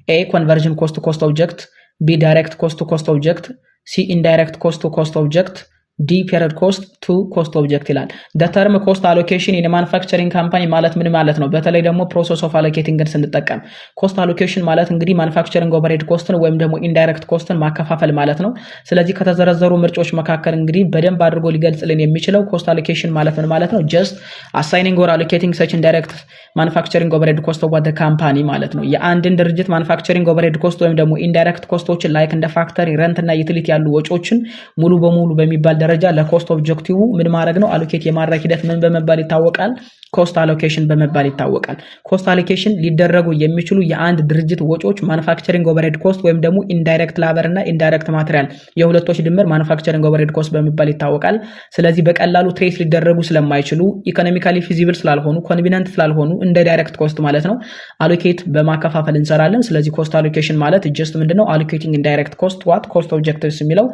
A. conversion cost to cost object, B. direct cost to cost object, C. indirect cost to cost object, D. period cost to cost object ይላል። the term cost allocation in a manufacturing company ማለት ምን ማለት ነው? በተለይ ደግሞ process of allocating ስንጠቀም cost allocation ማለት እንግዲህ manufacturing overhead ኮስትን ወይም ደግሞ indirect ኮስትን ማከፋፈል ማለት ነው። ስለዚህ ከተዘረዘሩ ምርጫዎች መካከል እንግዲህ በደንብ አድርጎ ሊገልጽልን የሚችለው cost allocation ማለት ምን ማለት ነው? just assigning or allocating such indirect manufacturing overhead cost of the company ማለት ነው። የአንድን ድርጅት manufacturing overhead cost ወይም ደግሞ indirect ኮስቶችን ላይክ እንደ ፋክተሪ፣ ረንት እና ዩቲሊቲ ያሉ ወጪዎችን ሙሉ በሙሉ በሚባል ደረጃ ለኮስት ኦብጀክቲቭ ምን ማድረግ ነው አሎኬት የማድረግ ሂደት ምን በመባል ይታወቃል? ኮስት አሎኬሽን በመባል ይታወቃል። ኮስት አሎኬሽን ሊደረጉ የሚችሉ የአንድ ድርጅት ወጪዎች ማኑፋክቸሪንግ ኦቨርሄድ ኮስት ወይም ደግሞ ኢንዳይሬክት ላበር እና ኢንዳይሬክት ማቴሪያል የሁለቶች ድምር ማኑፋክቸሪንግ ኦቨርሄድ ኮስት በመባል ይታወቃል። ስለዚህ በቀላሉ ትሬስ ሊደረጉ ስለማይችሉ ኢኮኖሚካሊ ፊዚብል ስላልሆኑ ኮንቪኒየንት ስላልሆኑ እንደ ዳይሬክት ኮስት ማለት ነው አሎኬት በማከፋፈል እንሰራለን። ስለዚህ ኮስት አሎኬሽን ማለት ጀስት ምንድነው አሎኬቲንግ ኢንዳይሬክት ኮስት ዋት ኮስት ኦብጀክቲቭስ የሚለው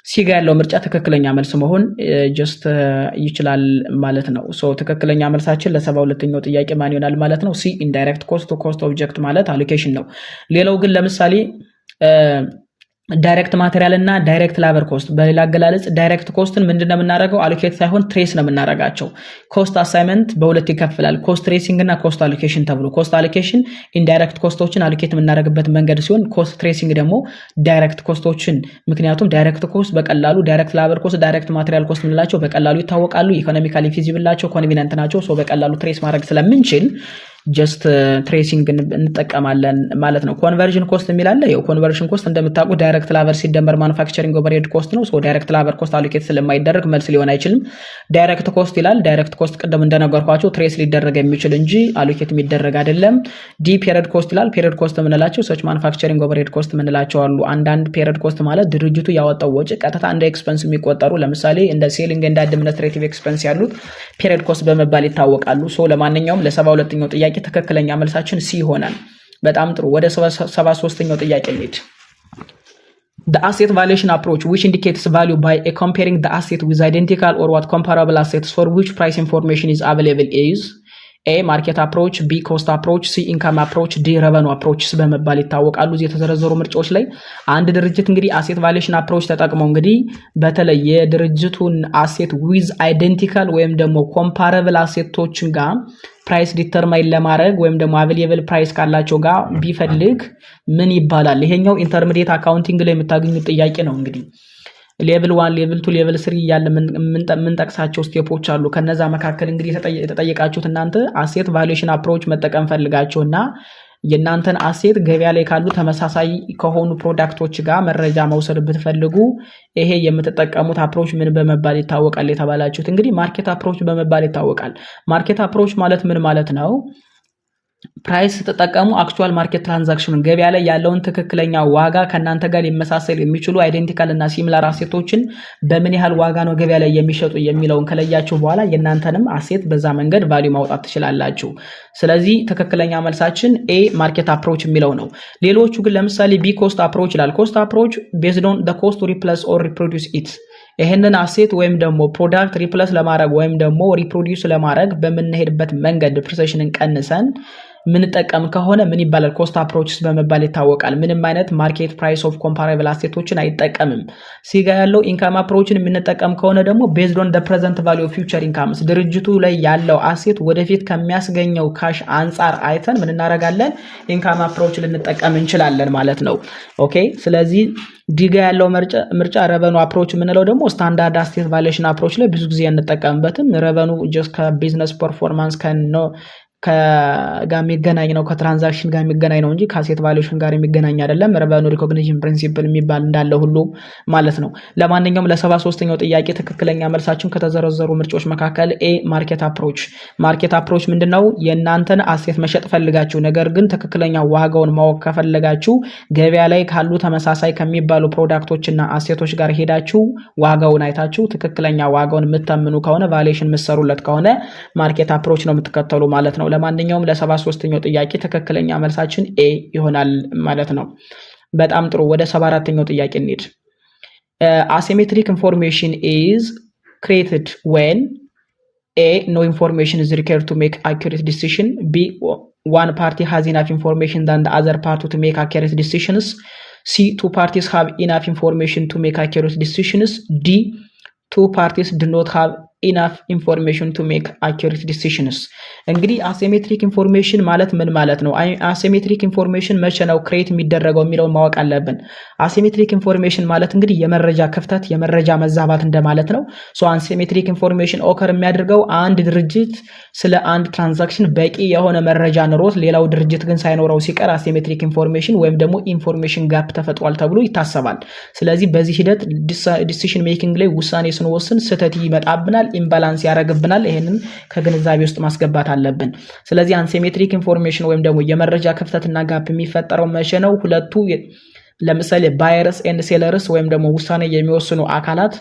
ሲጋ ያለው ምርጫ ትክክለኛ መልስ መሆን ጀስት ይችላል ማለት ነው። ሶ ትክክለኛ መልሳችን ለ72ኛው ጥያቄ ማን ይሆናል ማለት ነው? ሲ ኢንዳይሬክት ኮስት ኮስት ኦብጀክት ማለት አሎኬሽን ነው። ሌላው ግን ለምሳሌ ዳይሬክት ማቴሪያል እና ዳይሬክት ላበር ኮስት በሌላ አገላለጽ ዳይሬክት ኮስትን ምንድነው የምናደርገው? አሎኬት ሳይሆን ትሬስ ነው የምናደርጋቸው። ኮስት አሳይመንት በሁለት ይከፈላል፣ ኮስት ትሬሲንግ እና ኮስት አሎኬሽን ተብሎ። ኮስት አሎኬሽን ኢንዳይሬክት ኮስቶችን አሎኬት የምናደርግበት መንገድ ሲሆን ኮስት ትሬሲንግ ደግሞ ዳይሬክት ኮስቶችን፣ ምክንያቱም ዳይሬክት ኮስት በቀላሉ ዳይሬክት ላበር ኮስት፣ ዳይሬክት ማቴሪያል ኮስት የምንላቸው በቀላሉ ይታወቃሉ፣ ኢኮኖሚካሊ ፊዚብል ናቸው፣ ኮንቪኒየንት ናቸው። ሶ በቀላሉ ትሬስ ማድረግ ስለምንችል ጀስት ትሬሲንግ እንጠቀማለን ማለት ነው። ኮንቨርዥን ኮስት የሚላለ ያው ኮንቨርዥን ኮስት እንደምታውቁ ዳይሬክት ላበር ሲደመር ማኑፋክቸሪንግ ኦቨርሄድ ኮስት ነው። ሶ ዳይሬክት ላበር ኮስት አሎኬት ስለማይደረግ መልስ ሊሆን አይችልም። ዳይሬክት ኮስት ይላል። ዳይሬክት ኮስት ቅድም እንደነገርኳቸው ትሬስ ሊደረግ የሚችል እንጂ አሎኬት የሚደረግ አይደለም። ዲ ፔሪድ ኮስት ይላል። ፔሪድ ኮስት የምንላቸው ሰች ማኑፋክቸሪንግ ኦቨርሄድ ኮስት የምንላቸው አሉ። አንዳንድ ፔሪድ ኮስት ማለት ድርጅቱ ያወጣው ወጪ ቀጥታ እንደ ኤክስፐንስ የሚቆጠሩ ለምሳሌ እንደ ሴሊንግ እንደ አድሚኒስትሬቲቭ ኤክስፐንስ ያሉት ፔሪድ ኮስት በመባል ይታወቃሉ። ሶ ለማንኛውም ለ72ኛው ጥያቄ ትክክለኛ መልሳችን ሲ ይሆናል። በጣም ጥሩ። ወደ 73ኛው ጥያቄ እንሂድ። The asset valuation approach which indicates value by comparing the asset with identical or what comparable assets for which price information is available is ኤ ማርኬት አፕሮች፣ ቢ ኮስት አፕሮች፣ ሲ ኢንካም አፕሮች፣ ዲ ረቨኑ አፕሮችስ በመባል ይታወቃሉ። እዚህ የተዘረዘሩ ምርጫዎች ላይ አንድ ድርጅት እንግዲህ አሴት ቫሉዌሽን አፕሮች ተጠቅመው እንግዲህ በተለይ የድርጅቱን አሴት ዊዝ አይደንቲካል ወይም ደግሞ ኮምፓረብል አሴቶችን ጋር ፕራይስ ዲተርማይን ለማድረግ ወይም ደግሞ አቬሌብል ፕራይስ ካላቸው ጋር ቢፈልግ ምን ይባላል? ይሄኛው ኢንተርሚዲየት አካውንቲንግ ላይ የምታገኙት ጥያቄ ነው። እንግዲህ ሌቭል 1 ሌቭል 2 ሌቭል 3 ያለ ምን ጠቅሳቸው ስቴፖች አሉ። ከነዛ መካከል እንግዲህ የተጠየቃችሁት እናንተ አሴት ቫሉዌሽን አፕሮች መጠቀም ፈልጋችሁና የእናንተን አሴት ገበያ ላይ ካሉ ተመሳሳይ ከሆኑ ፕሮዳክቶች ጋር መረጃ መውሰድ ብትፈልጉ ይሄ የምትጠቀሙት አፕሮች ምን በመባል ይታወቃል የተባላችሁት እንግዲህ ማርኬት አፕሮች በመባል ይታወቃል። ማርኬት አፕሮች ማለት ምን ማለት ነው? ፕራይስ ተጠቀሙ አክቹዋል ማርኬት ትራንዛክሽን ገበያ ላይ ያለውን ትክክለኛ ዋጋ ከናንተ ጋር ሊመሳሰል የሚችሉ አይደንቲካል እና ሲሚላር አሴቶችን በምን ያህል ዋጋ ነው ገበያ ላይ የሚሸጡ የሚለውን ከለያችሁ በኋላ የናንተንም አሴት በዛ መንገድ ቫልዩ ማውጣት ትችላላችሁ። ስለዚህ ትክክለኛ መልሳችን ኤ ማርኬት አፕሮች የሚለው ነው። ሌሎቹ ግን ለምሳሌ ቢ ኮስት አፕሮች ይላል። ኮስት አፕሮች ቤዝድ ኦን ዘ ኮስት ቱ ሪፕሌስ ኦር ሪፕሮዲዩስ ኢት ይሄንን አሴት ወይም ደግሞ ፕሮዳክት ሪፕሌስ ለማድረግ ወይም ደግሞ ሪፕሮዲዩስ ለማድረግ በምንሄድበት መንገድ ዲፕሪሲዬሽንን ቀንሰን ምንጠቀም ከሆነ ምን ይባላል? ኮስት አፕሮችስ በመባል ይታወቃል። ምንም አይነት ማርኬት ፕራይስ ኦፍ ኮምፓራብል አሴቶችን አይጠቀምም። ሲጋ ያለው ኢንካም አፕሮችን የምንጠቀም ከሆነ ደግሞ ቤዝድ ኦን ዘ ፕሬዘንት ቫልዩ ኦፍ ፊውቸር ኢንካምስ ድርጅቱ ላይ ያለው አሴት ወደፊት ከሚያስገኘው ካሽ አንጻር አይተን ምን እናደርጋለን? ኢንካም አፕሮች ልንጠቀም እንችላለን ማለት ነው። ኦኬ። ስለዚህ ዲጋ ያለው ምርጫ ረቨኑ አፕሮች የምንለው ደግሞ ስታንዳርድ አሴት ቫሉዌሽን አፕሮች ላይ ብዙ ጊዜ እንጠቀምበትም። ረቨኑ ጀስት ከቢዝነስ ፐርፎርማንስ ጋር የሚገናኝ ነው፣ ከትራንዛክሽን ጋር የሚገናኝ ነው እንጂ ከአሴት ቫሉዌሽን ጋር የሚገናኝ አይደለም። ረቨኑ ሪኮግኒሽን ፕሪንሲፕል የሚባል እንዳለ ሁሉ ማለት ነው። ለማንኛውም ለ73ኛው ጥያቄ ትክክለኛ መልሳችን ከተዘረዘሩ ምርጫዎች መካከል ኤ ማርኬት አፕሮች። ማርኬት አፕሮች ምንድነው? የእናንተን አሴት መሸጥ ፈልጋችሁ ነገር ግን ትክክለኛ ዋጋውን ማወቅ ከፈለጋችሁ ገበያ ላይ ካሉ ተመሳሳይ ከሚባሉ ፕሮዳክቶችና አሴቶች ጋር ሄዳችሁ ዋጋውን አይታችሁ ትክክለኛ ዋጋውን የምታምኑ ከሆነ ቫሉዌሽን የምትሰሩለት ከሆነ ማርኬት አፕሮች ነው የምትከተሉ ማለት ነው። ለማንኛውም ለ73ኛው ጥያቄ ትክክለኛ መልሳችን ኤ ይሆናል ማለት ነው። በጣም ጥሩ። ወደ 74ኛው ጥያቄ እንሂድ። አሲሜትሪክ ኢንፎርሜሽን ኢዝ ክሬትድ ዌን ኤ ኖ ኢንፎርሜሽን ኢዝ ሪኳየርድ ቱ ሜክ አኩሬት ዲሲዥን፣ ቢ one party has enough information than the other party to make accurate decisions, C two parties have enough information to make accurate decisions, D two parties do not have enough information to make accurate decisions። እንግዲህ asymmetric information ማለት ምን ማለት ነው? asymmetric information መቼ ነው ክሬት የሚደረገው የሚለውን ማወቅ አለብን። asymmetric information ማለት እንግዲህ የመረጃ ክፍተት የመረጃ መዛባት እንደማለት ነው። so asymmetric information ኦከር የሚያደርገው አንድ ድርጅት ስለ አንድ ትራንዛክሽን በቂ የሆነ መረጃ ኖሮት ሌላው ድርጅት ግን ሳይኖረው ሲቀር asymmetric information ወይም ደግሞ ኢንፎርሜሽን ጋፕ ተፈጥሯል ተብሎ ይታሰባል። ስለዚህ በዚህ ሂደት ዲሲዥን ሜኪንግ ላይ ውሳኔ ስንወስን ስህተት ይመጣብናል፣ ኢምባላንስ ያደርግብናል። ይሄንን ከግንዛቤ ውስጥ ማስገባት አለብን። ስለዚህ አንሲሜትሪክ ኢንፎርሜሽን ወይም ደግሞ የመረጃ ክፍተትና ጋፕ የሚፈጠረው መቼ ነው? ሁለቱ ለምሳሌ ባየርስ ኤንድ ሴለርስ ወይም ደግሞ ውሳኔ የሚወስኑ አካላት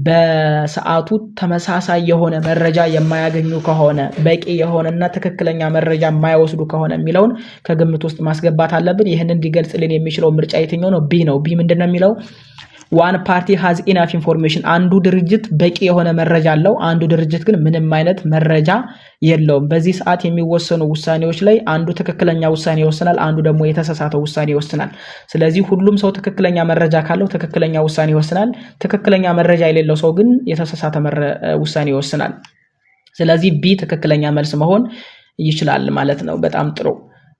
በሰዓቱ ተመሳሳይ የሆነ መረጃ የማያገኙ ከሆነ በቂ የሆነና ትክክለኛ መረጃ የማይወስዱ ከሆነ የሚለውን ከግምት ውስጥ ማስገባት አለብን። ይህንን እንዲገልጽልን የሚችለው ምርጫ የትኛው ነው? ቢ ነው። ቢ ምንድነው የሚለው? one party has enough information አንዱ ድርጅት በቂ የሆነ መረጃ አለው፣ አንዱ ድርጅት ግን ምንም አይነት መረጃ የለውም። በዚህ ሰዓት የሚወሰኑ ውሳኔዎች ላይ አንዱ ትክክለኛ ውሳኔ ይወስናል፣ አንዱ ደግሞ የተሳሳተ ውሳኔ ይወስናል። ስለዚህ ሁሉም ሰው ትክክለኛ መረጃ ካለው ትክክለኛ ውሳኔ ይወስናል። ትክክለኛ መረጃ የሌለው ሰው ግን የተሳሳተ ውሳኔ ይወስናል። ስለዚህ ቢ ትክክለኛ መልስ መሆን ይችላል ማለት ነው። በጣም ጥሩ።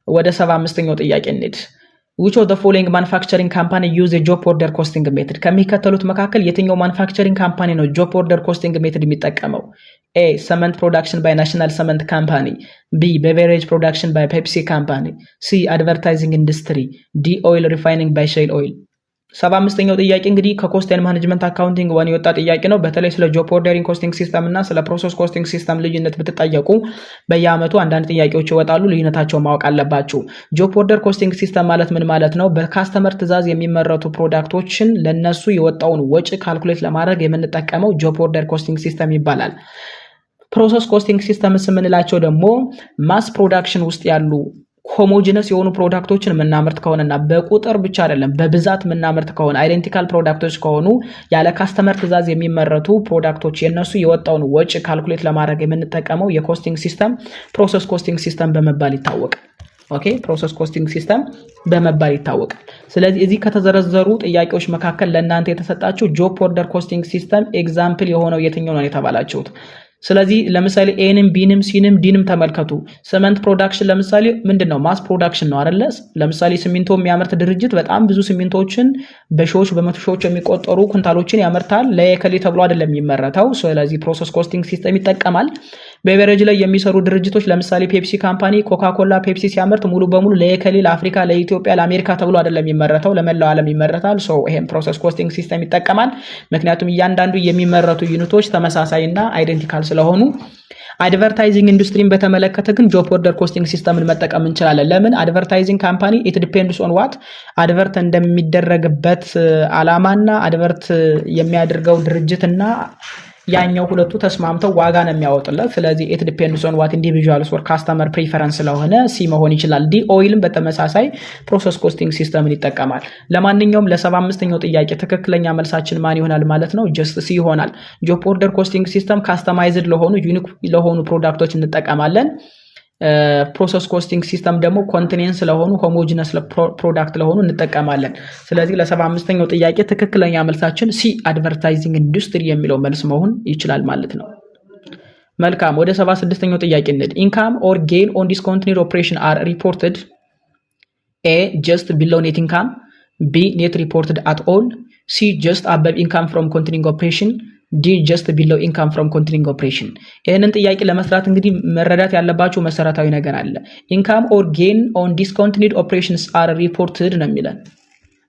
ወደ 75ኛው ጥያቄ እንሂድ። which of the following manufacturing company use a job order costing method? ከሚከተሉት መካከል የትኛው ማኑፋክቸሪንግ ካምፓኒ ነው job order costing method የሚጠቀመው? A cement production by national cement company, B beverage production by Pepsi company, C advertising industry, D oil refining by Shell oil። 75ኛው ጥያቄ እንግዲህ ከኮስት ኤንድ ማኔጅመንት አካውንቲንግ ዋን የወጣ ጥያቄ ነው። በተለይ ስለ ጆብ ኦርደሪንግ ኮስቲንግ ሲስተም እና ስለ ፕሮሰስ ኮስቲንግ ሲስተም ልዩነት ብትጠየቁ በየአመቱ አንዳንድ ጥያቄዎች ይወጣሉ። ልዩነታቸውን ማወቅ አለባችሁ። ጆብ ኦርደር ኮስቲንግ ሲስተም ማለት ምን ማለት ነው? በካስተመር ትዕዛዝ የሚመረቱ ፕሮዳክቶችን ለነሱ የወጣውን ወጪ ካልኩሌት ለማድረግ የምንጠቀመው ጆብ ኦርደር ኮስቲንግ ሲስተም ይባላል። ፕሮሰስ ኮስቲንግ ሲስተምስ የምንላቸው ደግሞ ማስ ፕሮዳክሽን ውስጥ ያሉ ሆሞጂነስ የሆኑ ፕሮዳክቶችን የምናመርት ከሆነና በቁጥር ብቻ አይደለም በብዛት የምናመርት ከሆነ አይደንቲካል ፕሮዳክቶች ከሆኑ ያለ ካስተመር ትዕዛዝ የሚመረቱ ፕሮዳክቶች የነሱ የወጣውን ወጪ ካልኩሌት ለማድረግ የምንጠቀመው የኮስቲንግ ሲስተም ፕሮሰስ ኮስቲንግ ሲስተም በመባል ይታወቃል። ኦኬ ፕሮሰስ ኮስቲንግ ሲስተም በመባል ይታወቃል። ስለዚህ እዚህ ከተዘረዘሩ ጥያቄዎች መካከል ለእናንተ የተሰጣችሁ ጆብ ኦርደር ኮስቲንግ ሲስተም ኤግዛምፕል የሆነው የትኛው ነው የተባላችሁት? ስለዚህ ለምሳሌ ኤንም ቢንም ሲንም ዲንም ተመልከቱ። ሲመንት ፕሮዳክሽን ለምሳሌ ምንድነው? ማስ ፕሮዳክሽን ነው አይደለ? ለምሳሌ ሲሚንቶ የሚያመርት ድርጅት በጣም ብዙ ሲሚንቶችን በሺዎች በመቶ ሺዎች የሚቆጠሩ ኩንታሎችን ያመርታል። ለየከሌ ተብሎ አይደለም የሚመረተው። ስለዚህ ፕሮሰስ ኮስቲንግ ሲስተም ይጠቀማል። በቤቨሬጅ ላይ የሚሰሩ ድርጅቶች ለምሳሌ ፔፕሲ ካምፓኒ ኮካኮላ ፔፕሲ ሲያመርት ሙሉ በሙሉ ለየከሌ ለአፍሪካ ለኢትዮጵያ ለአሜሪካ ተብሎ አይደለም የሚመረተው፣ ለመላው ዓለም ይመረታል። ይሄን ፕሮሰስ ኮስቲንግ ሲስተም ይጠቀማል። ምክንያቱም እያንዳንዱ የሚመረቱ ዩኒቶች ተመሳሳይና አይደንቲካል ስለሆኑ። አድቨርታይዚንግ ኢንዱስትሪን በተመለከተ ግን ጆብ ኦርደር ኮስቲንግ ሲስተምን መጠቀም እንችላለን። ለምን? አድቨርታይዚንግ ካምፓኒ ኢት ዲፔንድስ ኦን ዋት አድቨርት እንደሚደረግበት አላማና አድቨርት የሚያደርገው ድርጅትና ያኛው ሁለቱ ተስማምተው ዋጋ ነው የሚያወጡለት። ስለዚህ ኢት ዲፔንድስ ኦን ዋት ኢንዲቪጁዋልስ ኦር ካስተመር ፕሪፈረንስ ስለሆነ ሲ መሆን ይችላል። ዲ ኦይልም በተመሳሳይ ፕሮሰስ ኮስቲንግ ሲስተምን ይጠቀማል። ለማንኛውም ለ75ኛው ጥያቄ ትክክለኛ መልሳችን ማን ይሆናል ማለት ነው? ጀስት ሲ ይሆናል። ጆብ ኦርደር ኮስቲንግ ሲስተም ካስተማይዝድ ለሆኑ ዩኒክ ለሆኑ ፕሮዳክቶች እንጠቀማለን። ፕሮሰስ ኮስቲንግ ሲስተም ደግሞ ኮንቲኔንስ ለሆኑ ሆሞጂነስ ፕሮዳክት ለሆኑ እንጠቀማለን። ስለዚህ ለ75ኛው ጥያቄ ትክክለኛ መልሳችን ሲ አድቨርታይዚንግ ኢንዱስትሪ የሚለው መልስ መሆን ይችላል ማለት ነው። መልካም ወደ 76ኛው ጥያቄ እንሂድ። ኢንካም ኦር ጌን ኦን ዲስኮንቲኒድ ኦፕሬሽን አር ሪፖርትድ ኤ ጀስት ቢሎ ኔት ኢንካም፣ ቢ ኔት ሪፖርትድ አት ኦል፣ ሲ ጀስት አበብ ኢንካም ፍሮም ኮንቲኒንግ ኦፕሬሽን፣ ዲ ጀስት ቢሎ ኢንካም ፍሮም ኮንቲኒንግ ኦፕሬሽን። ይህንን ጥያቄ ለመስራት እንግዲህ መረዳት ያለባችሁ መሰረታዊ ነገር አለ። ኢንካም ኦር ጌን ኦን ዲስኮንቲኒድ ኦፕሬሽንስ አር ሪፖርትድ ነው የሚለን።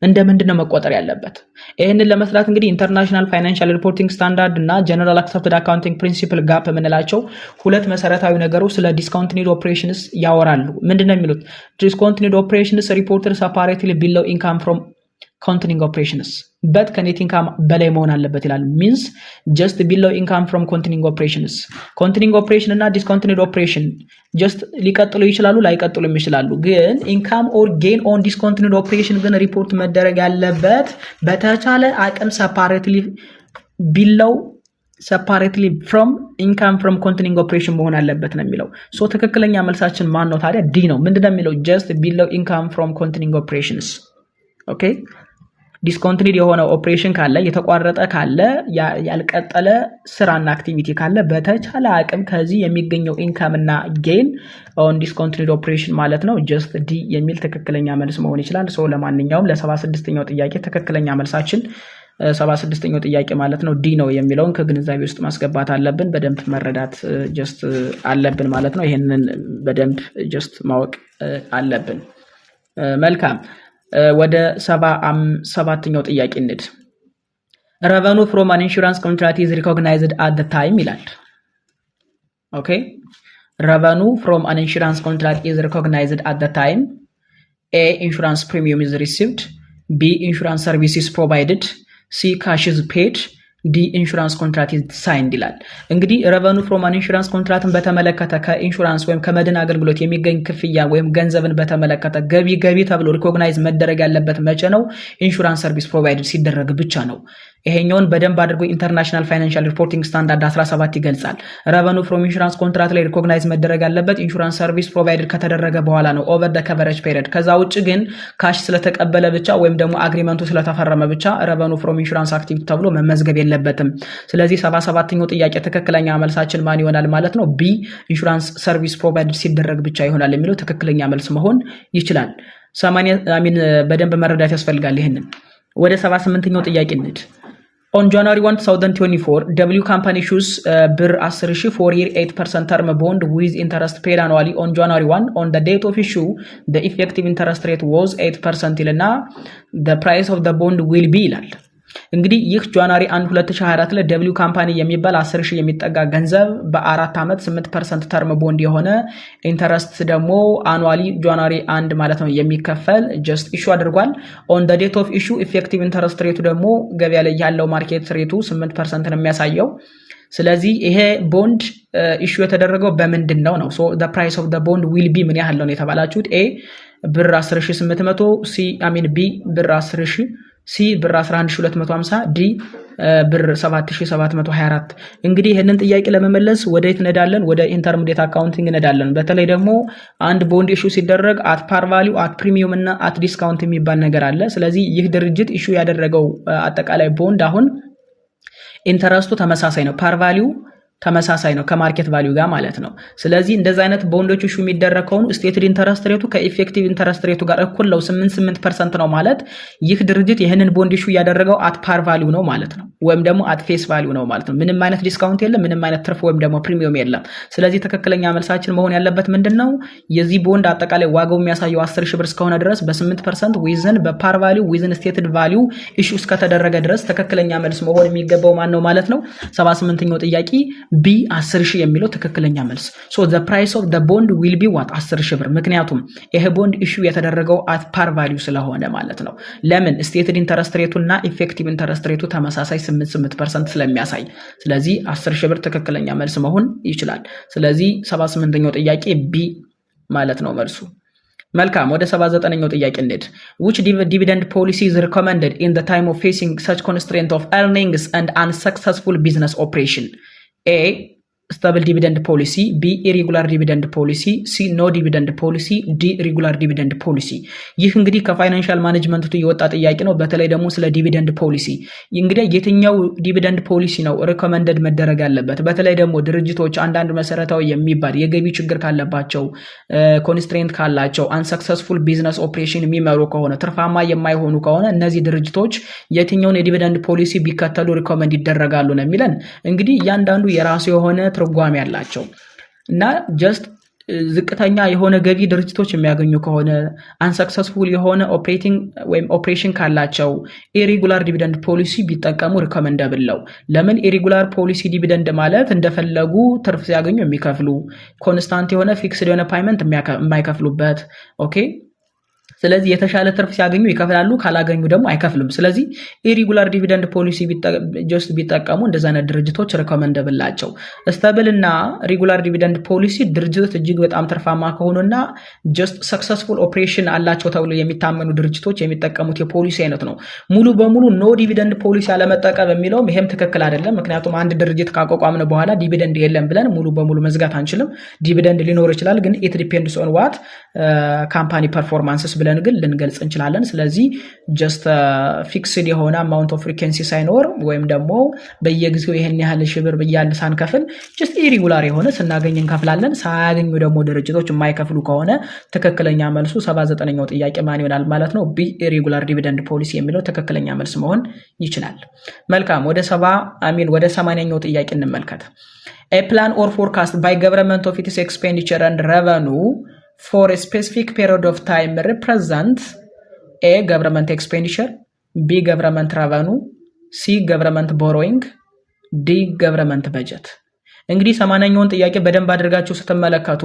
እንደ ምንድነው መቆጠር ያለበት? ይህንን ለመስራት እንግዲህ ኢንተርናሽናል ፋይናንሻል ሪፖርቲንግ ስታንዳርድ እና ጀነራል አክሰፕትድ አካውንቲንግ ፕሪንሲፕል ጋፕ የምንላቸው ሁለት መሰረታዊ ነገሮች ስለ ዲስኮንቲኒድ ኦፕሬሽንስ ያወራሉ። ምንድነው የሚሉት? ዲስኮንቲኒድ ኦፕሬሽንስ ሪፖርትድ ሰፓሬትሊ ቢሎ ኢንካም ፍሮም ኮንቲኒንግ ኦፕሬሽንስ በት ከኔት ኢንካም በላይ መሆን አለበት ይላል። ሚንስ ጀስት ቢሎ ኢንካም ፍሮም ኮንቲኒንግ ኦፕሬሽንስ። ኮንቲኒንግ ኦፕሬሽን እና ዲስኮንቲኒድ ኦፕሬሽን ጀስት ሊቀጥሉ ይችላሉ፣ ላይቀጥሉም ይችላሉ። ግን ኢንካም ኦር ጌን ኦን ዲስኮንቲኒድ ኦፕሬሽን ግን ሪፖርት መደረግ ያለበት በተቻለ አቅም ሰፓሬትሊ ቢለው ሰፓሬትሊ ፍሮም ኢንካም ፍሮም ኮንቲኒንግ ኦፕሬሽን መሆን አለበት ነው የሚለው። ሶ ትክክለኛ መልሳችን ማን ነው ታዲያ? ዲ ነው። ምንድነው የሚለው? ጀስት ቢሎ ኢንካም ፍሮም ኮንቲኒንግ ኦፕሬሽንስ። ኦኬ ዲስኮንቲኒድ የሆነ ኦፕሬሽን ካለ የተቋረጠ ካለ ያልቀጠለ ስራና አክቲቪቲ ካለ በተቻለ አቅም ከዚህ የሚገኘው ኢንካም እና ጌን ኦን ዲስኮንቲኒድ ኦፕሬሽን ማለት ነው ጀስት ዲ የሚል ትክክለኛ መልስ መሆን ይችላል። ሶ ለማንኛውም ለ76ኛው ጥያቄ ትክክለኛ መልሳችን 76ኛው ጥያቄ ማለት ነው ዲ ነው የሚለውን ከግንዛቤ ውስጥ ማስገባት አለብን። በደንብ መረዳት ጀስት አለብን ማለት ነው። ይሄንን በደንብ ጀስት ማወቅ አለብን። መልካም ወደ 77ኛው ጥያቄ እንሂድ። revenue from an insurance contract is recognized at the time ይላል። ኦኬ revenue from an insurance contract is recognized at the time A insurance premium is received, B insurance service is provided, C cash is paid, ዲ ኢንሹራንስ ኮንትራክት ኢዝ ሳይንድ ይላል። እንግዲህ ረቨኑ ፍሮም አን ኢንሹራንስ ኮንትራክትን በተመለከተ ከኢንሹራንስ ወይም ከመድን አገልግሎት የሚገኝ ክፍያ ወይም ገንዘብን በተመለከተ ገቢ ተብሎ ሪኮግናይዝ መደረግ ያለበት መቼ ነው? ኢንሹራንስ ሰርቪስ ፕሮቫይደር ሲደረግ ብቻ ነው። ይሄኛውን በደንብ አድርጎ ኢንተርናሽናል ፋይናንሻል ሪፖርቲንግ ስታንዳርድ 17 ይገልጻል። ረቨኑ ፍሮም ኢንሹራንስ ኮንትራክት ላይ ሪኮግናይዝ መደረግ ያለበት ኢንሹራንስ ሰርቪስ ፕሮቫይደር ከተደረገ በኋላ ነው ኦቨር ደ ከቨሬጅ ፔሪድ። ከዛ ውጭ ግን ካሽ ስለተቀበለ ብቻ ወይም ደግሞ አግሪመንቱ ስለተፈረመ ብቻ ረቨኑ ፍሮም ኢንሹራንስ አክቲቪቲ ተብሎ መመዝገብ የለበትም። ስለዚህ 77ኛው ጥያቄ ትክክለኛ መልሳችን ማን ይሆናል ማለት ነው? ቢ ኢንሹራንስ ሰርቪስ ፕሮቫይደር ሲደረግ ብቻ ይሆናል የሚለው ትክክለኛ መልስ መሆን ይችላል። በደንብ መረዳት ያስፈልጋል ይሄንን። ወደ 78ኛው ጥያቄ እንሂድ። On January 1, 2024, W company issues ብር 10,000 4-year 8% term bond with interest paid annually on January 1. On the date of issue, the effective interest rate was 8% ይልና the price of the bond will be ይላል። እንግዲህ ይህ ጃንዋሪ 1 2024 ላይ ደብሊው ካምፓኒ የሚባል 10,000 የሚጠጋ ገንዘብ በ4 ዓመት 8% ተርም ቦንድ የሆነ ኢንተረስት ደግሞ አኑዋሊ ጃንዋሪ 1 ማለት ነው የሚከፈል ጀስት ኢሹ አድርጓል። ኦን ዘ ዴት ኦፍ ኢሹ ኢፌክቲቭ ኢንተረስት ሬቱ ደግሞ ገበያ ላይ ያለው ማርኬት ሬቱ 8% ነው የሚያሳየው። ስለዚህ ይሄ ቦንድ ኢሹ የተደረገው በምንድን ነው? ሶ the price of the bond will be ምን ያህል ነው የተባላችሁት? ኤ ብር 10,800፣ ቢ ብር 10,000፣ ሲ ብር 11,250፣ ዲ ብር 7,724። እንግዲህ ይሄንን ጥያቄ ለመመለስ ወደ የት እንሄዳለን? ወደ ኢንተርሚዲየት አካውንቲንግ እንሄዳለን። በተለይ ደግሞ አንድ ቦንድ ኢሹ ሲደረግ አት ፓር ቫልዩ፣ አት ፕሪሚየም እና አት ዲስካውንት የሚባል ነገር አለ። ስለዚህ ይህ ድርጅት ኢሹ ያደረገው አጠቃላይ ቦንድ አሁን ኢንተረስቱ ተመሳሳይ ነው፣ ፓር ቫልዩ ተመሳሳይ ነው ከማርኬት ቫልዩ ጋር ማለት ነው። ስለዚህ እንደዚህ አይነት ቦንዶች ኢሹ የሚደረግ ከሆኑ ስቴትድ ኢንተረስት ሬቱ ከኢፌክቲቭ ኢንተረስት ሬቱ ጋር እኩል ነው 8% ነው ማለት ይህ ድርጅት ይህንን ቦንድ ኢሹ ያደረገው አት ፓር ቫልዩ ነው ማለት ነው፣ ወይም ደግሞ አት ፌስ ቫልዩ ነው ማለት ነው። ምንም አይነት ዲስካውንት የለም፣ ምንም አይነት ትርፍ ወይም ደግሞ ፕሪሚየም የለም። ስለዚህ ትክክለኛ መልሳችን መሆን ያለበት ምንድነው? የዚህ ቦንድ አጠቃላይ ዋጋው የሚያሳየው 10,000 ብር እስከሆነ ድረስ በ8% ዊዝን በፓር ቫልዩ ዊዝን ስቴትድ ቫልዩ ኢሹ እስከተደረገ ድረስ ትክክለኛ መልስ መሆን የሚገባው ማን ነው ማለት ነው? 78ኛው ጥያቄ ቢ 10,000 የሚለው ትክክለኛ መልስ። ሶ the price of the bond will be what 10,000 ብር። ምክንያቱም ይሄ ቦንድ ኢሹ የተደረገው at par value ስለሆነ ማለት ነው። ለምን? ስቴትድ ኢንተረስት ሬቱ እና ኢፌክቲቭ ኢንተረስት ሬቱ ተመሳሳይ 8% ስለሚያሳይ፣ ስለዚህ 10,000 ብር ትክክለኛ መልስ መሆን ይችላል። ስለዚህ 78ኛው ጥያቄ ቢ ማለት ነው መልሱ። መልካም ወደ 79ኛው ጥያቄ እንሂድ። which dividend policy is recommended in the time of facing such constraint of earnings and unsuccessful business operation? A stable dividend policy, B irregular dividend policy, C no dividend policy, D regular dividend policy። ይህ እንግዲህ ከፋይናንሻል ማኔጅመንቱ የወጣ ጥያቄ ነው። በተለይ ደግሞ ስለ ዲቪደንድ ፖሊሲ እንግዲህ የትኛው ዲቪደንድ ፖሊሲ ነው ሪኮመንደድ መደረግ ያለበት? በተለይ ደግሞ ድርጅቶች አንዳንድ መሰረታዊ የሚባል የገቢ ችግር ካለባቸው፣ ኮንስትሬንት ካላቸው፣ አንሰክሰስፉል ቢዝነስ ኦፕሬሽን የሚመሩ ከሆነ፣ ትርፋማ የማይሆኑ ከሆነ እነዚህ ድርጅቶች የትኛውን የዲቪደንድ ፖሊሲ ቢከተሉ ሪኮመንድ ይደረጋሉ ነው የሚለን። እንግዲህ እያንዳንዱ የራሱ የሆነ ትርጓሜ ያላቸው እና ጀስት ዝቅተኛ የሆነ ገቢ ድርጅቶች የሚያገኙ ከሆነ፣ አንሰክሰስፉል የሆነ ኦፕሬቲንግ ወይም ኦፕሬሽን ካላቸው ኢሬጉላር ዲቪደንድ ፖሊሲ ቢጠቀሙ ሪኮመንደብል ነው። ለምን? ኢሬጉላር ፖሊሲ ዲቪደንድ ማለት እንደፈለጉ ትርፍ ሲያገኙ የሚከፍሉ፣ ኮንስታንት የሆነ ፊክስድ የሆነ ፓይመንት የማይከፍሉበት። ኦኬ ስለዚህ የተሻለ ትርፍ ሲያገኙ ይከፍላሉ፣ ካላገኙ ደግሞ አይከፍሉም። ስለዚህ ኢሬጉላር ዲቪደንድ ፖሊሲ ጀስት ቢጠቀሙ እንደዛ አይነት ድርጅቶች ሪኮመንደብል ናቸው። ስታብል እና ሬጉላር ዲቪደንድ ፖሊሲ ድርጅቶች እጅግ በጣም ትርፋማ ከሆኑና ጀስት ሰክሰስፉል ኦፕሬሽን አላቸው ተብሎ የሚታመኑ ድርጅቶች የሚጠቀሙት የፖሊሲ አይነት ነው። ሙሉ በሙሉ ኖ ዲቪደንድ ፖሊሲ አለመጠቀም የሚለውም ይሄም ትክክል አይደለም። ምክንያቱም አንድ ድርጅት ካቋቋምን በኋላ ዲቪደንድ የለም ብለን ሙሉ በሙሉ መዝጋት አንችልም። ዲቪደንድ ሊኖር ይችላል፣ ግን ኢት ዲፔንድስ ኦን ዋት ካምፓኒ ፐርፎርማንስስ ብለን ብለን ግን ልንገልጽ እንችላለን። ስለዚህ ጀስት ፊክስድ የሆነ አማውንት ኦፍ ፍሪኩዌንሲ ሳይኖር ወይም ደግሞ በየጊዜው ይሄን ያህል ሺህ ብር ብያል ሳንከፍል ጀስት ኢሬጉላር የሆነ ስናገኝ እንከፍላለን። ሳያገኙ ደግሞ ድርጅቶች የማይከፍሉ ከሆነ ትክክለኛ መልሱ 79ኛው ጥያቄ ማን ይሆናል ማለት ነው? ቢ ኢሬጉላር ዲቪደንድ ፖሊሲ የሚለው ትክክለኛ መልስ መሆን ይችላል። መልካም ወደ 80ኛው ጥያቄ እንመልከት። A plan or forecast by government of its expenditure and revenue for a specific period of time represents A. government expenditure, B. government revenue, C. government borrowing, D. government budget. እንግዲህ 80ኛውን ጥያቄ በደንብ አድርጋችሁ ስትመለከቱ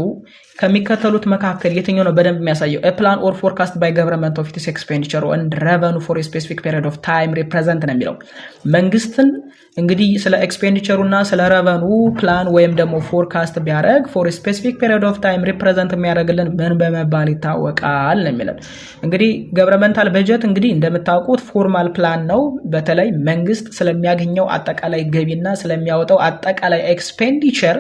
ከሚከተሉት መካከል የትኛው ነው በደንብ የሚያሳየው? A plan or forecast by government of its expenditure and revenue for a specific period of time represent ነው የሚለው መንግስትን እንግዲህ ስለ ኤክስፔንዲቸሩ እና ስለ ረቨኑ ፕላን ወይም ደግሞ ፎርካስት ቢያደርግ ፎር ስፔሲፊክ ፔሪድ ኦፍ ታይም ሪፕሬዘንት የሚያደርግልን ምን በመባል ይታወቃል ነው የሚለን። እንግዲህ ገቨርንመንታል በጀት እንግዲህ እንደምታውቁት ፎርማል ፕላን ነው። በተለይ መንግስት ስለሚያገኘው አጠቃላይ ገቢና ስለሚያወጣው አጠቃላይ ኤክስፔንዲቸር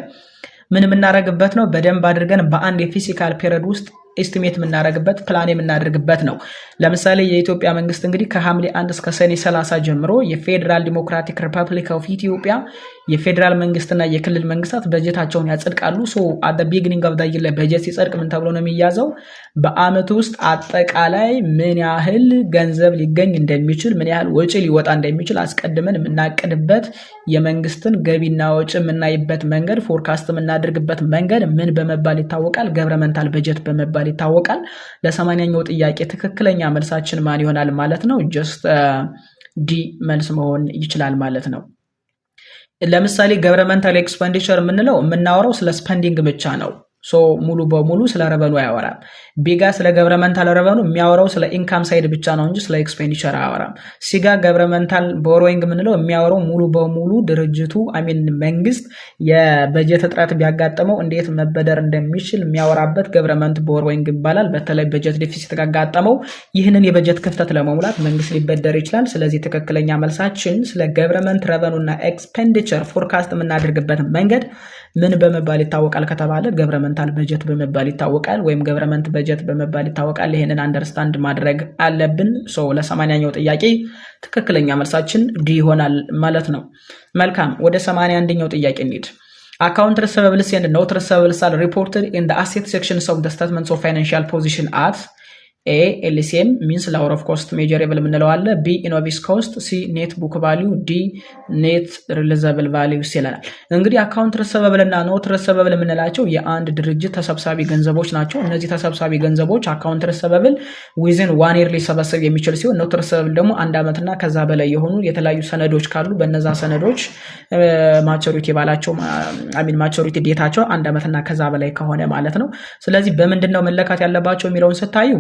ምን የምናደርግበት ነው? በደንብ አድርገን በአንድ የፊዚካል ፔሪድ ውስጥ ኤስቲሜት የምናደርግበት ፕላን የምናደርግበት ነው። ለምሳሌ የኢትዮጵያ መንግስት እንግዲህ ከሐምሌ 1 እስከ ሰኔ 30 ጀምሮ የፌዴራል ዲሞክራቲክ ሪፐብሊክ ኦፍ ኢትዮጵያ የፌዴራል መንግስትና የክልል መንግስታት በጀታቸውን ያጸድቃሉ። ሶ አት ቢግኒንግ ኦፍ ዳይ ላይ በጀት ሲጸድቅ ምን ተብሎ ነው የሚያዘው? በአመት ውስጥ አጠቃላይ ምን ያህል ገንዘብ ሊገኝ እንደሚችል፣ ምን ያህል ወጪ ሊወጣ እንደሚችል አስቀድመን የምናቅድበት የመንግስትን ገቢና ወጪ የምናይበት መንገድ፣ ፎርካስት የምናደርግበት መንገድ ምን በመባል ይታወቃል? ገቨርንመንታል በጀት በመባል ይታወቃል። ለ80ኛው ጥያቄ ትክክለኛ መልሳችን ማን ይሆናል ማለት ነው? ጀስት ዲ መልስ መሆን ይችላል ማለት ነው። ለምሳሌ ገቨርንመንታል ኤክስፔንዲቸር የምናወራው ስለ ስፔንዲንግ ብቻ ነው። ሶ ሙሉ በሙሉ ስለ ረቨኑ አያወራም። ቢጋ ስለ ገቨርንመንታል ረቨኑ የሚያወራው ስለ ኢንካም ሳይድ ብቻ ነው እንጂ ስለ ኤክስፔንዲቸር አያወራም። ሲጋ ገቨርንመንታል ቦሮዊንግ የሚያወራው ሙሉ በሙሉ ድርጅቱ መንግስት የበጀት እጥረት ቢያጋጥመው እንዴት መበደር እንደሚችል የሚያወራበት ገቨርንመንት ቦሮዊንግ ይባላል። በተለይ በጀት ዴፊሲት ካጋጠመው ይህንን የበጀት ክፍተት ለመሙላት መንግስት ሊበደር ይችላል። ስለዚህ ትክክለኛ መልሳችን ስለ ገቨርንመንት ረቨኑ እና ኤክስፔንዲቸር ፎርካስት የምናደርግበት መንገድ ምን በመባል ይታወቃል ከተባለ ገቨርንመንታል በጀት በመባል ይታወቃል፣ ወይም ገቨርንመንት በጀት በመባል ይታወቃል። ይሄንን አንደርስታንድ ማድረግ አለብን። ሶ ለ80ኛው ጥያቄ ትክክለኛ መልሳችን ዲ ይሆናል ማለት ነው። መልካም ወደ 81ኛው ጥያቄ እንሂድ። Account receivables and note receivables are reported in the asset sections of the statements of financial position at A. LCM means lower of cost measurable የምንለው አለ። B. invoice cost, C. net book value, D. net realizable value ይላል። እንግዲህ አካውንት ሪሲቨብል እና ኖት ሪሲቨብል የምንላቸው የአንድ ድርጅት ተሰብሳቢ ገንዘቦች ናቸው። እነዚህ ተሰብሳቢ ገንዘቦች አካውንት ሪሲቨብል ዊዝን ዋን ይር ሊሰበሰብ የሚችል ሲሆን ኖት ሪሲቨብል ደግሞ አንድ ዓመትና ከዛ በላይ የሆኑ የተለያዩ ሰነዶች ካሉ በእነዛ ሰነዶች ማቹሪቲ ባላቸው ማቹሪቲ ዴታቸው አንድ ዓመትና ከዛ በላይ ከሆነ ማለት ነው። ስለዚህ በምንድነው መለካት ያለባቸው የሚለውን ስታዩ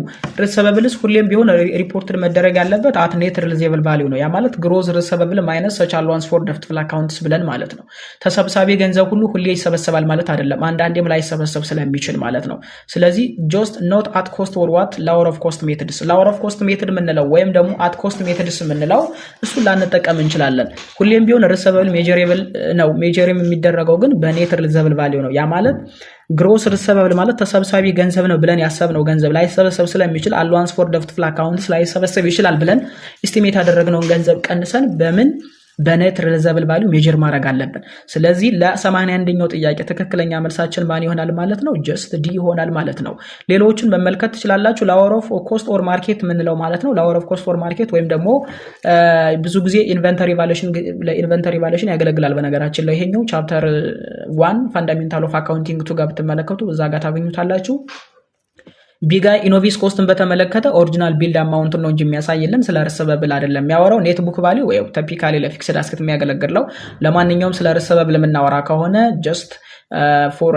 ሪሲቨብልስ ሁሌም ቢሆን ሪፖርትድ መደረግ ያለበት አት ኔት ሪሊዘብል ቫልዩ ነው። ያ ማለት ግሮዝ ሪሲቨብል ማይነስ ሰች አላዋንስ ፎር ደፍትፉል አካውንትስ ብለን ማለት ነው። ተሰብሳቢ ገንዘብ ሁሉ ሁሌ ይሰበሰባል ማለት አይደለም። አንዳንዴም ላይሰበሰብ ስለሚችል ማለት ነው። ስለዚህ ጆስት ኖት አት ኮስት ኦር ዋት ላወር ኦፍ ኮስት ሜትድስ ላወር ኦፍ ኮስት ሜትድ የምንለው ወይም ደግሞ አት ኮስት ሜትድስ የምንለው እሱን ላንጠቀም እንችላለን። ሁሌም ቢሆን ሪሲቨብል ሜጀሬብል ነው። ሜጀርም የሚደረገው ግን በኔት ሪሊዘብል ቫልዩ ነው። ያ ማለት ግሮስ ሪሲቨብል ማለት ተሰብሳቢ ገንዘብ ነው ብለን ያሰብነው ገንዘብ ላይሰበሰብ ስለሚችል አላዋንስ ፎር ደፍትፉል አካውንትስ ላይሰበሰብ ይችላል ብለን ኢስቲሜት ያደረግነውን ገንዘብ ቀንሰን በምን በኔት ሪሊዘብል ቫልዩ ሜጀር ማድረግ አለብን። ስለዚህ ለ81ኛው ጥያቄ ትክክለኛ መልሳችን ማን ይሆናል ማለት ነው? ጀስት ዲ ይሆናል ማለት ነው። ሌሎችን መመልከት ትችላላችሁ። ላወር ኦፍ ኮስት ኦር ማርኬት የምንለው ማለት ነው። ላወር ኦፍ ኮስት ኦር ማርኬት ወይም ደግሞ ብዙ ጊዜ ኢንቨንተሪ ቫሉዌሽን ያገለግላል። በነገራችን ላይ ይሄኛው ቻፕተር 1 ፋንዳሜንታል ኦፍ አካውንቲንግ 2 ጋር ብትመለከቱ እዛ ጋር ታገኙታላችሁ። ቢጋ ኢኖቪስ ኮስትን በተመለከተ ኦሪጂናል ቢልድ አማውንት ነው እንጂ የሚያሳይልን ስለ ሪሲቨብል አይደለም የሚያወራው። ኔት ቡክ ቫልዩ ወይ ቲፒካሊ ለፊክስድ አሴት የሚያገለግለው። ለማንኛውም ስለ ሪሲቨብል የምናወራ ከሆነ ጀስት ፎር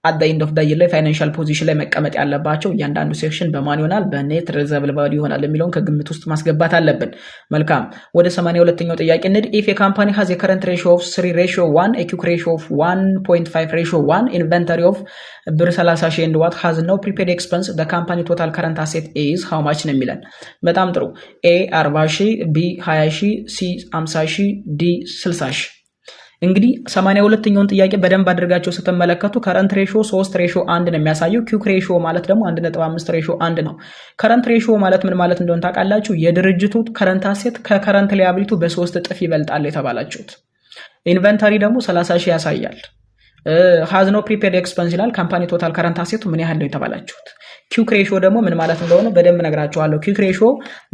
at the end of the year ላይ ፋይናንሻል ፖዚሽን ላይ መቀመጥ ያለባቸው እያንዳንዱ ሴክሽን በማን ይሆናል? በኔት ሪዘርቭ ቫልዩ ይሆናል የሚለውን ከግምት ውስጥ ማስገባት አለብን። መልካም ወደ 82ኛው ጥያቄ እንሂድ። if a company has a current ratio of 3:1, a quick ratio of 1.5:1, inventory of ብር 30 ሺህ and what has no prepaid expense, the company total current asset is how much ነው የሚለን። በጣም ጥሩ። A 40 ሺህ፣ B 20 ሺህ፣ C 50 ሺህ፣ D 60 ሺህ። እንግዲህ 82ኛውን ጥያቄ በደንብ አድርጋቸው ስትመለከቱ ከረንት ሬሽዮ 3:1 ነው የሚያሳየው። ኪውክ ሬሽዮ ማለት ደግሞ 1.5:1 ነው። ከረንት ሬሽዮ ማለት ምን ማለት እንደሆነ ታውቃላችሁ? የድርጅቱ ከረንት አሴት ከከረንት ሊያቢሊቱ በ3 እጥፍ ይበልጣል የተባላችሁት። ኢንቨንተሪ ደግሞ 30 ሺህ ያሳያል። ሃዝ ኖ ፕሪፔድ ኤክስፐንስ ይላል። ካምፓኒ ቶታል ከረንት አሴቱ ምን ያህል ነው የተባላችሁት። ኪውክ ሬሽዮ ደግሞ ምን ማለት እንደሆነ በደንብ ነግራችኋለሁ። ኪውክ ሬሽዮ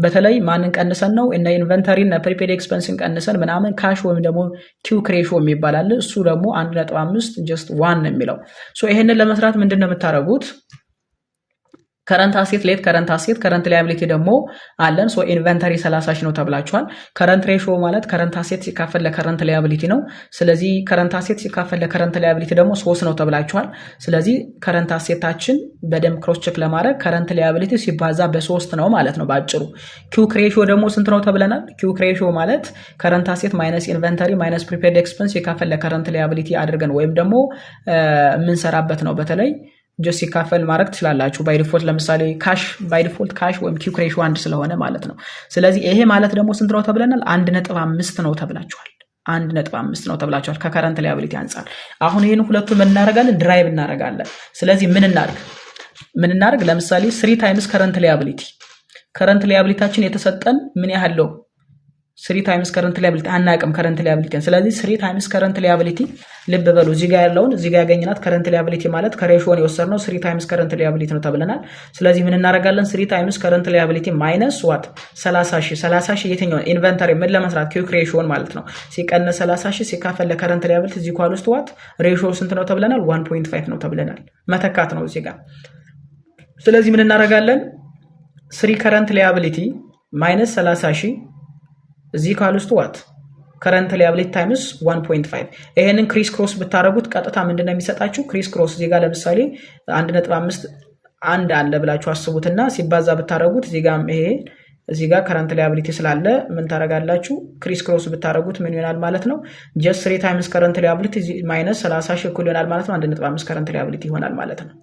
በተለይ ማንን ቀንሰን ነው? እና ኢንቨንተሪ እና ፕሪፔድ ኤክስፐንስን ቀንሰን ምናምን ካሽ ወይም ደግሞ ኪውክ ሬሽዮ የሚባላል። እሱ ደግሞ 1.5 ጀስት 1 ነው የሚለው። ሶ ይሄንን ለመስራት ምንድነው የምታደርጉት? ከረንት አሴት ሌት ከረንት አሴት ከረንት ሊያቢሊቲ ደግሞ አለን። ሶ ኢንቨንተሪ 30 ሺህ ነው ተብላችኋል። ከረንት ሬሽዮ ማለት ከረንት አሴት ሲካፈል ለከረንት ሊያቢሊቲ ነው። ስለዚህ ከረንት አሴት ሲካፈል ለከረንት ሊያቢሊቲ ደግሞ 3 ነው ተብላችኋል። ስለዚህ ከረንት አሴታችን በደንብ ክሮስ ቼክ ለማድረግ ከረንት ሊያቢሊቲ ሲባዛ በ3 ነው ማለት ነው ባጭሩ። ኪውክ ሬሽዮ ደግሞ ስንት ነው ተብለናል? ኪውክ ሬሽዮ ማለት ከረንት አሴት ማይነስ ኢንቨንተሪ ማይነስ ፕሪፔድ ኤክስፐንስ ሲካፈል ለከረንት ሊያቢሊቲ አድርገን ወይም ደግሞ የምንሰራበት ነው። በተለይ ጀስት ሲካፈል ማድረግ ትችላላችሁ። ባይ ዲፎልት ለምሳሌ ካሽ ባይ ዲፎልት ካሽ ወይም ኪውክ ሬሽዮ 1 ስለሆነ ማለት ነው። ስለዚህ ይሄ ማለት ደግሞ ስንት ነው ተብለናል? 1.5 ነው ተብላችኋል። 1.5 ነው ተብላችኋል ከከረንት ሊያቢሊቲ አንፃር። አሁን ይሄን ሁለቱን ምን እናደርጋለን? ድራይቭ እናደርጋለን። ስለዚህ ምን እናደርግ? ለምሳሌ 3 ታይምስ ከረንት ሊያቢሊቲ ከረንት ሊያቢሊታችን የተሰጠን ምን ያህል ነው? 3 ታይምስ ከረንት ሊያቢሊቲ አናውቅም ከረንት ሊያቢሊቲ። ስለዚህ 3 ታይምስ ከረንት ሊያቢሊቲ ልብ በሉ እዚህ ጋር ያለውን እዚህ ጋር ያገኘናት ከረንት ሊያቢሊቲ ማለት ከሬሽዮን የወሰድነው 3 ታይምስ ከረንት ሊያቢሊቲ ነው ተብለናል። ስለዚህ ምን እናደርጋለን? 3 ታይምስ ከረንት ሊያቢሊቲ ማይነስ ዋት 30 ሺህ የትኛው ኢንቨንተሪ ምን ለመስራት ኪውክ ሬሽዮን ማለት ነው ሲቀነስ 30 ሺህ ሲካፈል ለከረንት ሊያቢሊቲ እዚህ ኳል ውስጥ ዋት ሬሽዮ ስንት ነው ተብለናል? 1.5 ነው ተብለናል። መተካት ነው እዚህ ጋር። ስለዚህ ምን እናደርጋለን? 3 ከረንት ሊያቢሊቲ ማይነስ 30 ሺህ እዚህ ካል ውስጥ ዋት ከረንት ሊያቢሊቲ ታይምስ 1.5 ይሄንን ክሪስ ክሮስ ብታረጉት ቀጥታ ምንድነው የሚሰጣችሁ? ክሪስ ክሮስ እዚህ ጋር ለምሳሌ 1.5 አንድ አለ ብላችሁ አስቡትና ሲባዛ ብታረጉት እዚህ ጋር ይሄ እዚህ ጋር ከረንት ሊያቢሊቲ ስላለ ምን ታረጋላችሁ? ክሪስ ክሮስ ብታረጉት ምን ይሆናል ማለት ነው? ጀስት 3 ታይምስ ከረንት ሊያቢሊቲ ማይነስ 30 ሺህ እኩል ይሆናል ማለት ነው 1.5 ከረንት ሊያቢሊቲ ይሆናል ማለት ነው።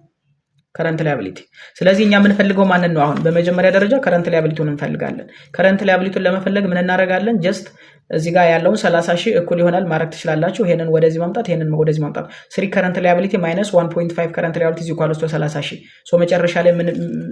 ከረንት ሊያቢሊቲ። ስለዚህ እኛ የምንፈልገው ማንን ነው? አሁን በመጀመሪያ ደረጃ ከረንት ሊያቢሊቲውን እንፈልጋለን። ከረንት ሊያቢሊቲውን ለመፈለግ ምን እናደርጋለን? ጀስት እዚህ ጋር ያለውን 30 ሺህ እኩል ይሆናል ማድረግ ትችላላችሁ። ይሄንን ወደዚህ ማምጣት ይሄንን ወደዚህ ማምጣት 3 ከረንት ሊያቢሊቲ ማይነስ 1.5 ከረንት ሊያቢሊቲ is equal to 30 ሺህ ሶ መጨረሻ ላይ ምን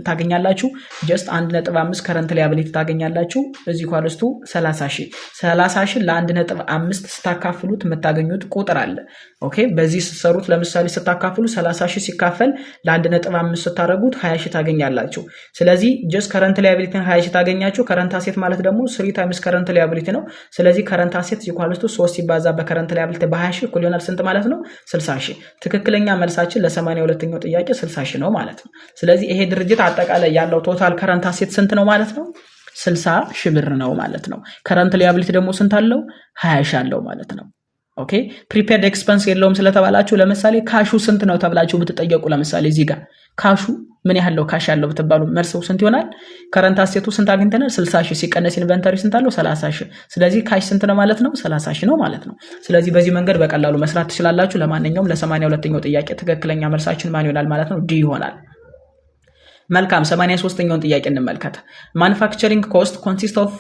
ታገኛላችሁ? ጀስት 1.5 ከረንት ሊያቢሊቲ ታገኛላችሁ is equal to 30 ሺህ 30 ሺህ ለ1.5 ስታካፍሉት የምታገኙት ቁጥር አለ። ኦኬ በዚህ ስትሰሩት ለምሳሌ ስታካፍሉ 30 ሺህ ሲካፈል ለ1.5 ስታደርጉት 20 ሺህ ታገኛላችሁ። ስለዚህ ጀስት ከረንት ሊያቢሊቲን 20 ሺህ ታገኛችሁ። ከረንት አሴት ማለት ደግሞ 3 ታይምስ ከረንት ሊያቢሊቲ ነው። ስለዚህ ከረንት አሴት ኢኳልስ ቱ 3 ሲባዛ በከረንት ሊያቢሊቲ በ20 ሺህ እኩል ይሆናል ስንት ማለት ነው? 60 ሺህ። ትክክለኛ መልሳችን ለ82ኛው ጥያቄ 60 ሺህ ነው ማለት ነው። ስለዚህ ይሄ ድርጅት አጠቃላይ ያለው ቶታል ከረንት አሴት ስንት ነው ማለት ነው? 60 ሺህ ብር ነው ማለት ነው። ከረንት ሊያቢሊቲ ደግሞ ስንት አለው? 20 ሺህ አለው ማለት ነው። ኦኬ ፕሪፔድ ኤክስፐንስ የለውም ስለተባላችሁ ለምሳሌ ካሹ ስንት ነው ተብላችሁ ብትጠየቁ ለምሳሌ እዚህ ጋር ካሹ ምን ያህል ነው ካሽ ያለው ብትባሉ መልሰው ስንት ይሆናል? ከረንት አሴቱ ስንት አግኝተናል? 60 ሺህ ሲቀነስ ኢንቨንተሪ ስንት አለው? 30 ሺህ። ስለዚህ ካሽ ስንት ነው ማለት ነው? 30 ሺህ ነው ማለት ነው። ስለዚህ በዚህ መንገድ በቀላሉ መስራት ትችላላችሁ። ለማንኛውም ለ82ኛው ጥያቄ ትክክለኛ መልሳችን ማን ይሆናል ማለት ነው? ዲ ይሆናል። መልካም 83ኛውን ጥያቄ እንመልከት። ማኑፋክቸሪንግ ኮስት ኮንሲስት ኦፍ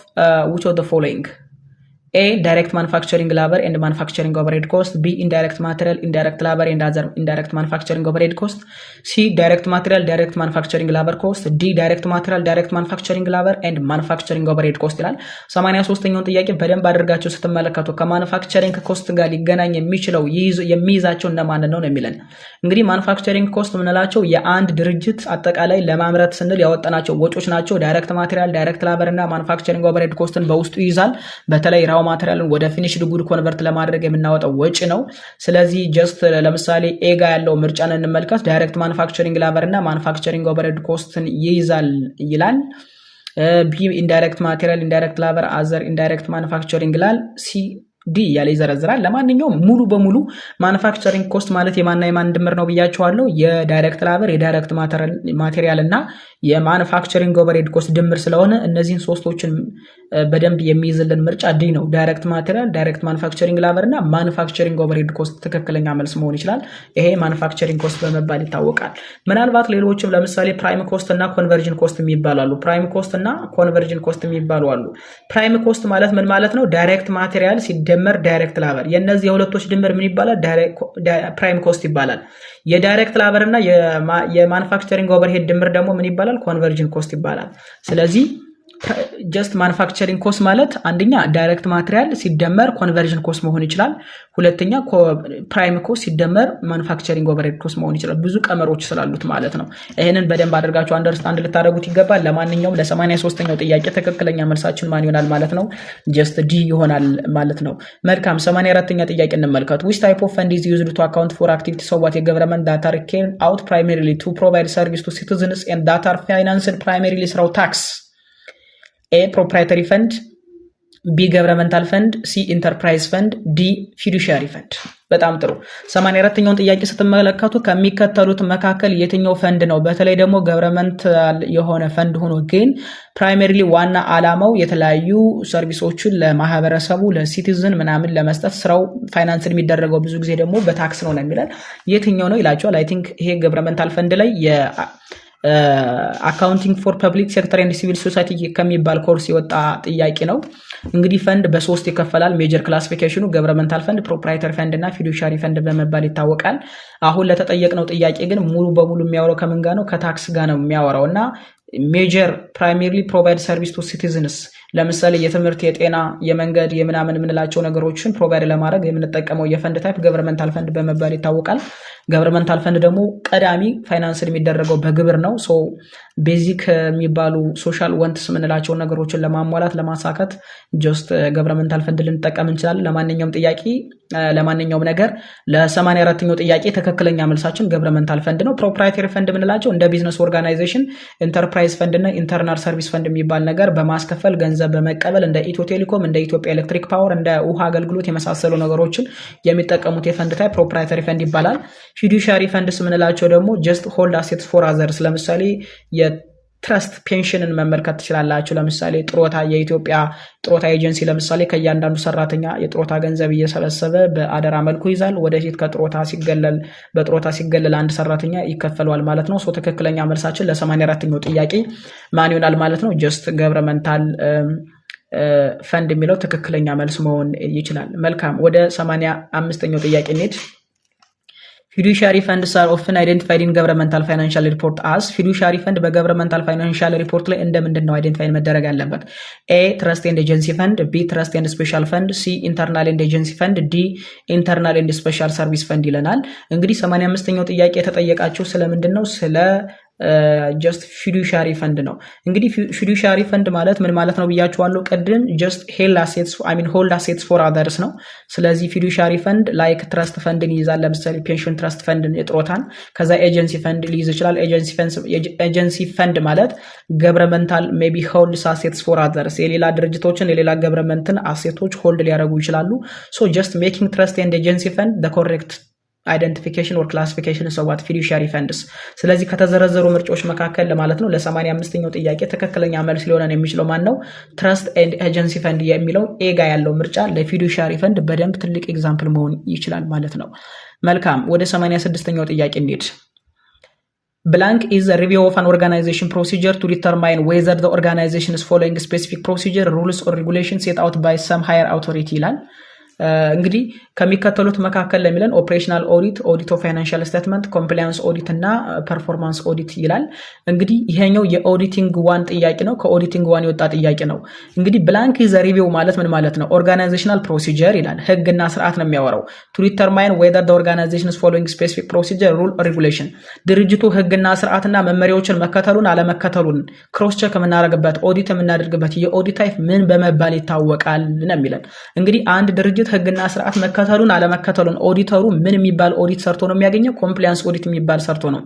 which of the following? A. Direct manufacturing labor and manufacturing overhead cost. B. Indirect material, indirect labor and other indirect manufacturing overhead cost. C. Direct material, direct manufacturing labor cost. D. Direct material, direct manufacturing labor and manufacturing overhead cost ይላል። 83ኛውን ጥያቄ በደንብ አድርጋችሁ ስትመለከቱ ከማኑፋክቸሪንግ ኮስት ጋር ሊገናኝ የሚችለው የሚይዛቸው እነማን ነው የሚለን። እንግዲህ ማኑፋክቸሪንግ ኮስት ምንላቸው የአንድ ድርጅት አጠቃላይ ለማምረት ስንል ያወጣናቸው ወጪዎች ናቸው። ዳይሬክት ማቴሪያል፣ ዳይሬክት ላበር እና ማኑፋክቸሪንግ ኦቨርሄድ ኮስትን በውስጡ ይይዛል። በተለይ ራው ማቴሪያልን ወደ ፊኒሽድ ጉድ ኮንቨርት ለማድረግ የምናወጣው ወጪ ነው። ስለዚህ ጀስት ለምሳሌ ኤ ጋር ያለው ምርጫን እንመልከት። ዳይሬክት ማኑፋክቸሪንግ ላበር እና ማኑፋክቸሪንግ ኦቨርሄድ ኮስትን ይይዛል ይላል። ቢ ኢንዳይሬክት ማቴሪያል፣ ኢንዳይሬክት ላበር፣ አዘር ኢንዳይሬክት ማኑፋክቸሪንግ ይላል። ሲ ዲ ያለ ይዘረዝራል። ለማንኛውም ሙሉ በሙሉ ማኑፋክቸሪንግ ኮስት ማለት የማንና የማን ድምር ነው ብያቸዋለሁ። የዳይሬክት ላበር፣ የዳይሬክት ማቴሪያል እና የማኑፋክቸሪንግ ኦቨርሄድ ኮስት ድምር ስለሆነ እነዚህን ሶስቶችን በደንብ የሚይዝልን ምርጫ ዲ ነው። ዳይሬክት ማቴሪያል፣ ዳይሬክት ማኑፋክቸሪንግ ላበር እና ማኑፋክቸሪንግ ኦቨርሄድ ኮስት ትክክለኛ መልስ መሆን ይችላል። ይሄ ማኑፋክቸሪንግ ኮስት በመባል ይታወቃል። ምናልባት ሌሎችም ለምሳሌ ፕራይም ኮስት እና ኮንቨርዥን ኮስት የሚባሉ አሉ። ፕራይም ኮስት እና ኮንቨርዥን ኮስት የሚባሉ አሉ። ፕራይም ኮስት ማለት ምን ማለት ነው? ዳይሬክት ማቴሪያል ሲደመር ዳይሬክት ላበር፣ የነዚህ የሁለቶች ድምር ምን ይባላል? ፕራይም ኮስት ይባላል። የዳይሬክት ላበር እና የማኑፋክቸሪንግ ኦቨርሄድ ድምር ደግሞ ምን ይባላል? ኮንቨርዥን ኮስት ይባላል። ስለዚህ ጀስት ማኑፋክቸሪንግ ኮስት ማለት አንደኛ ዳይሬክት ማቴሪያል ሲደመር ኮንቨርዥን ኮስት መሆን ይችላል። ሁለተኛ ፕራይም ኮስት ሲደመር ማኑፋክቸሪንግ ኦቨርሄድ ኮስት መሆን ይችላል። ብዙ ቀመሮች ስላሉት ማለት ነው። ይሄንን በደንብ አድርጋችሁ አንደርስታንድ ልታደርጉት ይገባል። ለማንኛውም ለ83ኛው ጥያቄ ትክክለኛ መልሳችን ማን ይሆናል ማለት ነው? ጀስት ዲ ይሆናል ማለት ነው። መልካም 84ኛ ጥያቄ እንመልከቱ። which type of fund is used to account for activities of what a government that are carried out primarily to provide service to citizens and that are financed primarily through tax? A. proprietary fund, B. governmental fund, C. enterprise fund, D. fiduciary fund። በጣም ጥሩ 84ኛውን ጥያቄ ስትመለከቱ ከሚከተሉት መካከል የትኛው ፈንድ ነው በተለይ ደግሞ ገቨርንመንታል የሆነ ፈንድ ሆኖ ግን ፕራይመሪሊ ዋና ዓላማው የተለያዩ ሰርቪሶችን ለማህበረሰቡ ለሲቲዝን ምናምን ለመስጠት ስራው ፋይናንስ የሚደረገው ብዙ ጊዜ ደግሞ በታክስ ነው የሚላል የትኛው ነው ይላቸዋል። አይ ቲንክ ይሄ ገቨርንመንታል ፈንድ ላይ አካውንቲንግ ፎር ፐብሊክ ሴክተር ኤንድ ሲቪል ሶሳይቲ ከሚባል ኮርስ የወጣ ጥያቄ ነው። እንግዲህ ፈንድ በሶስት ይከፈላል። ሜጀር ክላሲፊኬሽኑ ገቨርንመንታል ፈንድ፣ ፕሮፕራይተሪ ፈንድ እና ፊዱሻሪ ፈንድ በመባል ይታወቃል። አሁን ለተጠየቅነው ጥያቄ ግን ሙሉ በሙሉ የሚያወራው ከምን ጋር ነው? ከታክስ ጋር ነው የሚያወራው እና ሜጀር ፕራይሜሪሊ ፕሮቫይድ ሰርቪስ ቱ ሲቲዝንስ ለምሳሌ የትምህርት፣ የጤና፣ የመንገድ፣ የምናምን የምንላቸው ነገሮችን ፕሮቫይድ ለማድረግ የምንጠቀመው የፈንድ ታይፕ ገቨርንመንታል ፈንድ በመባል ይታወቃል። ገቨርንመንታል ፈንድ ደግሞ ቀዳሚ ፋይናንስን የሚደረገው በግብር ነው። ሶ ቤዚክ የሚባሉ ሶሻል ወንትስ የምንላቸው ነገሮችን ለማሟላት ለማሳካት ጀስት ገቨርንመንታል ፈንድ ልንጠቀም እንችላለን። ለማንኛውም ነገር ለ84ኛው ጥያቄ ትክክለኛ መልሳችን ገቨርንመንታል ፈንድ ነው። ፕሮፕራይተሪ ፈንድ የምንላቸው እንደ ቢዝነስ ኦርጋናይዜሽን ኢንተርፕራይዝ ፈንድ እና ኢንተርናል ሰርቪስ ፈንድ የሚባል ነገር በማስከፈል ገንዘብ በመቀበል እንደ ኢትዮ ቴሌኮም፣ እንደ ኢትዮጵያ ኤሌክትሪክ ፓወር፣ እንደ ውሃ አገልግሎት የመሳሰሉ ነገሮችን የሚጠቀሙት የፈንድ ታይፕ ፕሮፕራይተሪ ፈንድ ይባላል። ፊዱሻሪ ፈንድስ የምንላቸው ደግሞ ጀስት ሆልድ አሴትስ ፎር አዘርስ ለምሳሌ የትረስት ፔንሽንን መመልከት ትችላላችሁ። ለምሳሌ ጥሮታ፣ የኢትዮጵያ ጥሮታ ኤጀንሲ ለምሳሌ ከእያንዳንዱ ሰራተኛ የጥሮታ ገንዘብ እየሰበሰበ በአደራ መልኩ ይዛል። ወደፊት በጥሮታ ሲገለል አንድ ሰራተኛ ይከፈለዋል ማለት ነው። ሶ ትክክለኛ መልሳችን ለ84ኛው ጥያቄ ማን ይሆናል ማለት ነው? ጀስት ገቨርንመንታል ፈንድ የሚለው ትክክለኛ መልስ መሆን ይችላል። መልካም ወደ 85ኛው ጥያቄ እንሂድ። fiduciary funds are often identified in governmental financial report as fiduciary fund በገቨርንመንታል ፋይናንሻል ሪፖርት ላይ እንደምንድን ነው አይደንቲፋይ መደረግ ያለበት? A. trust and agency fund, B. trust and special fund, C. internal and agency fund, D. internal and special service fund ይለናል። እንግዲህ 85ኛው ጥያቄ የተጠየቃችሁ ስለምንድን ነው? ስለ ጀስት ፊዱሻሪ ፈንድ ነው። እንግዲህ ፊዱሻሪ ፈንድ ማለት ምን ማለት ነው ብያችኋለሁ ቅድም። ጀስት ሆልድ አሴትስ ፎር አዘርስ ነው። ስለዚህ ፊዱሻሪ ፈንድ ላይክ ትረስት ፈንድን ይይዛል። ለምሳሌ ፔንሽን ትረስት ፈንድን የጥሮታን፣ ከዛ ኤጀንሲ ፈንድ ሊይዝ ይችላል። ኤጀንሲ ፈንድ ማለት ገቨርንመንታል ሜቢ ሆልድስ አሴትስ ፎር አዘርስ የሌላ ድርጅቶችን የሌላ ገቨርንመንትን አሴቶች ሆልድ ሊያደርጉ ይችላሉ። ሶ ጀስት ሜኪንግ ትረስት ኤንድ ኤጀንሲ ፈንድ the correct አይደንቲፊኬሽን ኦር ክላሲፊኬሽን ሰዋት ፊዱሻሪ ፈንድስ። ስለዚህ ከተዘረዘሩ ምርጫዎች መካከል ለማለት ነው ለ85ኛው ጥያቄ ትክክለኛ መልስ ሊሆነን የሚችለው ማን ነው? ትረስት ኤንድ ኤጀንሲ ፈንድ የሚለው ኤጋ ያለው ምርጫ ለፊዱሻሪ ፈንድ በደንብ ትልቅ ኤግዛምፕል መሆን ይችላል ማለት ነው። መልካም ወደ 86ኛው ጥያቄ እንሂድ። Blank is a review of an organization procedure to determine whether the organization is following specific procedure, rules or regulations set out by some higher authority ይላል። እንግዲህ ከሚከተሉት መካከል ለሚለን ኦፕሬሽናል ኦዲት፣ ኦዲት ኦፍ ፋይናንሻል ስቴትመንት፣ ኮምፕላያንስ ኦዲት እና ፐርፎርማንስ ኦዲት ይላል። እንግዲህ ይሄኛው የኦዲቲንግ ዋን ጥያቄ ነው። ከኦዲቲንግ ዋን የወጣ ጥያቄ ነው። እንግዲህ ብላንክ ኢዝ ሪቪው ማለት ምን ማለት ነው? ኦርጋናይዜሽናል ፕሮሲጀር ይላል። ህግና ስርዓት ነው የሚያወራው። ቱ ዲተርማይን ዌዘር ዘ ኦርጋናይዜሽን ኢዝ ፎሎዊንግ ስፔሲፊክ ፕሮሲጀር ሩል ኦር ሬጉሌሽን፣ ድርጅቱ ህግና ስርዓትና መመሪያዎችን መከተሉን አለመከተሉን ክሮስ ቼክ የምናደርግበት ኦዲት የምናደርግበት የኦዲት ታይፕ ምን በመባል ይታወቃል ነው የሚለን። እንግዲህ አንድ ድርጅት ህግና ስርዓት መከተሉን አለመከተሉን ኦዲተሩ ምን የሚባል ኦዲት ሰርቶ ነው የሚያገኘው? ኮምፕላያንስ ኦዲት የሚባል ሰርቶ ነው።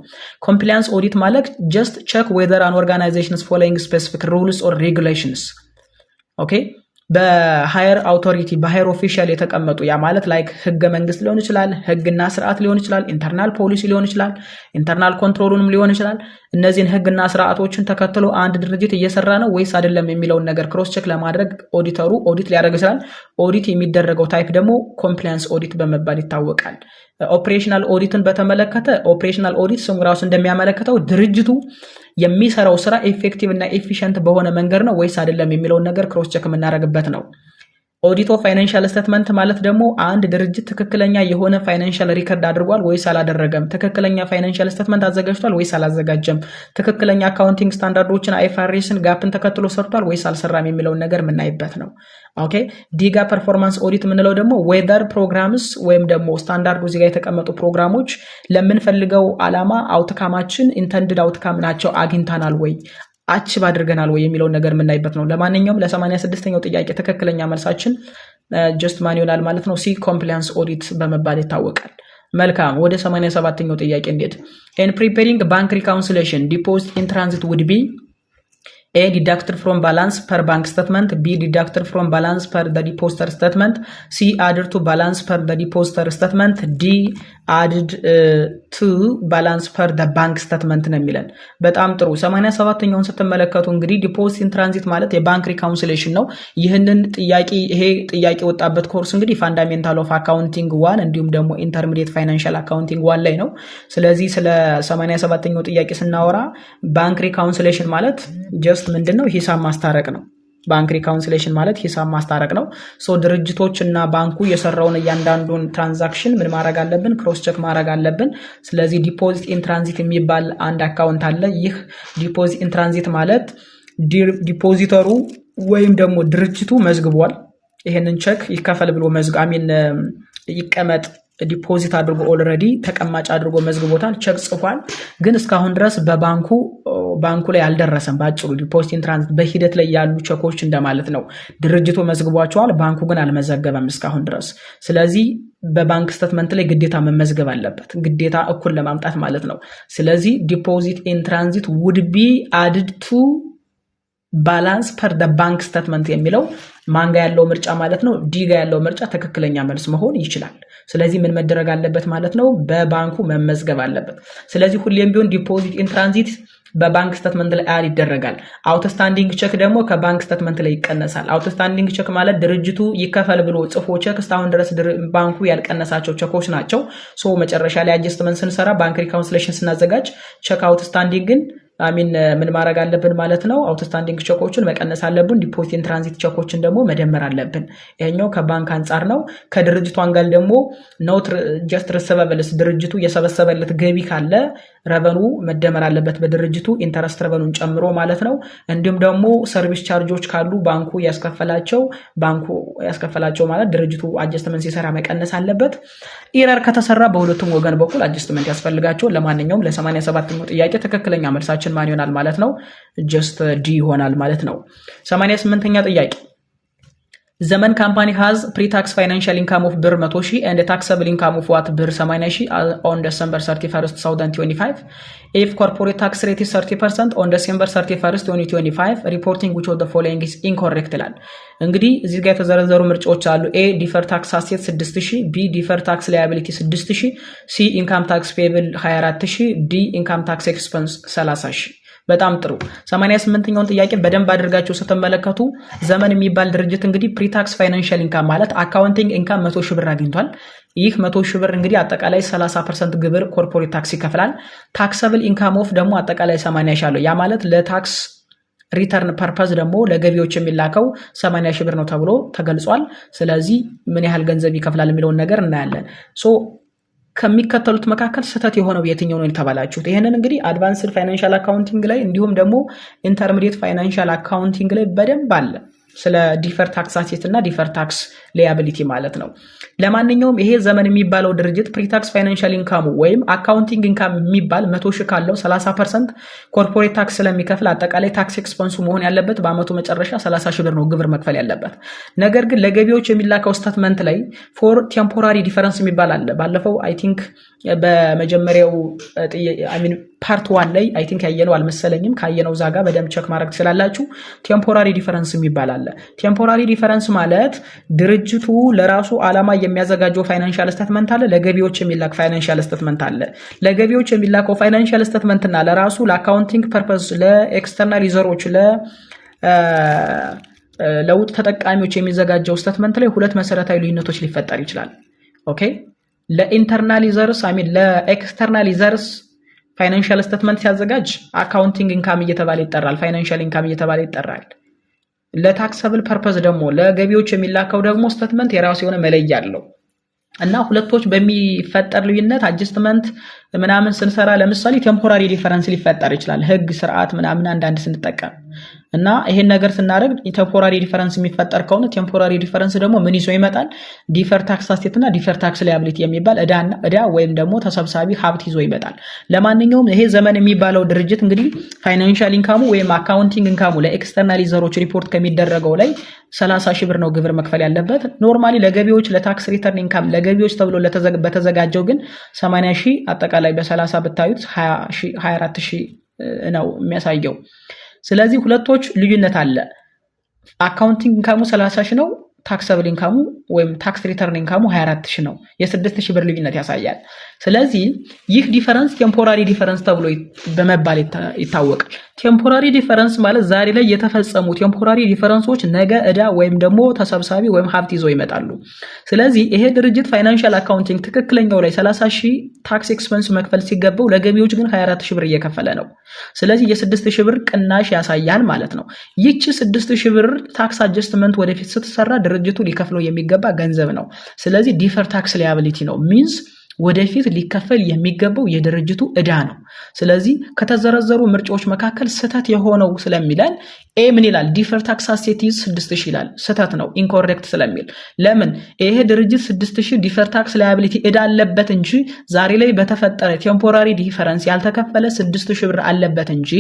ኮምፕላያንስ ኦዲት ማለት ጀስት ቼክ ዌዘር አን ኦርጋናይዜሽን ኢዝ ፎሎዊንግ ስፔሲፊክ ሩልስ ኦር ሬጉሌሽንስ። ኦኬ በሃየር አውቶሪቲ በሃየር ኦፊሻል የተቀመጡ ያ ማለት ላይክ ህገ መንግስት ሊሆን ይችላል፣ ህግና ስርዓት ሊሆን ይችላል፣ ኢንተርናል ፖሊሲ ሊሆን ይችላል፣ ኢንተርናል ኮንትሮሉንም ሊሆን ይችላል። እነዚህን ህግና ስርዓቶችን ተከትሎ አንድ ድርጅት እየሰራ ነው ወይስ አይደለም የሚለውን ነገር ክሮስ ቼክ ለማድረግ ኦዲተሩ ኦዲት ሊያደርግ ይችላል። ኦዲት የሚደረገው ታይፕ ደግሞ ኮምፕላያንስ ኦዲት በመባል ይታወቃል። ኦፕሬሽናል ኦዲትን በተመለከተ ኦፕሬሽናል ኦዲት ስሙ ራሱ እንደሚያመለክተው ድርጅቱ የሚሰራው ስራ ኤፌክቲቭ እና ኤፊሽንት በሆነ መንገድ ነው ወይስ አይደለም የሚለውን ነገር ክሮስ ቼክ የምናደርግበት ነው። ኦዲት ኦፍ ፋይናንሻል ስቴትመንት ማለት ደግሞ አንድ ድርጅት ትክክለኛ የሆነ ፋይናንሻል ሪከርድ አድርጓል ወይስ አላደረገም፣ ትክክለኛ ፋይናንሻል ስቴትመንት አዘጋጅቷል ወይስ አላዘጋጀም፣ ትክክለኛ አካውንቲንግ ስታንዳርዶችን አይኤፍአርኤስን ጋፕን ተከትሎ ሰርቷል ወይስ አልሰራም የሚለውን ነገር የምናይበት ነው። ኦኬ ዲጋ ፐርፎርማንስ ኦዲት የምንለው ደግሞ ዌዘር ፕሮግራምስ ወይም ደግሞ ስታንዳርዱ እዚህ ጋር የተቀመጡ ፕሮግራሞች ለምንፈልገው ዓላማ አውትካማችን ኢንተንድድ አውትካም ናቸው አግኝተናል ወይ አችብ አድርገናል ወይ የሚለውን ነገር የምናይበት ነው። ለማንኛውም ለ86ኛው ጥያቄ ትክክለኛ መልሳችን ጀስት ማን ይሆናል ማለት ነው? ሲ ኮምፕላያንስ ኦዲት በመባል ይታወቃል። መልካም ወደ 87ኛው ጥያቄ እንዴት in preparing bank reconciliation deposit in transit would be A deducted from balance per bank statement, B deducted from balance per the depositor statement, C added to balance per the depositor statement, D added to balance per the bank statement ነው የሚለን። በጣም ጥሩ 87ኛውን ስትመለከቱ እንግዲህ ዲፖዚት ኢን ትራንዚት ማለት የባንክ ሪካውንሲሌሽን ነው። ይህንን ጥያቄ ይሄ ጥያቄ ወጣበት ኮርስ እንግዲህ ፋንዳሜንታል ኦፍ አካውንቲንግ 1 እንዲሁም ደግሞ ኢንተርሚዲየት ፋይናንሻል አካውንቲንግ 1 ላይ ነው። ስለዚህ ስለ 87ኛው ጥያቄ ስናወራ ባንክ ሪካውንሲሌሽን ማለት ጀስት ምንድነው? ሂሳብ ማስታረቅ ነው። ባንክ ሪካውንሲሌሽን ማለት ሂሳብ ማስታረቅ ነው። ሶ ድርጅቶች እና ባንኩ የሰራውን እያንዳንዱን ትራንዛክሽን ምን ማድረግ አለብን? ክሮስ ቼክ ማድረግ አለብን። ስለዚህ ዲፖዚት ኢን ትራንዚት የሚባል አንድ አካውንት አለ። ይህ ዲፖዚት ኢን ትራንዚት ማለት ዲፖዚተሩ ወይም ደግሞ ድርጅቱ መዝግቧል። ይሄንን ቼክ ይከፈል ብሎ ይቀመጥ ዲፖዚት አድርጎ ኦልሬዲ ተቀማጭ አድርጎ መዝግቦታል፣ ቼክ ጽፏል። ግን እስካሁን ድረስ ባንኩ ላይ አልደረሰም። ባጭሩ ዲፖዚት ኢን ትራንዚት በሂደት ላይ ያሉ ቼኮች እንደማለት ነው። ድርጅቱ መዝግቧቸዋል፣ ባንኩ ግን አልመዘገበም እስካሁን ድረስ። ስለዚህ በባንክ ስቴትመንት ላይ ግዴታ መመዝገብ አለበት፣ ግዴታ እኩል ለማምጣት ማለት ነው። ስለዚህ ዲፖዚት ኢን ትራንዚት ውድ ቢ አድድ ቱ ባላንስ ፐር ደ ባንክ ስቴትመንት የሚለው ማንጋ ያለው ምርጫ ማለት ነው። ዲጋ ያለው ምርጫ ትክክለኛ መልስ መሆን ይችላል። ስለዚህ ምን መደረግ አለበት ማለት ነው? በባንኩ መመዝገብ አለበት። ስለዚህ ሁሌም ቢሆን ዲፖዚት ኢን ትራንዚት በባንክ ስቴትመንት ላይ አድ ይደረጋል። አውትስታንዲንግ ቼክ ደግሞ ከባንክ ስቴትመንት ላይ ይቀነሳል። አውትስታንዲንግ ቼክ ማለት ድርጅቱ ይከፈል ብሎ ጽፎ ቼክ እስካሁን ድረስ ባንኩ ያልቀነሳቸው ቼኮች ናቸው። ሶ መጨረሻ ላይ አጀስትመንት ስንሰራ ባንክ ሪካውንሲሌሽን ስናዘጋጅ ቼክ አውትስታንዲንግን ምን ማድረግ አለብን ማለት ነው? አውትስታንዲንግ ቼኮችን መቀነስ አለብን። ዲፖዚት ኢን ትራንዚት ቼኮችን ደግሞ መደመር አለብን። ይሄኛው ከባንክ አንጻር ነው። ከድርጅቱ አንጋል ደግሞ ኖት ጀስት ሪሲቨብልስ ድርጅቱ የሰበሰበለት ገቢ ካለ ረቨኑ መደመር አለበት በድርጅቱ ኢንተረስት ረቨኑን ጨምሮ ማለት ነው። እንዲሁም ደግሞ ሰርቪስ ቻርጆች ካሉ ባንኩ ያስከፈላቸው ማለት ድርጅቱ አጀስትመንት ሲሰራ መቀነስ አለበት። ኢረር ከተሰራ በሁለቱም ወገን በኩል አጀስትመንት ያስፈልጋቸው። ለማንኛውም ለ87ኛው ጥያቄ ትክክለኛ መልሳችን ማን ይሆናል ማለት ነው? ጀስት ዲ ይሆናል ማለት ነው። 88ኛ ጥያቄ ዘመን ካምፓኒ ሃዝ ፕሪ-ታክስ ፋይናንሻል ኢንካም ኦፍ ብር 100,000 and taxable income of what ብር 80,000 on December 31st 2025 if corporate tax rate is 30% on December 31st 2025 reporting which of the following is incorrect ይላል። እንግዲህ እዚህ ጋር የተዘረዘሩ ምርጫዎች አሉ። ኤ ዲፈር ታክስ አሴት 6,000፣ ቢ ዲፈር ታክስ ላያቢሊቲ 6,000፣ ሲ ኢንካም ታክስ ፔብል 24,000፣ ዲ ኢንካም ታክስ ኤክስፐንስ 30,000። በጣም ጥሩ 88ኛውን ጥያቄ በደንብ አድርጋችሁ ስትመለከቱ ዘመን የሚባል ድርጅት እንግዲህ ፕሪታክስ ፋይናንሻል ኢንካም ማለት አካውንቲንግ ኢንካም 100,000 ብር አግኝቷል። ይህ 100,000 ብር እንግዲህ አጠቃላይ 30% ግብር ኮርፖሬት ታክስ ይከፍላል። ታክሰብል ኢንካም ኦፍ ደግሞ አጠቃላይ 80,000 አለው። ያ ማለት ለታክስ ሪተርን ፐርፐዝ ደግሞ ለገቢዎች የሚላከው 80,000 ብር ነው ተብሎ ተገልጿል። ስለዚህ ምን ያህል ገንዘብ ይከፍላል የሚለውን ነገር እናያለን። ከሚከተሉት መካከል ስህተት የሆነው የትኛው ነው የተባላችሁት? ይሄንን እንግዲህ አድቫንስድ ፋይናንሻል አካውንቲንግ ላይ እንዲሁም ደግሞ ኢንተርሚዲየት ፋይናንሻል አካውንቲንግ ላይ በደንብ አለ ስለ ዲፈር ታክስ አሴት እና ዲፈር ታክስ ሊያቢሊቲ ማለት ነው። ለማንኛውም ይሄ ዘመን የሚባለው ድርጅት ፕሪታክስ ፋይናንሻል ኢንካሙ ወይም አካውንቲንግ ኢንካም የሚባል 100,000 ካለው 30% ኮርፖሬት ታክስ ስለሚከፍል አጠቃላይ ታክስ ኤክስፐንሱ መሆን ያለበት በአመቱ መጨረሻ 30,000 ብር ነው ግብር መክፈል ያለበት። ነገር ግን ለገቢዎች የሚላከው ስቴትመንት ላይ ፎር ቴምፖራሪ ዲፈረንስ የሚባል አለ። ባለፈው አይ ቲንክ በመጀመሪያው ፓርት 1 ላይ አይ ቲንክ ያየነው አልመሰለኝም ካየነው ዛጋ በደንብ ቸክ ማድረግ ትችላላችሁ ቴምፖራሪ ዲፈረንስ የሚባል አለ ቴምፖራሪ ዲፈረንስ ማለት ድርጅቱ ለራሱ ዓላማ የሚያዘጋጀው ፋይናንሻል ስቴትመንት አለ ለገቢዎች የሚላክ ፋይናንሻል ስቴትመንት አለ ለገቢዎች የሚላከው ፋይናንሻል ስቴትመንት እና ለራሱ ለአካውንቲንግ ፐርፐስ ለኤክስተርናል ዩዘሮች ለውጥ ተጠቃሚዎች የሚዘጋጀው ስቴትመንት ላይ ሁለት መሰረታዊ ልዩነቶች ሊፈጠር ይችላል ኦኬ ለኢንተርናል ዩዘርስ ለኤክስተርናል ዩዘርስ ፋይናንሻል ስቴትመንት ሲያዘጋጅ አካውንቲንግ ኢንካም እየተባለ ይጠራል ፋይናንሻል ኢንካም እየተባለ ይጠራል ለታክሰብል ፐርፐስ ደግሞ ለገቢዎች የሚላከው ደግሞ ስቴትመንት የራሱ የሆነ መለያ አለው እና ሁለቶች በሚፈጠር ልዩነት አጀስትመንት ምናምን ስንሰራ ለምሳሌ ቴምፖራሪ ዲፈረንስ ሊፈጠር ይችላል ህግ ስርዓት ምናምን አንዳንድ ስንጠቀም እና ይሄን ነገር ስናደርግ ቴምፖራሪ ዲፈረንስ የሚፈጠር ከሆነ ቴምፖራሪ ዲፈረንስ ደግሞ ምን ይዞ ይመጣል ዲፈር ታክስ አሴት እና ዲፈር ታክስ ላያቢሊቲ የሚባል እዳ ወይም ደግሞ ተሰብሳቢ ሀብት ይዞ ይመጣል ለማንኛውም ይሄ ዘመን የሚባለው ድርጅት እንግዲህ ፋይናንሻል ኢንካሙ ወይም አካውንቲንግ ኢንካሙ ለኤክስተርናል ዩዘሮች ሪፖርት ከሚደረገው ላይ 30,000 ብር ነው ግብር መክፈል ያለበት ኖርማሊ ለገቢዎች ለታክስ ሪተርን ኢንካም ለገቢዎች ተብሎ በተዘጋጀው ግን 80,000 አጠቃላይ በ30 ብታዩት 24,000 ነው የሚያሳየው ስለዚህ ሁለቶች ልዩነት አለ አካውንቲንግ ኢንካሙ 30,000 ነው ታክሰብል ኢንካሙ ወይም ታክስ ሪተርን ኢንካሙ 24,000 ነው የ6,000 ብር ልዩነት ያሳያል ስለዚህ ይህ ዲፈረንስ ቴምፖራሪ ዲፈረንስ ተብሎ በመባል ይታወቃል ቴምፖራሪ ዲፈረንስ ማለት ዛሬ ላይ የተፈጸሙ ቴምፖራሪ ዲፈረንሶች ነገ እዳ ወይም ደግሞ ተሰብሳቢ ወይም ሀብት ይዘው ይመጣሉ ስለዚህ ይሄ ድርጅት ፋይናንሻል አካውንቲንግ ትክክለኛው ላይ 30,000 ታክስ ኤክስፐንስ መክፈል ሲገባው ለገቢዎች ግን 24,000 ብር እየከፈለ ነው ስለዚህ የ6,000 ብር ቅናሽ ያሳያል ማለት ነው ይህች 6,000 ብር ታክስ አጀስትመንት ወደፊት ስትሰራ ድርጅቱ ሊከፍለው የሚገባ ገንዘብ ነው ስለዚህ ዲፈር ታክስ ላያቢሊቲ ነው ሚንስ ወደፊት ሊከፈል የሚገባው የድርጅቱ እዳ ነው ስለዚህ ከተዘረዘሩ ምርጫዎች መካከል ስህተት የሆነው ስለሚላል ኤ ምን ይላል ዲፈር ታክስ አሴት ይዝ 6,000 ይላል ስህተት ነው ኢንኮሬክት ስለሚል ለምን ይሄ ድርጅት 6,000 ዲፈር ታክስ ላያቢሊቲ እዳ አለበት እንጂ ዛሬ ላይ በተፈጠረ ቴምፖራሪ ዲፈረንስ ያልተከፈለ 6,000 ብር አለበት እንጂ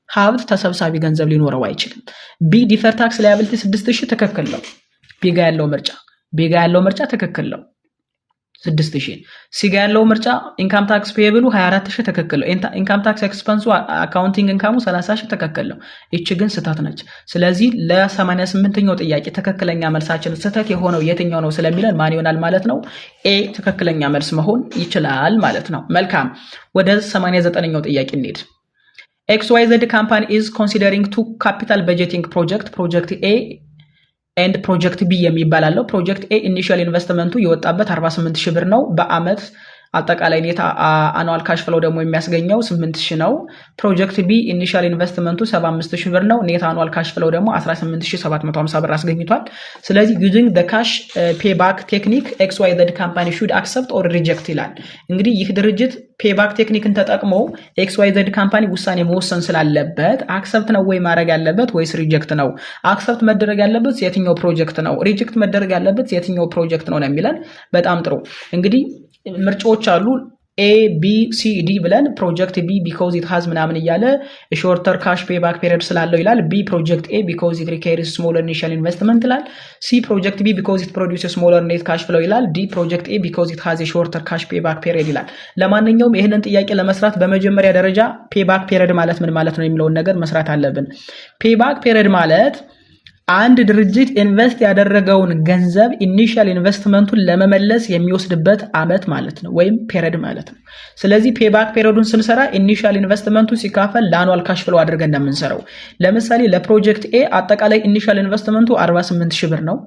ሀብት ተሰብሳቢ ገንዘብ ሊኖረው አይችልም ቢ ዲፈር ታክስ ላያቢሊቲ 6,000 ትክክል ነው ቢጋ ያለው ምርጫ ትክክል ነው 6,000 ሲጋ ያለው ምርጫ ኢንካም ታክስ ፔየብሉ 24,000 ትክክል ነው ኢንካም ታክስ ኤክስፐንሱ አካውንቲንግ ኢንካሙ 30,000 ትክክል ነው እቺ ግን ስህተት ነች ስለዚህ ለ88ኛው ጥያቄ ትክክለኛ መልሳችን ስህተት የሆነው የትኛው ነው ስለሚለን ማን ይሆናል ማለት ነው ኤ ትክክለኛ መልስ መሆን ይችላል ማለት ነው መልካም ወደ 89ኛው ጥያቄ እንሂድ XYZ company is considering two capital budgeting project A and project B የሚባላለው project A initial investmentu የወጣበት 48,000 ብር ነው በአመት አጠቃላይ ኔታ አኑዋል ካሽ ፍሎ ደግሞ የሚያስገኘው 8,000 ነው ፕሮጀክት ቢ ኢኒሺያል ኢንቨስትመንቱ 75,000 ብር ነው ኔታ አኑዋል ካሽ ፍሎ ደግሞ 18,750 ብር አስገኝቷል ስለዚህ using the cash payback technique XYZ company should accept or reject ይላል እንግዲህ ይህ ድርጅት ፔባክ ቴክኒክን ተጠቅሞ XYZ ካምፓኒ ውሳኔ መወሰን ስላለበት አክሰፕት ነው ወይ ማድረግ ያለበት ወይስ ሪጀክት ነው አክሰፕት መደረግ ያለበት የትኛው ፕሮጀክት ነው ሪጀክት መደረግ ያለበት የትኛው ፕሮጀክት ነው የሚለን በጣም ጥሩ እንግዲህ ምርጫዎች አሉ A B C D ብለን ፕሮጀክት B because it has ምናምን እያለ shorter cash payback period ስላለው ይላል B project A because it requires smaller initial investment ይላል C project B because it produces smaller net cash flow ይላል D project A because it has a shorter cash payback period ይላል ለማንኛውም ይሄንን ጥያቄ ለመስራት በመጀመሪያ ደረጃ payback period ማለት ምን ማለት ነው የሚለውን ነገር መስራት አለብን payback period ማለት አንድ ድርጅት ኢንቨስት ያደረገውን ገንዘብ ኢኒሺያል ኢንቨስትመንቱን ለመመለስ የሚወስድበት አመት ማለት ነው ወይም ፔሪድ ማለት ነው ስለዚህ ፔባክ ፔሪዱን ስንሰራ ኢኒሺያል ኢንቨስትመንቱ ሲካፈል ለአኑዋል ካሽ ፍሎ አድርገን እንደምንሰራው ለምሳሌ ለፕሮጀክት ኤ አጠቃላይ ኢኒሺያል ኢንቨስትመንቱ 48,000 ብር ነው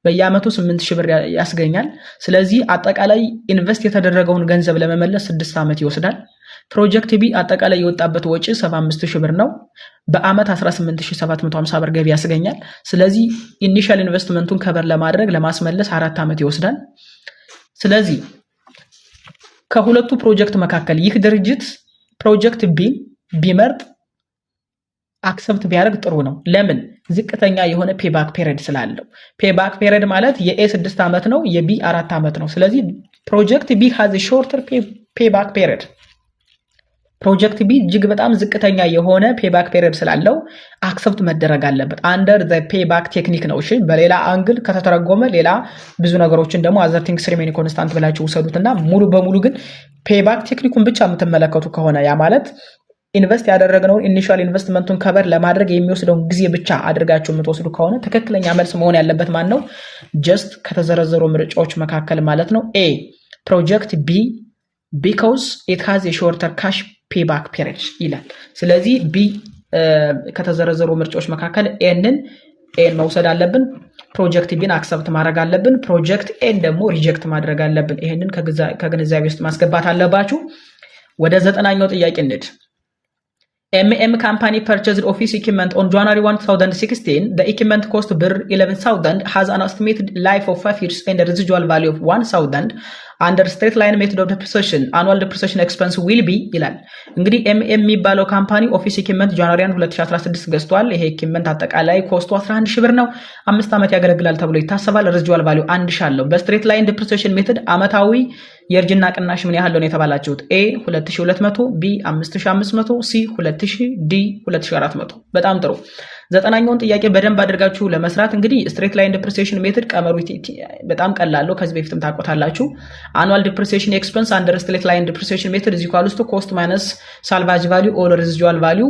በየአመቱ 8,000 ብር ያስገኛል ስለዚህ አጠቃላይ ኢንቨስት የተደረገውን ገንዘብ ለመመለስ 6 አመት ይወስዳል ፕሮጀክት ቢ አጠቃላይ የወጣበት ወጪ 75,000 ብር ነው በአመት 18,750 ብር ገቢ ያስገኛል ስለዚህ ኢኒሺያል ኢንቨስትመንቱን ከበር ለማድረግ ለማስመለስ 4 አመት ይወስዳል ስለዚህ ከሁለቱ ፕሮጀክት መካከል ይህ ድርጅት ፕሮጀክት ቢ ቢመርጥ አክሰፕት ቢያደርግ ጥሩ ነው ለምን ዝቅተኛ የሆነ ፔባክ ፔሪድ ስላለው ፔባክ ፔሪድ ማለት የኤ 6 አመት ነው የቢ 4 አመት ነው ስለዚህ ፕሮጀክት ቢ has a shorter payback period ፕሮጀክት ቢ እጅግ በጣም ዝቅተኛ የሆነ ፔባክ ፔሪድ ስላለው አክሰፕት መደረግ አለበት አንደር ዘ ፔባክ ቴክኒክ ነው። እሺ በሌላ አንግል ከተተረጎመ ሌላ ብዙ ነገሮችን ደግሞ አዘር ቲንግስ ሪሜን ኮንስታንት ብላችሁ ውሰዱትና ሙሉ በሙሉ ግን ፔባክ ቴክኒኩን ብቻ የምትመለከቱ ከሆነ ያ ማለት ኢንቨስት ያደረግነውን ኢኒሺያል ኢንቨስትመንቱን ከቨር ለማድረግ የሚወስደውን ጊዜ ብቻ አድርጋችሁ የምትወስዱ ከሆነ ትክክለኛ መልስ መሆን ያለበት ማን ነው? ጀስት ከተዘረዘሩ ምርጫዎች መካከል ማለት ነው ኤ ፕሮጀክት ቢ ቢኮዝ ኢት ሃዝ ኤ ሾርተር ካሽ ፔባክ ፔሪድ ይላል። ስለዚህ ቢ ከተዘረዘሩ ምርጫዎች መካከል ኤን መውሰድ አለብን። ፕሮጀክት ቢን አክሰፕት ማድረግ አለብን። ፕሮጀክት ኤን ደግሞ ሪጀክት ማድረግ አለብን። ይሄንን ከግንዛቤ ውስጥ ማስገባት አለባችሁ። ወደ 9ኛው ጥያቄ እንሂድ። MM company purchased office equipment on January 2016. The equipment cost BRR 11,000, has an estimated life of 5 years and a residual value of 1,000. Under straight line method of depreciation, annual depreciation expense will be ይላል። እንግዲህ MM የሚባለው ካምፓኒ ኦፊስ ኢኩዊፕመንት ጃንዋሪ 2016 ገዝቷል። ይሄ ኢኩዊፕመንት አጠቃላይ ኮስቱ 11 ሺህ ብር ነው። 5 ዓመት ያገለግላል ተብሎ ይታሰባል። ሬዚጁዋል ቫልዩ 1 ሺህ አለው። በስትሬት ላይን ዲፕሪሲዬሽን ሜተድ አመታዊ የእርጅና ቅናሽ ምን ያህል ነው የተባላችሁት? ኤ 2200፣ ቢ 5500፣ ሲ 2000፣ ዲ 2400። በጣም ጥሩ። 9ኛውን ጥያቄ በደንብ አድርጋችሁ ለመስራት እንግዲህ ስትሬት ላይን ዲፕሪሲዬሽን ሜተድ ቀመሩ በጣም ቀላል ነው። ከዚህ በፊትም ታውቁታላችሁ። አኑዋል ዲፕሪሲዬሽን ኤክስፐንስ አንደር ስትሬት ላይን ዲፕሪሲዬሽን ሜተድ ኢዝ ኢኳልስ ቱ ኮስት ማይነስ ሳልቫጅ ቫልዩ ኦር ሬዚጁዋል ቫልዩ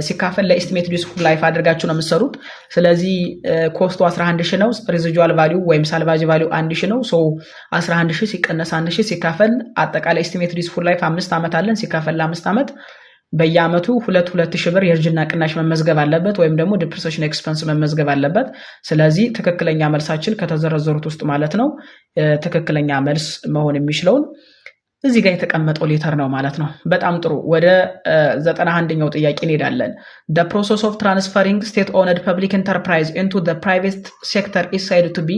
ሲካፈል ለኤስቲሜትድ ዩዝፉል ላይፍ አድርጋችሁ ነው የምትሰሩት። ስለዚህ ኮስቱ 11000 ነው። ሬዚጁዋል ቫልዩ ወይም ሳልቫጅ ቫልዩ 1000 ነው። ሶ 11000 ሲቀነስ 1000 ሲካፈል አጠቃላይ ኤስቲሜትድ ዩዝፉል ላይፍ 5 ዓመት አለን። ሲካፈል ለ5 ዓመት በየአመቱ 2000 ብር የእርጅና ቅናሽ መመዝገብ አለበት ወይም ደግሞ ዲፕሪሲዬሽን ኤክስፐንስ መመዝገብ አለበት። ስለዚህ ትክክለኛ መልሳችን ከተዘረዘሩት ውስጥ ማለት ነው ትክክለኛ መልስ መሆን የሚችለውን እዚህ ጋር የተቀመጠው ሌተር ነው ማለት ነው። በጣም ጥሩ። ወደ 91ኛው ጥያቄ እንሄዳለን። the process of transferring state owned public enterprise into the private sector is said to be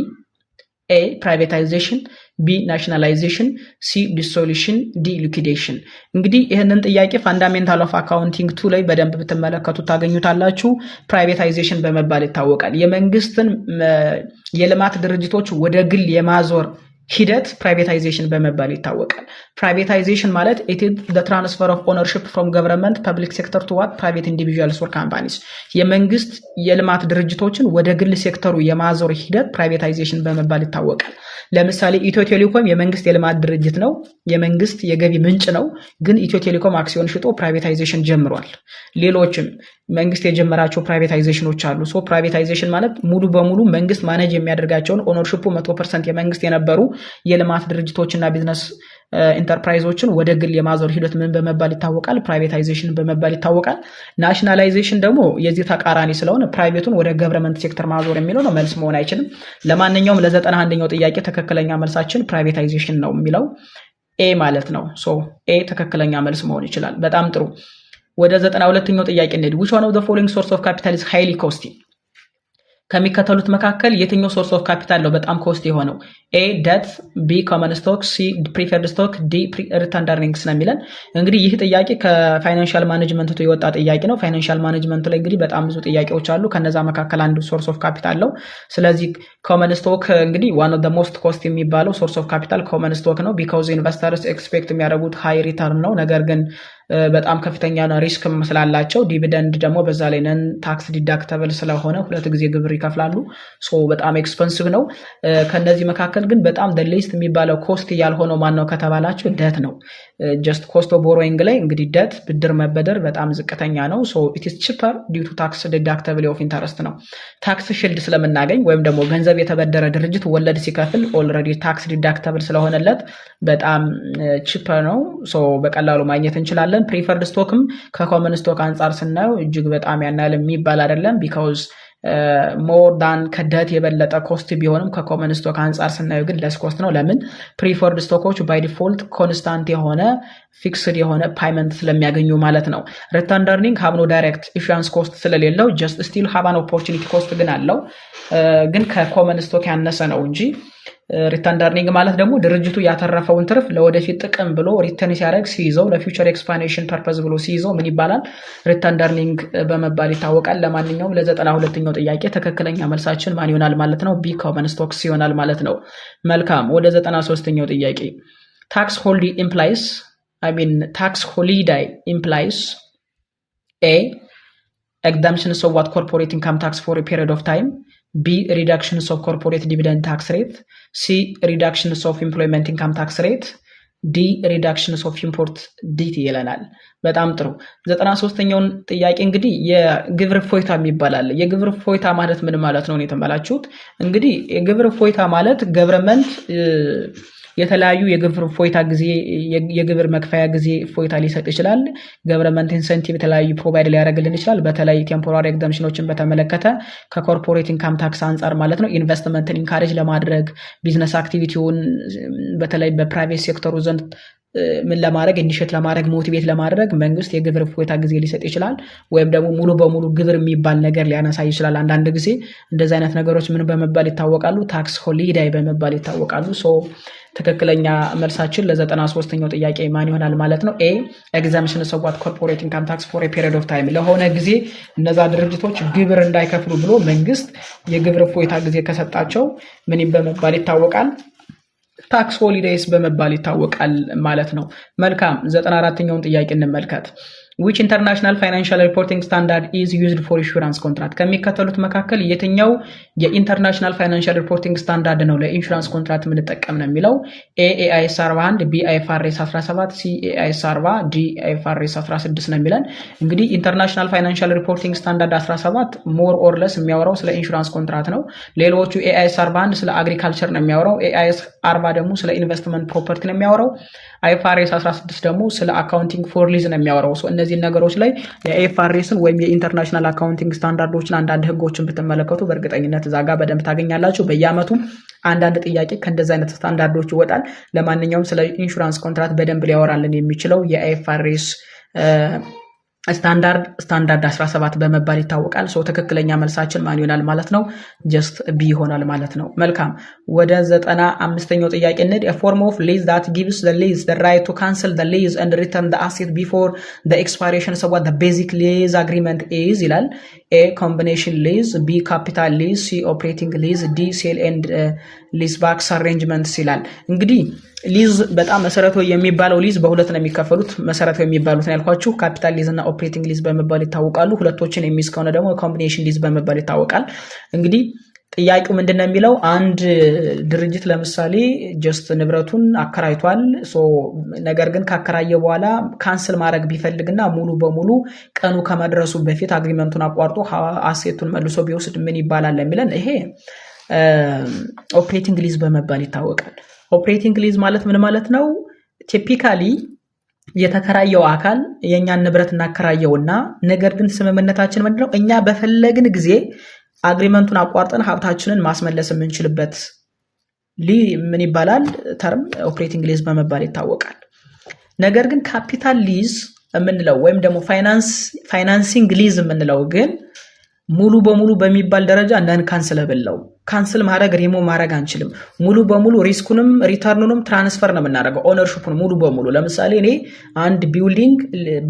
A privatization, B nationalization, C dissolution, D liquidation። እንግዲህ ይህንን ጥያቄ ፋንዳሜንታል ኦፍ አካውንቲንግ 2 ላይ በደንብ ብትመለከቱ ታገኙታላችሁ። ፕራይቬታይዜሽን በመባል ይታወቃል። የመንግስትን የልማት ድርጅቶች ወደ ግል የማዞር ሂደት ፕራይቬታይዜሽን በመባል ይታወቃል። ፕራይቬታይዜሽን ማለት it is the transfer of ownership from government public sector to what private individuals or companies የመንግስት የልማት ድርጅቶችን ወደ ግል ሴክተሩ የማዞር ሂደት ፕራይቬታይዜሽን በመባል ይታወቃል። ለምሳሌ ኢትዮ ቴሌኮም የመንግስት የልማት ድርጅት ነው፣ የመንግስት የገቢ ምንጭ ነው። ግን ኢትዮ ቴሌኮም አክሲዮን ሽጦ ፕራይቬታይዜሽን ጀምሯል። ሌሎችም መንግስት የጀመራቸው ፕራይቬታይዜሽኖች አሉ። ሶ ፕራይቬታይዜሽን ማለት ሙሉ በሙሉ መንግስት ማኔጅ የሚያደርጋቸውን ኦነርሺፑ 100% የመንግስት የነበሩ የልማት ድርጅቶችና ቢዝነስ ኢንተርፕራይዞችን ወደ ግል የማዞር ሂደት ምን በመባል ይታወቃል? ፕራይቬታይዜሽን በመባል ይታወቃል። ናሽናላይዜሽን ደግሞ የዚህ ተቃራኒ ስለሆነ ፕራይቬቱን ወደ ገቨርንመንት ሴክተር ማዞር የሚለው ነው፣ መልስ መሆን አይችልም። ለማንኛውም ለ91ኛው ጥያቄ ትክክለኛ መልሳችን ፕራይቬታይዜሽን ነው የሚለው ኤ ማለት ነው። ሶ ኤ ትክክለኛ መልስ መሆን ይችላል። በጣም ጥሩ። ወደ 92ኛው ጥያቄ እንሂድ። which one of the following source of capital is highly costly? ከሚከተሉት መካከል የትኛው ሶርስ ኦፍ ካፒታል ነው በጣም ኮስት የሆነው? ኤ ዴት፣ ቢ ኮመን ስቶክ፣ ሲ ፕሪፈርድ ስቶክ፣ ዲ ሪተርን ኤርኒንግስ ነው የሚለን። እንግዲህ ይህ ጥያቄ ከፋይናንሻል ማኔጅመንት የወጣ ጥያቄ ነው። ፋይናንሻል ማኔጅመንት ላይ እንግዲህ በጣም ብዙ ጥያቄዎች አሉ። ከነዛ መካከል አንዱ ሶርስ ኦፍ ካፒታል ነው። ስለዚህ ኮመን ስቶክ እንግዲህ ዋን ኦፍ ዘ ሞስት ኮስት የሚባለው ሶርስ ኦፍ ካፒታል ኮመን ስቶክ ነው። ቢኮዝ ኢንቨስተርስ ኤክስፔክት የሚያደርጉት ሃይ ሪተርን ነው። ነገር ግን በጣም ከፍተኛ ሪስክም ስላላቸው ዲቪደንድ ደግሞ በዛ ላይ ነን ታክስ ዲዳክተብል ስለሆነ 2 ጊዜ ግብር ይከፍላሉ። ሶ በጣም ኤክስፐንሲቭ ነው። ከነዚህ መካከል ግን በጣም the least የሚባለው ኮስት ያልሆነው ማን ነው ከተባላችሁ ደት ነው። ጀስት ኮስት ኦፍ ቦሮዊንግ ላይ እንግዲህ ደት ብድር መበደር በጣም ዝቅተኛ ነው። ሶ it is cheaper due to tax deductibility of interest ነው። ታክስ ሽልድ ስለምናገኝ ወይም ደግሞ ገንዘብ የተበደረ ድርጅት ወለድ ሲከፍል ኦልሬዲ ታክስ ዲዳክተብል ስለሆነለት በጣም ቺፐር ነው። ሶ በቀላሉ ማግኘት እንችላለን። ፕሪፈርድ ስቶክም ከኮመን ስቶክ አንጻር ስናየው እጅግ በጣም ያናል የሚባል አይደለም። ቢካውዝ ሞር ዳን ከደት የበለጠ ኮስት ቢሆንም ከኮመን ስቶክ አንጻር ስናየው ግን ለስ ኮስት ነው። ለምን? ፕሪፈርድ ስቶኮች ባይ ዲፎልት ኮንስታንት የሆነ ፊክስድ የሆነ ፓይመንት ስለሚያገኙ ማለት ነው። ሪተርን ኤርኒንግ ሃብ ኖ ዳይሬክት ኢሹያንስ ኮስት ስለሌለው ጀስት ስቲል ሃብ አን ኦፖርቹኒቲ ኮስት ግን አለው። ግን ከኮመን ስቶክ ያነሰ ነው እንጂ ሪተርን ኤርኒንግ ማለት ደግሞ ድርጅቱ ያተረፈውን ትርፍ ለወደፊት ጥቅም ብሎ ሪተርን ሲያደርግ ሲይዘው ለፊውቸር ኤክስፓንሽን ፐርፐዝ ብሎ ሲይዘው ምን ይባላል? ሪተርን ኤርኒንግ በመባል ይታወቃል። ለማንኛውም ለ92ኛው ጥያቄ ትክክለኛ መልሳችን ማን ይሆናል ማለት ነው? ቢ ኮመን ስቶክስ ይሆናል ማለት ነው። መልካም። ወደ 93ኛው ጥያቄ ታክስ ሆልዲንግ ኢምፕላይስ tax holiday implies A, exemptions of what corporate income tax for a period of time, B, reductions of corporate dividend tax rate, C, reductions of employment income tax rate, ዲ ሪዳክሽንስ ኦፍ ኢምፖርት ዲቲ ይለናል። በጣም ጥሩ 93ኛውን ጥያቄ እንግዲህ የግብር እፎይታ የሚባላል። የግብር እፎይታ ማለት ምን ማለት ነው የተባላችሁት? እንግዲህ የግብር እፎይታ ማለት ገቨርንመንት የተለያዩ የግብር እፎይታ ጊዜ የግብር መክፈያ ጊዜ እፎይታ ሊሰጥ ይችላል። ገቨርንመንት ኢንሰንቲቭ የተለያዩ ፕሮቫይድ ሊያደርግልን ይችላል። በተለይ ቴምፖራሪ ኤግዘምፕሽኖችን በተመለከተ ከኮርፖሬት ኢንካም ታክስ አንጻር ማለት ነው ኢንቨስትመንትን ኢንካሬጅ ለማድረግ ቢዝነስ አክቲቪቲውን በተለይ በፕራይቬት ሴክተሩ ዘንድ ምን ለማድረግ ኢኒሼት ለማድረግ ሞቲቬት ለማድረግ መንግስት የግብር እፎይታ ጊዜ ሊሰጥ ይችላል። ወይም ደግሞ ሙሉ በሙሉ ግብር የሚባል ነገር ሊያነሳ ይችላል። አንዳንድ ጊዜ እንደዚህ አይነት ነገሮች ምን በመባል ይታወቃሉ? ታክስ ሆሊዳይ በመባል ይታወቃሉ። ሶ ትክክለኛ መልሳችን ለ93ኛው ጥያቄ ማን ይሆናል ማለት ነው? ኤ ኤግዛምሽን ኦፍ ዋት ኮርፖሬት ኢንካም ታክስ ፎር ኤ ፔሪድ ኦፍ ታይም፣ ለሆነ ጊዜ እነዛ ድርጅቶች ግብር እንዳይከፍሉ ብሎ መንግስት የግብር እፎይታ ጊዜ ከሰጣቸው ምን በመባል ይታወቃል? ታክስ ሆሊዴይስ በመባል ይታወቃል ማለት ነው። መልካም 94ኛውን ጥያቄ እንመልከት። which international financial reporting standard is used for insurance contract? ከሚከተሉት መካከል የትኛው የኢንተርናሽናል ፋይናንሻል ሪፖርቲንግ ስታንዳርድ ነው ለኢንሹራንስ ኮንትራክት የምንጠቀም ነው የሚለው? ኤ ኤአይኤስ 41፣ ቢ አይኤፍአርኤስ 17፣ ሲ ኤአይኤስ 40፣ ዲ አይኤፍአርኤስ 16 ነው የሚለን። እንግዲህ ኢንተርናሽናል ፋይናንሻል ሪፖርቲንግ ስታንዳርድ 17 ሞር ኦር ለስ የሚያወራው ስለ ኢንሹራንስ ኮንትራክት ነው። ሌሎቹ ኤአይኤስ 41 ስለ አግሪካልቸር ነው የሚያወራው። ኤአይኤስ 40 ደግሞ ስለ ኢንቨስትመንት ፕሮፐርቲ ነው የሚያወራው። አይኤፍአርኤስ 16 ደግሞ ስለ አካውንቲንግ ፎር ሊዝ ነው የሚያወራው። እነዚህ ነገሮች ላይ የአይኤፍአርኤስን ወይም የኢንተርናሽናል አካውንቲንግ ስታንዳርዶችን አንዳንድ ህጎችን ብትመለከቱ በእርግጠኝነት እዛ ጋር በደንብ ታገኛላችሁ። በየአመቱ አንዳንድ ጥያቄ ከእንደዚህ አይነት ስታንዳርዶች ይወጣል። ለማንኛውም ስለ ኢንሹራንስ ኮንትራክት በደንብ ሊያወራልን የሚችለው የአይኤፍአርኤስ ስታንዳርድ 17 በመባል ይታወቃል። ሶ ትክክለኛ መልሳችን ማን ይሆናል ማለት ነው? ጀስት ቢ ይሆናል ማለት ነው። መልካም ወደ 95ኛው ጥያቄ እንሂድ። a form of lease that gives the lease the right to cancel the lease and return the asset before the expiration of what the basic lease agreement is ይላል። A combination lease፣ B capital lease፣ C operating lease፣ D sale and leasebacks arrangements ይላል። እንግዲህ ሊዝ በጣም መሰረታዊ የሚባለው ሊዝ በሁለት ነው የሚከፈሉት። መሰረታዊ የሚባሉት ነው ያልኳችሁ ካፒታል ሊዝ እና ኦፕሬቲንግ ሊዝ በመባል ይታወቃሉ። ሁለቶችን የሚይዝ ከሆነ ደግሞ ኮምቢኔሽን ሊዝ በመባል ይታወቃል። እንግዲህ ጥያቄው ምንድነው የሚለው አንድ ድርጅት ለምሳሌ ጀስት ንብረቱን አከራይቷል። ነገር ግን ካከራየ በኋላ ካንስል ማድረግ ቢፈልግና ሙሉ በሙሉ ቀኑ ከመድረሱ በፊት አግሪመንቱን አቋርጦ አሴቱን መልሶ ቢወስድ ምን ይባላል የሚለን ይሄ ኦፕሬቲንግ ሊዝ በመባል ይታወቃል። ኦፕሬቲንግ ሊዝ ማለት ምን ማለት ነው? ቲፒካሊ የተከራየው አካል የኛን ንብረት እናከራየውና ነገር ግን ስምምነታችን ምንድነው እኛ በፈለግን ጊዜ አግሪመንቱን አቋርጠን ሀብታችንን ማስመለስ የምንችልበት ምን ይባላል? ተርም ኦፕሬቲንግ ሊዝ በመባል ይታወቃል። ነገር ግን ካፒታል ሊዝ የምንለው ወይም ደግሞ ፋይናንሲንግ ሊዝ የምንለው ግን ሙሉ በሙሉ በሚባል ደረጃ ነን ካንስለብል ነው። ካንስል ማድረግ ሪሞ ማድረግ አንችልም። ሙሉ በሙሉ ሪስኩንም ሪተርኑንም ትራንስፈር ነው የምናደርገው። ኦነርሺፑን ሙሉ በሙሉ ለምሳሌ እኔ አንድ ቢልዲንግ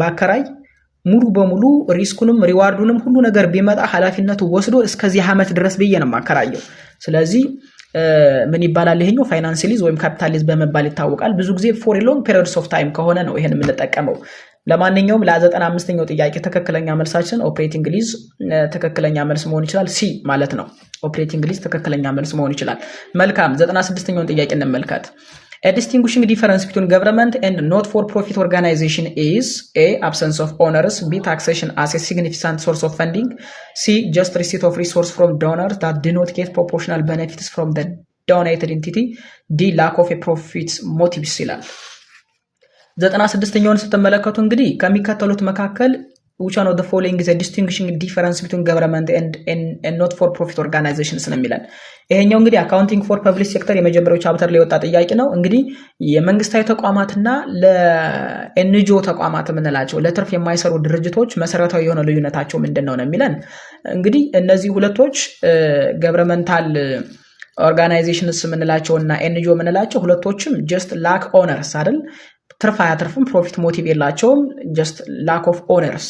ባከራይ ሙሉ በሙሉ ሪስኩንም ሪዋርዱንም ሁሉ ነገር ቢመጣ ኃላፊነቱ ወስዶ እስከዚህ ዓመት ድረስ ብዬ ነው የማከራየው። ስለዚህ ምን ይባላል ይሄኛው? ፋይናንስ ሊዝ ወይም ካፒታል ሊዝ በመባል ይታወቃል። ብዙ ጊዜ ፎር ሎንግ ፔሪድስ ኦፍ ታይም ከሆነ ነው ይሄን የምንጠቀመው። ለማንኛውም ለ95ኛው ጥያቄ ትክክለኛ መልሳችን ኦፕሬቲንግ ሊዝ ትክክለኛ መልስ መሆን ይችላል። ሲ ማለት ነው። ኦፕሬቲንግ ሊዝ ትክክለኛ መልስ መሆን ይችላል። መልካም 96ኛውን ጥያቄ እንመልከት። A distinguishing difference between government and not for profit organization is A absence of owners, B taxation as a significant source of funding, C just receipt of resource from donors that do not get proportional benefits from the donated entity, D lack of a profit motives ይላል። 96ኛውን ስትመለከቱ እንግዲህ ከሚከተሉት መካከል which one of the following is a distinguishing difference between government and not for profit organizations ነው የሚለን። ይሄኛው እንግዲህ አካውንቲንግ ፎር ፐብሊክ ሴክተር የመጀመሪያው ቻፕተር ላይ ወጣ ጥያቄ ነው። እንግዲህ የመንግስታዊ ተቋማትና ለኤንጂኦ ተቋማት የምንላቸው ለትርፍ የማይሰሩ ድርጅቶች መሰረታዊ የሆነ ልዩነታቸው ምንድነው ነው የሚለን። እንግዲህ እነዚህ ሁለቶች ገቨርንመንታል ኦርጋናይዜሽንስ የምንላቸውና ኤንጂኦ የምንላቸው ሁለቶችም ጀስት ላክ ኦነርስ አይደል? ትርፍ አያተርፍም፣ ፕሮፊት ሞቲቭ የላቸውም፣ ጀስት ላክ ኦፍ ኦነርስ።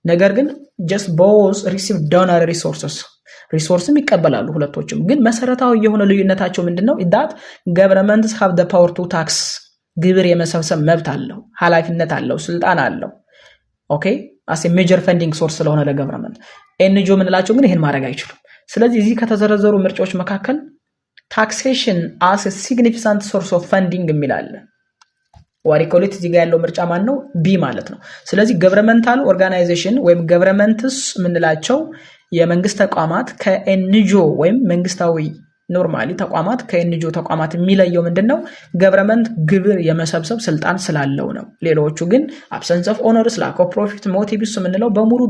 ነገር ግን ጀስት ቦዝ ሪሲቭ ዶነር ሪሶርስም ይቀበላሉ ሁለቶችም። ግን መሰረታዊ የሆነ ልዩነታቸው ምንድነው? ዳት ገቨርንመንትስ ሃቭ ዘ ፓወር ቱ ታክስ ግብር የመሰብሰብ መብት አለው፣ ኃላፊነት አለው፣ ስልጣን አለው። ኦኬ አስ ሜጀር ፈንዲንግ ሶርስ ስለሆነ ለገቨርንመንት። ኤንጂኦ የምንላቸው ግን ይህን ማድረግ አይችሉም። ስለዚህ እዚህ ከተዘረዘሩ ምርጫዎች መካከል ታክሴሽን አስ ሲግኒፊካንት ሶርስ ኦፍ ፈንዲንግ የሚላለ ዋሪኮሌት እዚህ ጋር ያለው ምርጫ ማን ነው? ቢ ማለት ነው። ስለዚህ ገቨርንመንታል ኦርጋናይዜሽን ወይም ገቨርንመንትስ የምንላቸው የመንግስት ተቋማት ከኤንጂኦ ወይም መንግስታዊ ኖርማሊ ተቋማት ከኤንጂኦ ተቋማት የሚለየው ምንድነው? ገቨርንመንት ግብር የመሰብሰብ ስልጣን ስላለው ነው። ሌሎቹ ግን አብሰንስ ኦፍ ኦነርስ፣ ላክ ኦፍ ፕሮፊት፣ ሞቲቭስ የምንለው በሙሉ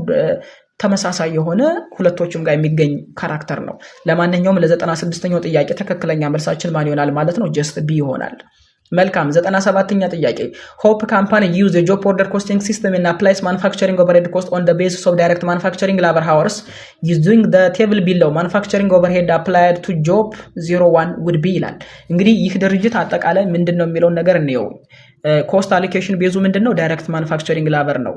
ተመሳሳይ የሆነ ሁለቶችም ጋር የሚገኝ ካራክተር ነው። ለማንኛውም ለ96ኛው ጥያቄ ትክክለኛ መልሳችን ማን ይሆናል ማለት ነው? ጀስት ቢ ይሆናል። መልካም 97ኛ ጥያቄ ሆፕ ካምፓኒ ዩዝ የጆብ ኦርደር ኮስቲንግ ሲስተም እና አፕላይስ ማኑፋክቸሪንግ ኦቨርሄድ ኮስት ኦን ዘ ቤሲስ ኦፍ ዳይሬክት ማኑፋክቸሪንግ ላበር ሃወርስ ዩዚንግ ዘ ቴብል ቢሎው ማኑፋክቸሪንግ ኦቨርሄድ አፕላይድ ቱ ጆብ 01 ውድ ቢ ይላል። እንግዲህ ይህ ድርጅት አጠቃላይ ምንድነው የሚለውን ነገር እንየው። ኮስት አሎኬሽን ቤዙ ምንድነው? ዳይሬክት ማኑፋክቸሪንግ ላበር ነው፣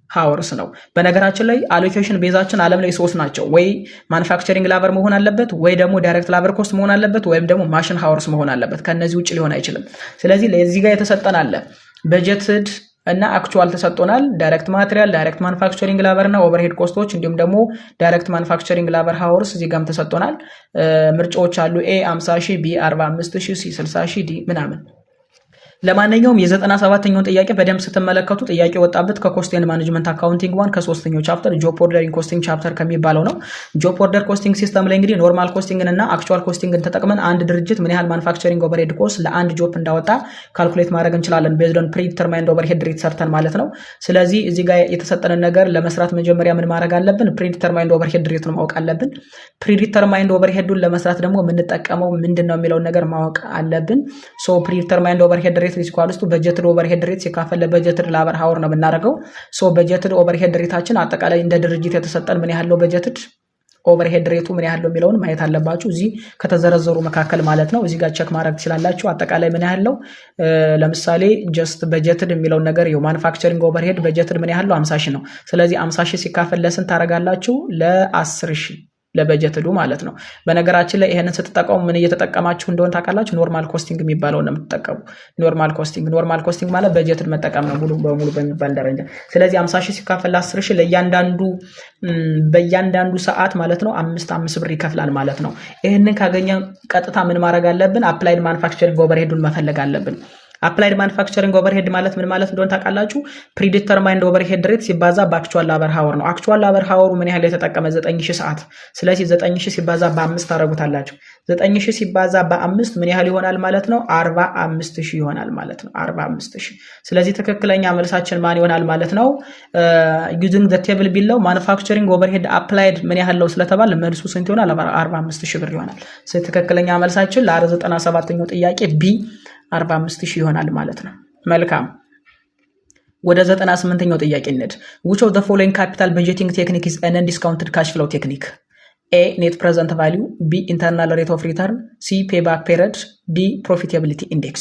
ሃወርስ ነው። በነገራችን ላይ አሎኬሽን ቤዛችን ዓለም ላይ 3 ናቸው። ወይ ማኑፋክቸሪንግ ላበር መሆን አለበት፣ ወይ ደግሞ ዳይሬክት ላበር ኮስት መሆን አለበት፣ ወይም ደግሞ ማሽን ሃወርስ መሆን አለበት። ከነዚህ ውጭ ሊሆን አይችልም። ስለዚህ ለዚህ ጋር የተሰጠን አለ በጀትድ እና አክቹዋል ተሰጥቶናል። ዳይሬክት ማቴሪያል፣ ዳይሬክት ማኑፋክቸሪንግ ላበር እና ኦቨርሄድ ኮስቶች እንዲሁም ደግሞ ዳይሬክት ማኑፋክቸሪንግ ላበር ሃወርስ እዚህ ጋርም ተሰጥቶናል። ምርጫዎች አሉ። ኤ 50,000፣ ቢ 45,000፣ ሲ 60,000፣ ዲ ምናምን። ለማንኛውም የ97ኛውን ጥያቄ በደንብ ስትመለከቱ ጥያቄ ወጣበት ከኮስት ኤንድ ማኔጅመንት አካውንቲንግ 1 ከ3ኛው ቻፕተር ጆብ ኦርደሪንግ ኮስቲንግ ቻፕተር ከሚባለው ነው። ጆብ ኦርደር ኮስቲንግ ሲስተም ላይ እንግዲህ ኖርማል ኮስቲንግን እና አክቹዋል ኮስቲንግን ተጠቅመን አንድ ድርጅት ምን ያህል ማኑፋክቸሪንግ ኦቨርሄድ ኮስት ለአንድ ጆብ እንዳወጣ ካልኩሌት ማድረግ እንችላለን። ቤዝድ ኦን ፕሪዲተርማይንድ ኦቨርሄድ ሬት ሰርተን ማለት ነው። ስለዚህ እዚህ ጋር የተሰጠንን ነገር ለመስራት መጀመሪያ ምን ማድረግ አለብን? ፕሪዲተርማይንድ ኦቨርሄድ ሬት ነው ማወቅ አለብን። ፕሪዲተርማይንድ ኦቨርሄዱን ለመስራት ደግሞ የምንጠቀመው ምንድነው የሚለውን ነገር ማወቅ አለብን። ሶ ፕሪዲተርማይንድ ኦቨርሄድ ሬት ኢኳልስ ቱ በጀትድ ኦቨርሄድ ሬት ሲካፈል ለበጀትድ ላበር ሃወር ነው የምናደርገው። ሶ በጀትድ ኦቨርሄድ ሬታችን አጠቃላይ እንደ ድርጅት የተሰጠን ምን ያህል ነው በጀትድ ኦቨርሄድ ሬቱ ምን ያህል ነው የሚለውን ማየት አለባችሁ። እዚህ ከተዘረዘሩ መካከል ማለት ነው። እዚህ ጋር ቼክ ማድረግ ትችላላችሁ። አጠቃላይ ምን ያህል ነው? ለምሳሌ ጀስት በጀትድ የሚለውን ነገር ማኑፋክቸሪንግ ኦቨርሄድ በጀትድ ምን ያህል ነው? 50,000 ነው። ስለዚህ 50,000 ሲካፈል ለስንት ታደርጋላችሁ? ለ10,000 ለበጀትዱ ማለት ነው። በነገራችን ላይ ይሄንን ስትጠቀሙ ምን እየተጠቀማችሁ እንደሆነ ታውቃላችሁ? ኖርማል ኮስቲንግ የሚባለው ነው የምትጠቀሙ። ኖርማል ኮስቲንግ ማለት በጀትን መጠቀም ነው ሙሉ በሙሉ በሚባል ደረጃ። ስለዚህ 50,000 ሲካፈል ለ10,000 በእያንዳንዱ ሰዓት ማለት ነው 5 ብር ይከፍላል ማለት ነው። ይሄንን ካገኘ ቀጥታ ምን ማድረግ አለብን? አፕላይድ ማኑፋክቸሪንግ ኦቨርሄዱን መፈለግ አለብን። አፕላይድ ማኑፋክቸሪንግ ኦቨርሄድ ማለት ምን ማለት እንደሆነ ታውቃላችሁ? ፕሪዲተርማይንድ ኦቨርሄድ ሬት ሲባዛ በአክቹዋል ላበር ሃወር ነው። አክቹዋል ላበር ሃወሩ ምን ያህል የተጠቀመ 9,000 ሰዓት። ስለዚህ 9,000 ሲባዛ በ5 ታደርጉታላችሁ። 9,000 ሲባዛ በ5 ምን ያህል ይሆናል ማለት ነው? 45,000 ይሆናል ማለት ነው። 45,000። ስለዚህ ትክክለኛ መልሳችን ማን ይሆናል ማለት ነው? ዩዚንግ ዘ ቴብል ቢለው ማኑፋክቸሪንግ ኦቨርሄድ አፕላይድ ምን ያህል ነው ስለተባለ መልሱ ስንት ይሆናል? 45,000 ብር ይሆናል። ስለዚህ ትክክለኛ መልሳችን ለ97ኛው ጥያቄ ቢ 45,000 ይሆናል ማለት ነው። መልካም ወደ 98ኛው ጥያቄ እንሂድ። which of the following capital budgeting technique is an undiscounted cash flow technique? A net present value, B internal rate of return, C payback period, D profitability index።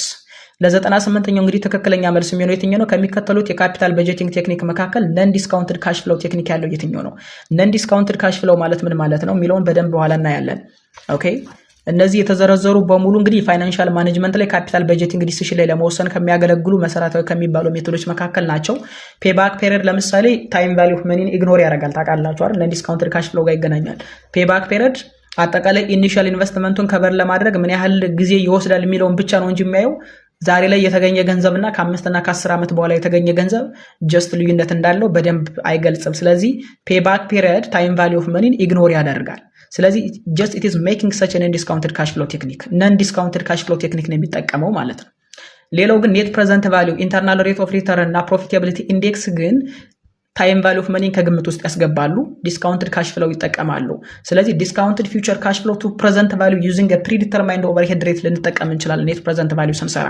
ለ98ኛው እንግዲህ ትክክለኛ መልስ የሚሆነው የትኛው ነው? ከሚከተሉት የካፒታል በጀቲንግ ቴክኒክ መካከል ነን ዲስካውንትድ ካሽ ፍሎው ቴክኒክ ያለው የትኛው ነው? ነን ዲስካውንትድ ካሽ ፍሎው ማለት ምን ማለት ነው የሚለውን በደንብ በኋላ እናያለን። ኦኬ እነዚህ የተዘረዘሩ በሙሉ እንግዲህ ፋይናንሻል ማኔጅመንት ላይ ካፒታል በጀቲንግ ዲሲሽን ላይ ለመወሰን ከሚያገለግሉ መሰረታዊ ከሚባሉ ሜቶዶች መካከል ናቸው። ፔባክ ፔሪድ ለምሳሌ ታይም ቫልዩ ኦፍ መኒን ኢግኖር ያደርጋል። ታውቃላችሁ አይደል? ለዲስካውንትድ ካሽ ፍሎው ጋር ይገናኛል። ፔባክ ፔሪድ አጠቃላይ ኢኒሺያል ኢንቨስትመንቱን ከበር ለማድረግ ምን ያህል ጊዜ ይወስዳል የሚለውን ብቻ ነው እንጂ የሚያየው ዛሬ ላይ የተገኘ ገንዘብና ከ5 እና ከ10 ዓመት በኋላ የተገኘ ገንዘብ ጀስት ልዩነት እንዳለው በደንብ አይገልጽም። ስለዚህ ፔባክ ፔሪድ ታይም ቫልዩ ኦፍ መኒን ኢግኖር ያደርጋል። ስለዚህ just it is making such an undiscounted cash flow technique non discounted cash flow technique ነው የሚጠቀመው ማለት ነው። ሌላው ግን net present value internal rate of return እና profitability index ግን ታይም ቫልዩ ኦፍ መኒ ከግምት ውስጥ ያስገባሉ። ዲስካውንትድ ካሽ ፍሎው ይጠቀማሉ። ስለዚህ ዲስካውንትድ ፊውቸር ካሽ ፍሎው ቱ ፕሬዘንት ቫልዩ ዩዚንግ ፕሪዲተርማይንድ ኦቨርሄድ ሬት ልንጠቀም እንችላለን ኔት ፕሬዘንት ቫልዩ ስንሰራ።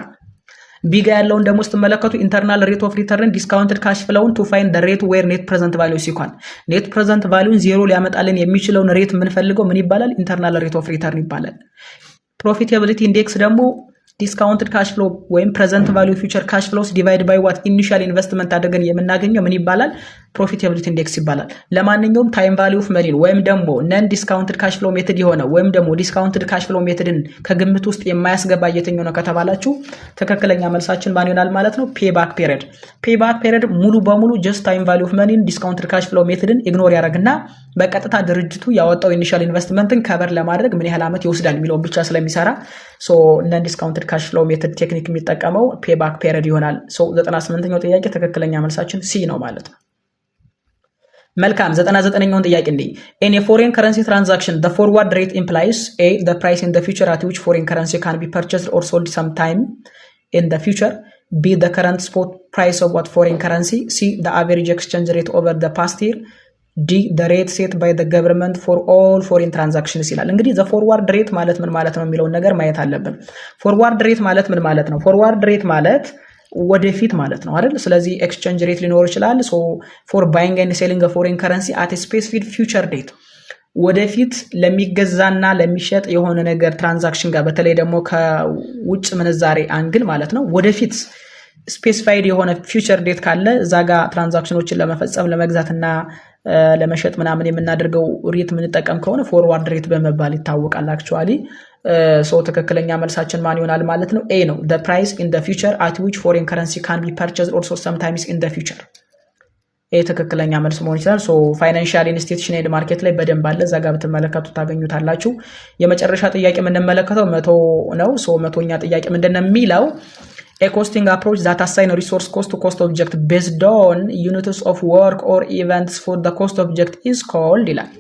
ቢጋ ያለውን ደግሞ ስትመለከቱ ኢንተርናል ሬት ኦፍ ሪተርን ዲስካውንትድ ካሽ ፍሎውን ቱ ፋይንድ ዘ ሬት ዌር ኔት ፕሬዘንት ቫልዩ ሲኳን ኔት ፕሬዘንት ቫልዩን ዜሮ ሊያመጣልን የሚችለውን ሬት የምንፈልገው ምን ይባላል? ኢንተርናል ሬት ኦፍ ሪተርን ይባላል። ፕሮፊታቢሊቲ ኢንዴክስ ደግሞ ዲስካውንትድ ካሽ ፍሎ ወይም ፕሬዘንት ቫልዩ ፊውቸር ካሽ ፍሎስ ዲቫይድ ባይ ዋት ኢኒሺያል ኢንቨስትመንት አድርገን የምናገኘው ምን ይባላል? ፕሮፊታቢሊቲ ኢንዴክስ ይባላል። ለማንኛውም ታይም ቫልዩ ኦፍ መኒን ወይም ደግሞ ነን ዲስካውንትድ ካሽ ፍሎ ሜተድ የሆነ ወይም ደግሞ ዲስካውንትድ ካሽ ፍሎ ሜተድን ከግምት ውስጥ የማያስገባ የትኛው ነው ከተባላችሁ ትክክለኛ መልሳችን ማን ይሆናል ማለት ነው? ፔባክ ፔሪድ። ፔባክ ፔሪድ ሙሉ በሙሉ ጀስት ታይም ቫልዩ ኦፍ መኒን ዲስካውንትድ ካሽ ፍሎ ሜተድን ኢግኖር ያደርግና በቀጥታ ድርጅቱ ያወጣው ኢኒሻል ኢንቨስትመንትን ከበር ለማድረግ ምን ያህል ዓመት ይወስዳል የሚለውን ብቻ ስለሚሰራ ሶ ነን ዲስካውንትድ ካሽ ፍሎ ሜተድ ቴክኒክ የሚጠቀመው ፔባክ ፔሪድ ይሆናል። ሶ 98ኛው ጥያቄ ትክክለኛ መልሳችን ሲ ነው ማለት ነው። መልካም 99ኛውን ጥያቄ እንዴ in a foreign currency transaction the forward rate implies a the price in the future at which foreign currency can be purchased or sold sometime in the future, b the current spot price of what foreign currency, c the average exchange rate over the past year, d the rate set by the government for all foreign transactions ይላል። እንግዲህ the forward rate ማለት ምን ማለት ነው የሚለውን ነገር ማየት አለብን። forward rate ማለት ምን ማለት ነው? forward rate ማለት ወደፊት ማለት ነው አይደል? ስለዚህ ኤክስቼንጅ ሬት ሊኖር ይችላል። ሶ ፎር ባይንግ ኤንድ ሴሊንግ ፎሬን ከረንሲ አት ስፔሲፊክ ፊውቸር ዴት ወደፊት ለሚገዛና ለሚሸጥ የሆነ ነገር ትራንዛክሽን ጋር በተለይ ደግሞ ከውጭ ምንዛሬ አንግል ማለት ነው ወደፊት ስፔሲፋይድ የሆነ ፊውቸር ዴት ካለ እዛ ጋር ትራንዛክሽኖችን ለመፈጸም ለመግዛትና ለመሸጥ ምናምን የምናደርገው ሬት የምንጠቀም ከሆነ ፎርዋርድ ሬት በመባል ይታወቃል። አክቹአሊ ሶ ትክክለኛ መልሳችን ማን ይሆናል ማለት ነው? ኤ ነው። the price in the future at which foreign currency can be purchased also sometimes in the future ኤ ትክክለኛ መልስ መሆን ይችላል። ሶ ፋይናንሻል ኢንስቲትዩሽን ኤንድ ማርኬት ላይ በደንብ አለ፣ እዛ ጋር ብትመለከቱ ታገኙታላችሁ። የመጨረሻ ጥያቄ የምንመለከተው 100 ነው። ሶ 100ኛ ጥያቄ ምንድነው የሚለው a costing approach that assign resource cost to cost object based on units of work or events for the cost object is called ይላል።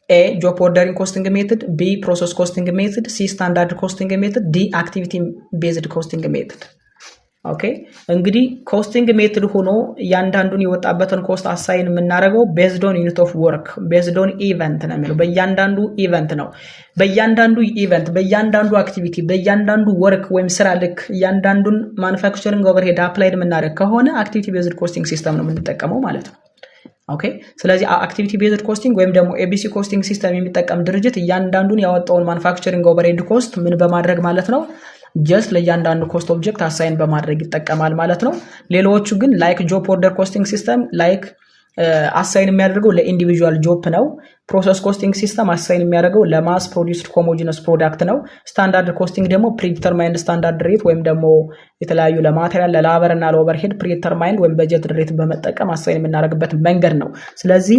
A job ordering costing method, B process costing method, C standard costing method, D activity based costing method። ኦኬ እንግዲህ ኮስቲንግ ሜትድ ሆኖ ያንዳንዱን የወጣበትን ኮስት አሳይን የምናደርገው ቤዝድ ኦን ዩኒት ኦፍ ወርክ ቤዝድ ኦን ኢቨንት ነው የሚለው። በእያንዳንዱ ኢቨንት ነው፣ በእያንዳንዱ ኢቨንት፣ በእያንዳንዱ አክቲቪቲ፣ በእያንዳንዱ ወርክ ወይም ስራ ልክ እያንዳንዱን ማኑፋክቸሪንግ ኦቨርሄድ አፕላይድ የምናደርግ ከሆነ አክቲቪቲ ቤዝድ ኮስቲንግ ሲስተም ነው የምንጠቀመው ማለት ነው። ኦኬ ስለዚህ አክቲቪቲ ቤዝድ ኮስቲንግ ወይም ደግሞ ኤቢሲ ኮስቲንግ ሲስተም የሚጠቀም ድርጅት እያንዳንዱን ያወጣውን ማኑፋክቸሪንግ ኦቨርሄድ ኮስት ምን በማድረግ ማለት ነው ጀስት ለእያንዳንዱ ኮስት ኦብጀክት አሳይን በማድረግ ይጠቀማል ማለት ነው። ሌሎቹ ግን ላይክ ጆብ ኦርደር ኮስቲንግ ሲስተም ላይክ አሳይን የሚያደርገው ለኢንዲቪጁዋል ጆብ ነው። ፕሮሰስ ኮስቲንግ ሲስተም አሳይን የሚያደርገው ለማስ ፕሮዲዩስድ ሆሞጂነስ ፕሮዳክት ነው። ስታንዳርድ ኮስቲንግ ደግሞ ፕሪዲተርማይንድ ስታንዳርድ ሬት ወይም ደግሞ የተለያዩ ለማቴሪያል ለላበር እና ለኦቨርሄድ ፕሪዲተርማይንድ ወይም በጀት ሬት በመጠቀም አሳይን የምናደርግበት መንገድ ነው። ስለዚህ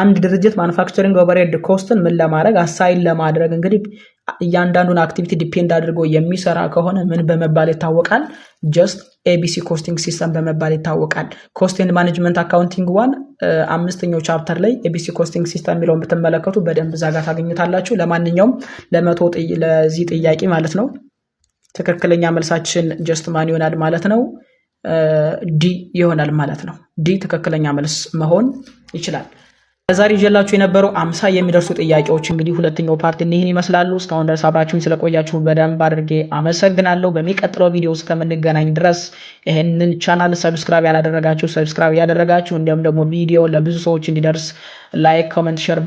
አንድ ድርጅት ማኑፋክቸሪንግ ኦቨርሄድ ኮስትን ምን ለማድረግ አሳይን ለማድረግ እንግዲህ እያንዳንዱን አክቲቪቲ ዲፔንድ አድርጎ የሚሰራ ከሆነ ምን በመባል ይታወቃል? ጀስት ኤቢሲ ኮስቲንግ ሲስተም በመባል ይታወቃል። ኮስት ኤንድ ማኔጅመንት አካውንቲንግ 1 5ኛው ቻፕተር ላይ ኤቢሲ ኮስቲንግ ሲስተም የሚለውን ብትመለከቱ በደንብ ዛጋ ታገኙታላችሁ። ለማንኛውም ለዚህ ጥያቄ ማለት ነው ትክክለኛ መልሳችን ጀስት ማን ይሆናል ማለት ነው? ዲ ይሆናል ማለት ነው። ዲ ትክክለኛ መልስ መሆን ይችላል። ዛሬ ይዤላችሁ የነበረው 50 የሚደርሱ ጥያቄዎች እንግዲህ ሁለተኛው ፓርት እነዚህን ይመስላሉ። እስካሁን ድረስ አብራችሁኝ ስለቆያችሁ በደንብ አድርጌ አመሰግናለሁ። በሚቀጥለው ቪዲዮ እስከምንገናኝ ድረስ ይሄንን ቻናል ሰብስክራይብ ያላደረጋችሁ ሰብስክራይብ ያደረጋችሁ፣ እንዲሁም ደግሞ ቪዲዮ ለብዙ ሰዎች እንዲደርስ ላይክ፣ ኮሜንት፣ ሼር